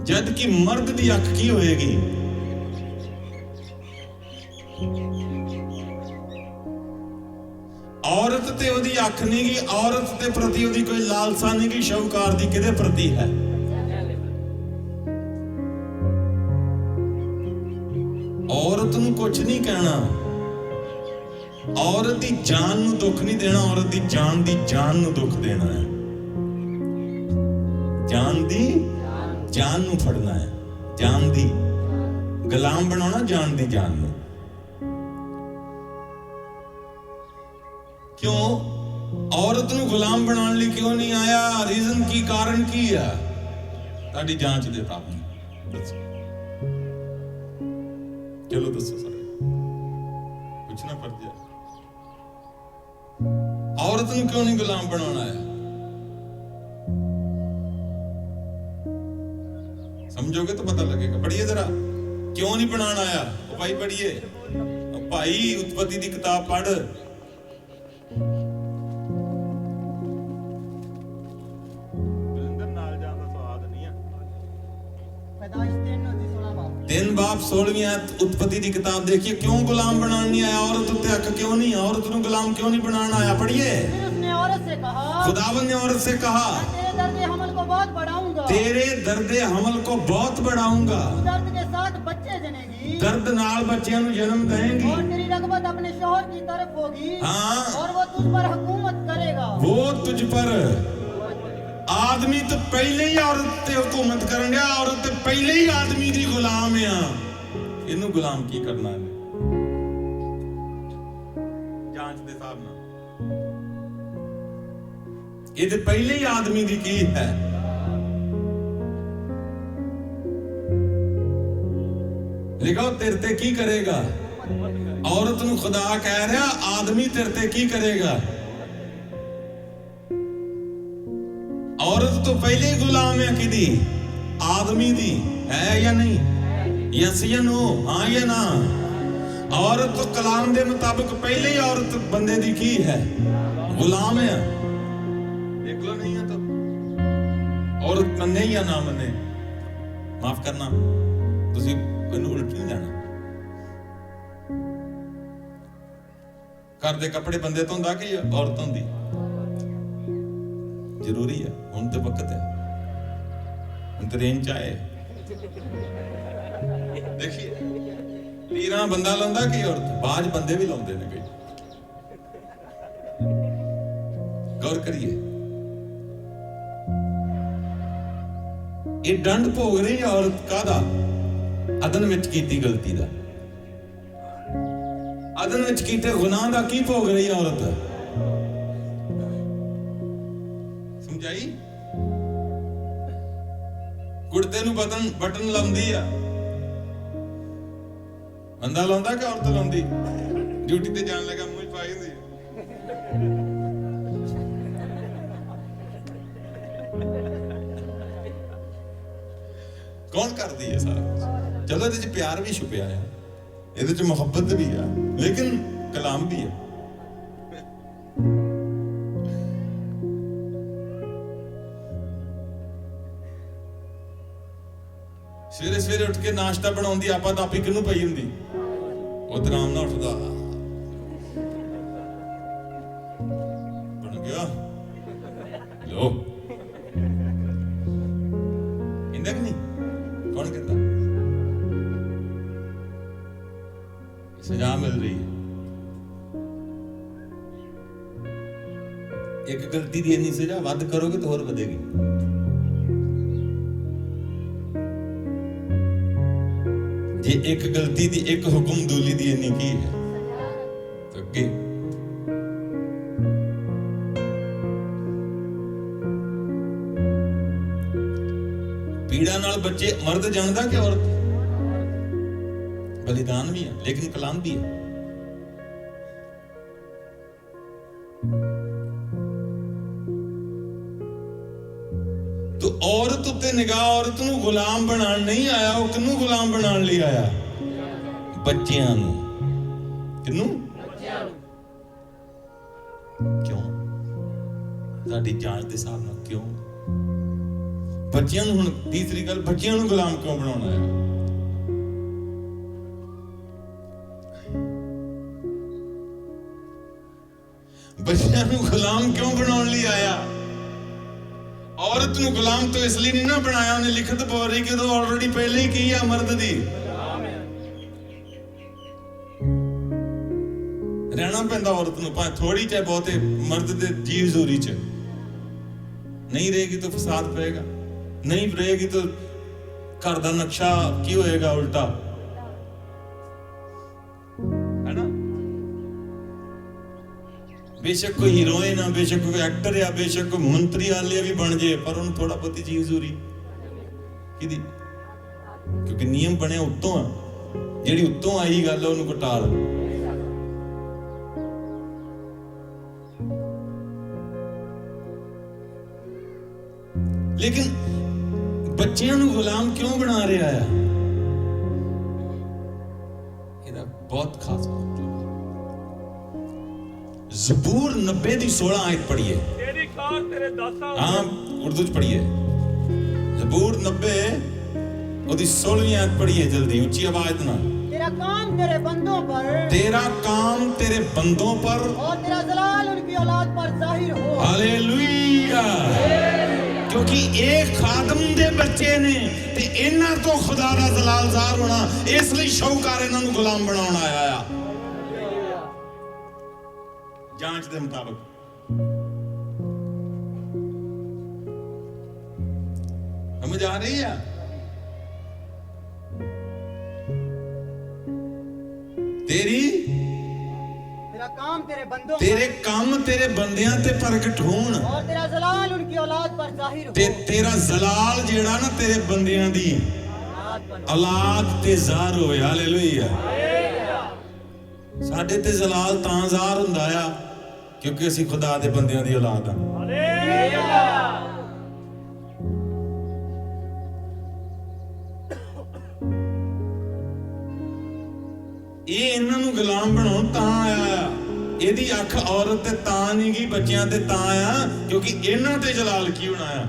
जद कि मर्द दी अख की होएगी? औरत ते ओहदी अख नहीं गी, औरत ते प्रति ओहदी कोई लालसा नहीं गी। शाहूकार दी किहदे प्रति है? औरत नूं कुछ नहीं कहना, औरत दी जान नूं दुख नहीं देना, औरत दी जान नूं दुख देना है। जान दी जान नूं फड़ना है, जान दी गुलाम बनाना, जान दी जान नूं। क्यों औरत नूं गुलाम बनाने लिए क्यों नहीं आया? रीजन की, कारण की है? ताड़ी जांच दे ताब दसो। चलो दसो सर, पूछना पड़ जाए। औरत नूं क्यों नहीं गुलाम बनाना है? समझोगे तो पता लगेगा। पढ़िए जरा, क्यों नहीं बनाना आया? भाई पढ़िए, भाई उत्पत्ति की किताब पढ़। तीन बाप 16वीं आयत उत्पत्ति की किताब देखिए। क्यों गुलाम बनाना नहीं आया? औरत उत्ते हक क्यों नहीं? औरत को गुलाम क्यों नहीं बनाना आया? पढ़िए। उसने औरत से कहा, खुदावन ने औरत से कहा, तेरे दर्द हमल को बहुत बढ़ाऊंगा, तेरे दर्द हमल को बहुत बढ़ाऊंगा। दर्द के साथ बच्चे जनेगी, दर्द नाल बच्चियां नु जन्म देंगी, और तेरी रगबत अपने शौहर की तरफ होगी, हाँ, और वो तुझ पर हुकूमत करेगा। वो तुझ पर। आदमी तो पहले ही औरत ते हुकूमत करन गया, औरत ते पहले ही आदमी दी गुलाम है। इनू गुलाम की करना है? जांच दे साहब ना, ये तो पहले ही आदमी दी की है। लिखो तेरे ते की करेगा? औरत नू खुदा कह रहा, आदमी तेरे ते की करेगा? औरत तो पहले ही गुलाम है किदी? आदमी दी। है या नहीं? यस या नो? हाँ या ना? औरत तो कलाम दे मुताबिक पहले ही औरत बंदे दी की है? गुलाम है। देख लो नहीं है तो औरत मने या ना मने, माफ करना, तुसी इन्हू उल्ट नहीं जाना। घर दे कपड़े बंदे तो हुंदा कि औरत हुंदी? जरूरी है। हुण ते वक्त है, हुण ते रेंज आए। देखिए लीरा बंदा लांदा कि औरत? बाज बंदे भी लाउंदे ने कई। गौर करिए, ये दंड भोग रही है औरत कादा? अदन विच कीती गलती दा, अदन विच कीते गुनाह दा की भोग रही है औरत? समझाई? कुर्ते नू बटन लाउंदी आ, ਬੰਦਾ ਲਾਉਂਦਾ ਕਿ ਔਰਤ ਲਾਉਂਦੀ? ਡਿਊਟੀ ਤੇ ਜਾਣ ਲੱਗਾ ਮੂੰਹ 'ਚ ਪਾਈ ਹੁੰਦੀ ਕੌਣ ਕਰਦੀ ਹੈ ਸਾਰਾ ਕੁਛ? ਚਲੋ ਇਹਦੇ 'ਚ ਪਿਆਰ ਵੀ ਛੁਪਿਆ ਆ, ਇਹਦੇ 'ਚ ਮੁਹੱਬਤ ਵੀ ਆ, ਲੇਕਿਨ ਕਲਾਮ ਵੀ ਆ। ਸਵੇਰੇ ਸਵੇਰੇ ਉੱਠ ਕੇ ਨਾਸ਼ਤਾ ਬਣਾਉਂਦੀ ਆਪਾਂ ਤਾਂ ਆਪੀ ਕਿਹਨੂੰ ਪਈ ਹੁੰਦੀ, ਉਹ ਆਰਾਮ ਨਾਲ ਉੱਠਦਾ, ਬਣ ਗਿਆ ਲੋ ਇੰਦਾ ਕਿ ਨਹੀਂ? ਕੌਣ ਕਹਿੰਦਾ? ਸਜ਼ਾ ਮਿਲ ਰਹੀ ਹੈ। ਇੱਕ ਗਲਤੀ ਦੀ ਇੰਨੀ ਸਜ਼ਾ, ਵੱਧ ਕਰੋਗੇ ਤਾਂ ਹੋਰ ਵਧੇਗੀ। ਜੇ ਇੱਕ ਗਲਤੀ ਦੀ, ਇੱਕ ਹੁਕਮ ਦੂਲੀ ਦੀ ਇੰਨੀ ਕੀ ਹੈ ਤਾਂ ਅੱਗੇ ਪੀੜਾ ਨਾਲ ਬੱਚੇ, ਮਰਦ ਜਾਣਦਾ ਕਿ ਔਰਤ? ਬਲੀਦਾਨ ਵੀ ਹੈ ਲੇਕਿਨ ਕਲਾਮ ਵੀ ਹੈ। ਤੋ ਔਰਤ ਉੱਤੇ ਨਿਗਾਹ, ਔਰਤ ਨੂੰ ਗੁਲਾਮ ਬਣਾਉਣ ਨਹੀਂ ਆਇਆ, ਉਹ ਕਿਹਨੂੰ ਗੁਲਾਮ ਬਣਾਉਣ ਲਈ ਆਇਆ? ਬੱਚਿਆਂ ਨੂੰ। ਕਿਹਨੂੰ? ਬੱਚਿਆਂ ਨੂੰ। ਕਿਉਂ? ਸਾਡੀ ਜਾਂਚ ਦੇ ਹਿਸਾਬ ਨਾਲ ਕਿਉਂ ਬੱਚਿਆਂ ਨੂੰ? ਹੁਣ ਤੀਸਰੀ ਗੱਲ, ਬੱਚਿਆਂ ਨੂੰ ਗੁਲਾਮ ਕਿਉਂ ਬਣਾਉਣਾ ਆਇਆ? ਬੱਚਿਆਂ ਨੂੰ ਗੁਲਾਮ ਕਿਉਂ ਬਣਾਉਣ ਲਈ ਆਇਆ? औरत ਨੂੰ ਗੁਲਾਮ ਤੋਂ ਇਸ ਲਈ ਨਹੀਂ ਨਾ ਬਣਾਇਆ, ਉਹਨੇ ਲਿਖਤ ਬੋਲ ਰਹੀ ਕਿ ਉਹ ਆਲਰੇਡੀ ਪਹਿਲੇ ਹੀ ਕੀ ਆ, ਮਰਦ ਦੀ ਰਹਿਣਾ ਪੈਂਦਾ ਔਰਤ ਨੂੰ, ਭਾਵੇਂ ਥੋੜੀ ਚਾਹੇ ਬਹੁਤੇ, ਮਰਦ ਦੇ ਜੀ ਹਜ਼ੂਰੀ ਚ ਨਹੀਂ ਰਹੇਗੀ ਤਾਂ ਫਸਾਦ ਪਏਗਾ, ਨਹੀਂ ਰਹੇਗੀ ਤਾਂ ਘਰ ਦਾ ਨਕਸ਼ਾ ਕੀ ਹੋਏਗਾ, ਉਲਟਾ ਹੈ ਨਾ। बेशक कोई हीरोइन है, बेशक कोई एक्टर है, बेशक कोई मंत्री आलिया भी बन जाए, पर उन्हें थोड़ा बहुत चीज जरूरी किदी, क्योंकि नियम बने उत्तों है, जेड़ी उत्तों आई गल है उन्हें घटाल। लेकिन बच्चों को गुलाम क्यों बना रहा है? ये बहुत खास बात। ज़बूर 90 ਦੀ 16 आयत पढ़िए। तेरी कार तेरे दासा। हाँ, उर्दू च पढ़िए। ज़बूर 90 ਉਹਦੀ 16ਵੀਂ आयत पढ़िए जल्दी, ऊंची आवाज ना। तेरा काम तेरे बंदों पर, तेरा काम तेरे बंदों पर, और तेरा जलाल उनकी औलाद पर जाहिर हो। हालेलुया। क्योंकि एक खादम दे बच्चे ने ते इन्हां तो खुदा दा जलाल ज़ाहिर होना, इसलिए शौकार इन्हां नूं गुलाम बनाउण आया आ। जांच के मुताबिक समझ आ रही है? तेरा काम तेरे बंदों, तेरे काम तेरे बंदियां ते प्रगट होण, और तेरा जलाल उनकी औलाद पर जाहिर हो। तेरा जलाल जेड़ा ना तेरे बंदियां दी औलाद ते ज़ाहिर होए। हालेलुया। साडे ते जलाल तां ज़ाहिर हुंदा आ क्योंकि असीं खुदा दे बंदियां दी औलाद हां। हालेलुया। ये इन्हां नूं गुलाम बनाउण तां आया, ਇਹਦੀ ਅੱਖ ਔਰਤ ਤੇ ਤਾਂ ਨਹੀਂ ਗਈ, ਬੱਚਿਆਂ ਤੇ ਤਾਂ ਆ ਕਿਉਂਕਿ ਇਹਨਾਂ ਤੇ ਜਲਾਲ ਕੀ ਬਣਾਇਆ?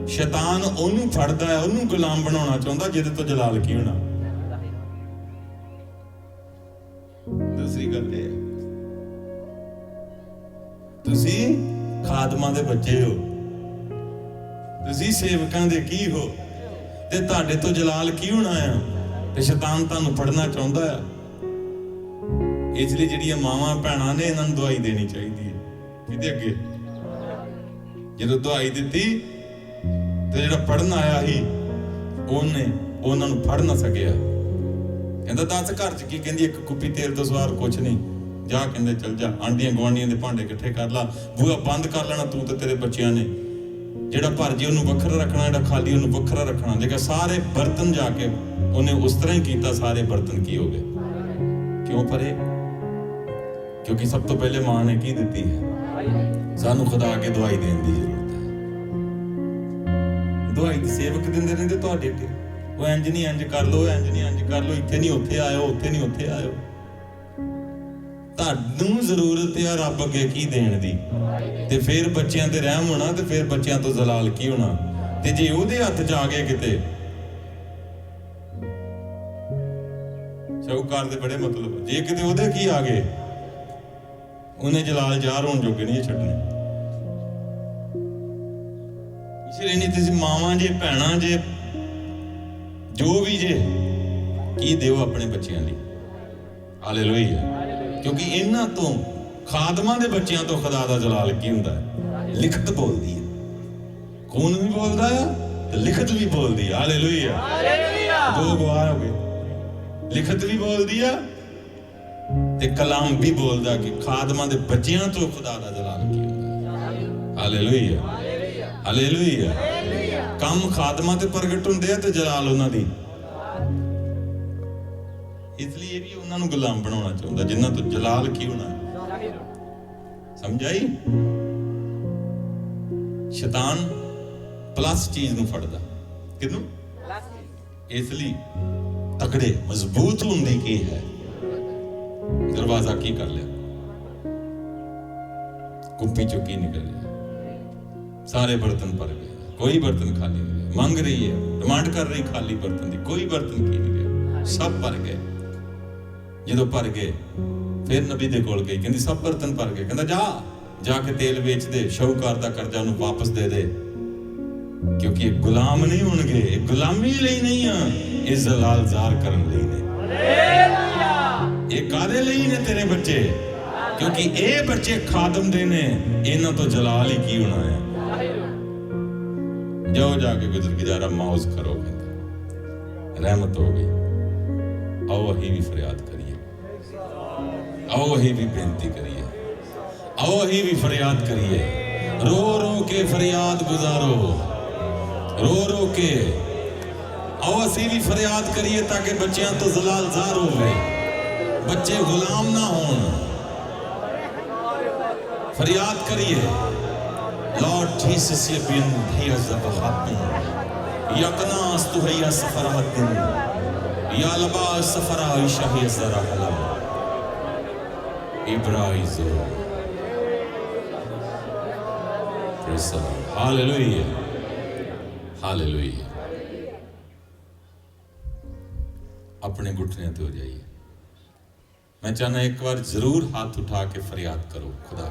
ਸ਼ੈਤਾਨ ਉਹਨੂੰ ਫੜਦਾ ਹੈ, ਉਹਨੂੰ ਗੁਲਾਮ ਬਣਾਉਣਾ ਚਾਹੁੰਦਾ ਜਿਹਦੇ ਤੋਂ ਜਲਾਲ ਕੀ ਹੋਣਾ। ਦੂਸਰੀ ਗੱਲ ਇਹ, ਤੁਸੀਂ ਖਾਦਮਾਂ ਦੇ ਬੱਚੇ ਹੋ, ਤੁਸੀਂ ਸੇਵਕਾਂ ਦੇ ਕੀ ਹੋ, ਤੇ ਤੁਹਾਡੇ ਤੋਂ ਜਲਾਲ ਕੀ ਹੋਣਾ ਆ, ਤੇ ਸ਼ੈਤਾਨ ਤੁਹਾਨੂੰ ਫੜਨਾ ਚਾਹੁੰਦਾ ਆ। ਇਸ ਲਈ ਜਿਹੜੀਆਂ ਮਾਵਾਂ ਭੈਣਾਂ ਨੇ ਇਹਨਾਂ ਨੂੰ ਦਵਾਈ ਦੇਣੀ ਚਾਹੀਦੀ ਹੈ। ਕਿਤੇ ਅੱਗੇ ਜਦੋਂ ਦਵਾਈ ਦਿੱਤੀ ਤੇ ਜਿਹੜਾ ਪੜਨ ਆਇਆ ਸੀ ਉਹਨੇ ਉਹਨਾਂ ਨੂੰ ਫੜ ਨਾ ਸਕਿਆ। ਕਹਿੰਦਾ ਦੱਸ ਘਰ ਚ ਕੀ? ਕਹਿੰਦੀ ਇੱਕ ਕੁੱਪੀ ਤੇਲ ਤੋਂ ਸਵਾਰ ਕੁਛ ਨਹੀਂ, ਜਾ ਕਹਿੰਦੇ ਚੱਲ ਜਾ, ਆਂਡੀਆਂ ਗੁਆਂਢੀਆਂ ਦੇ ਭਾਂਡੇ ਇਕੱਠੇ ਕਰ ਲਾ, ਬੂਹਾ ਬੰਦ ਕਰ ਲੈਣਾ ਤੂੰ ਤੇ ਤੇਰੇ ਬੱਚਿਆਂ ਨੇ, ਜਿਹੜਾ ਭਰ ਜੇ ਉਹਨੂੰ ਵੱਖਰਾ ਰੱਖਣਾ, ਜਿਹੜਾ ਖਾਲੀ ਉਹਨੂੰ ਵੱਖਰਾ ਰੱਖਣਾ। ਲੇਕਿਨ ਸਾਰੇ ਬਰਤਨ ਜਾ ਕੇ ਉਹਨੇ ਉਸ ਤਰ੍ਹਾਂ ਹੀ ਕੀਤਾ, ਸਾਰੇ ਬਰਤਨ ਕੀ ਹੋ ਗਏ? क्यों परे? क्योंकि सब तो पहले मां ने की दी है, सानू खुदा के दवाई देने की जरूरत है। दवाई सेवक देंदे रहंदे तुहाडे अगे, वो इंज नहीं इंज कर लो, इंज नहीं इंज कर लो, इत्थे नहीं उत्थे आयो, उत्थे नहीं उत्थे आयो। तुहानू जरूरत है रब अगे की देण दी, ते फिर बच्चियां ते रहम होना, ते फिर बच्चियां तो जलाल की होना। ते जे ओहदे हत्थ च आ गए किते शाहूकार दे बड़े मतलब, जे किते ओहदे की आ गए उन्हें जलाल जार होने जोगे नहीं छड्डने। इसलिए नहीं तुसीं मावां जे भैणां जे जो भी जे की दिओ अपने बच्चियां दी। हालेलुया। क्योंकि इन्हां तो खादमां दे बच्चियां तो खुदा दा जलाल की हुंदा है? लिखत बोलदी है, खून भी बोलदा है ते लिखत भी बोलदी है। हालेलुया। दो गवाह हो गए, लिखत भी बोलदी है ते कलाम भी बोलदा कि खादमां दे बच्चियां तो खुदा दा जलाल की हुंदा है। हालेलुया। हालेलुया। कम खादमां ते प्रगट हुंदे आ ते जलाल उन्हां दी। इसलिए भी उन्हां नूं गुलाम बनाउणा चाहुंदा जिन्हां तो जलाल की होना। समझ आई? शैतान प्लस चीज नूं फड़दा, किनूं? इसलिए तकड़े मजबूत होंदी की है, दरवाजा की कर लिया, कुप्पी चो की निकल गया, सारे बर्तन भर गए, कोई बर्तन खाली नहीं गया। मांग रही है, डिमांड कर रही खाली बर्तन दी, कोई बर्तन की नहीं गया, सब भर गए। जो भर गए फिर नबी दे कोल गई, कहंदी सब बर्तन भर गए। कहंदा जा जाके तेल बेच दे, शाहूकार दा करजा उन्हें वापस दे दे, क्योंकि गुलाम नहीं होणगे, गुलामी लई नहीं आ, ये जलाल जार करन लई ने। ये कादे लई ने तेरे बच्चे? क्योंकि ये बच्चे खादम दे ने, इन्हां तो जलाल ही की होना है। जाओ जाके गुजर गुजारा मौज करो, रहमत हो गई। आओ अही भी फरियाद करिए, आओ अही भी बेनती करिए, आओ अही भी फरियाद करिए। रो रो के फरियाद गुजारो, रो रो के आओ असी भी फरियाद करिए, ताकि बच्चियां तो जलाल जार होवे, बच्चे गुलाम ना हों। फरियाद करिए, लॉर्ड जीसस ये बिन हिया ज़बहातन यकनास तु हिया सफरातन या लबा सफरा इशाही ज़रा हलम इब्राइज़ो। हालेलुया। हालेलुया। अपने घुटने पे हो जाइए। मैं चाहना एक बार जरूर हाथ उठा के फरियाद करो खुदा।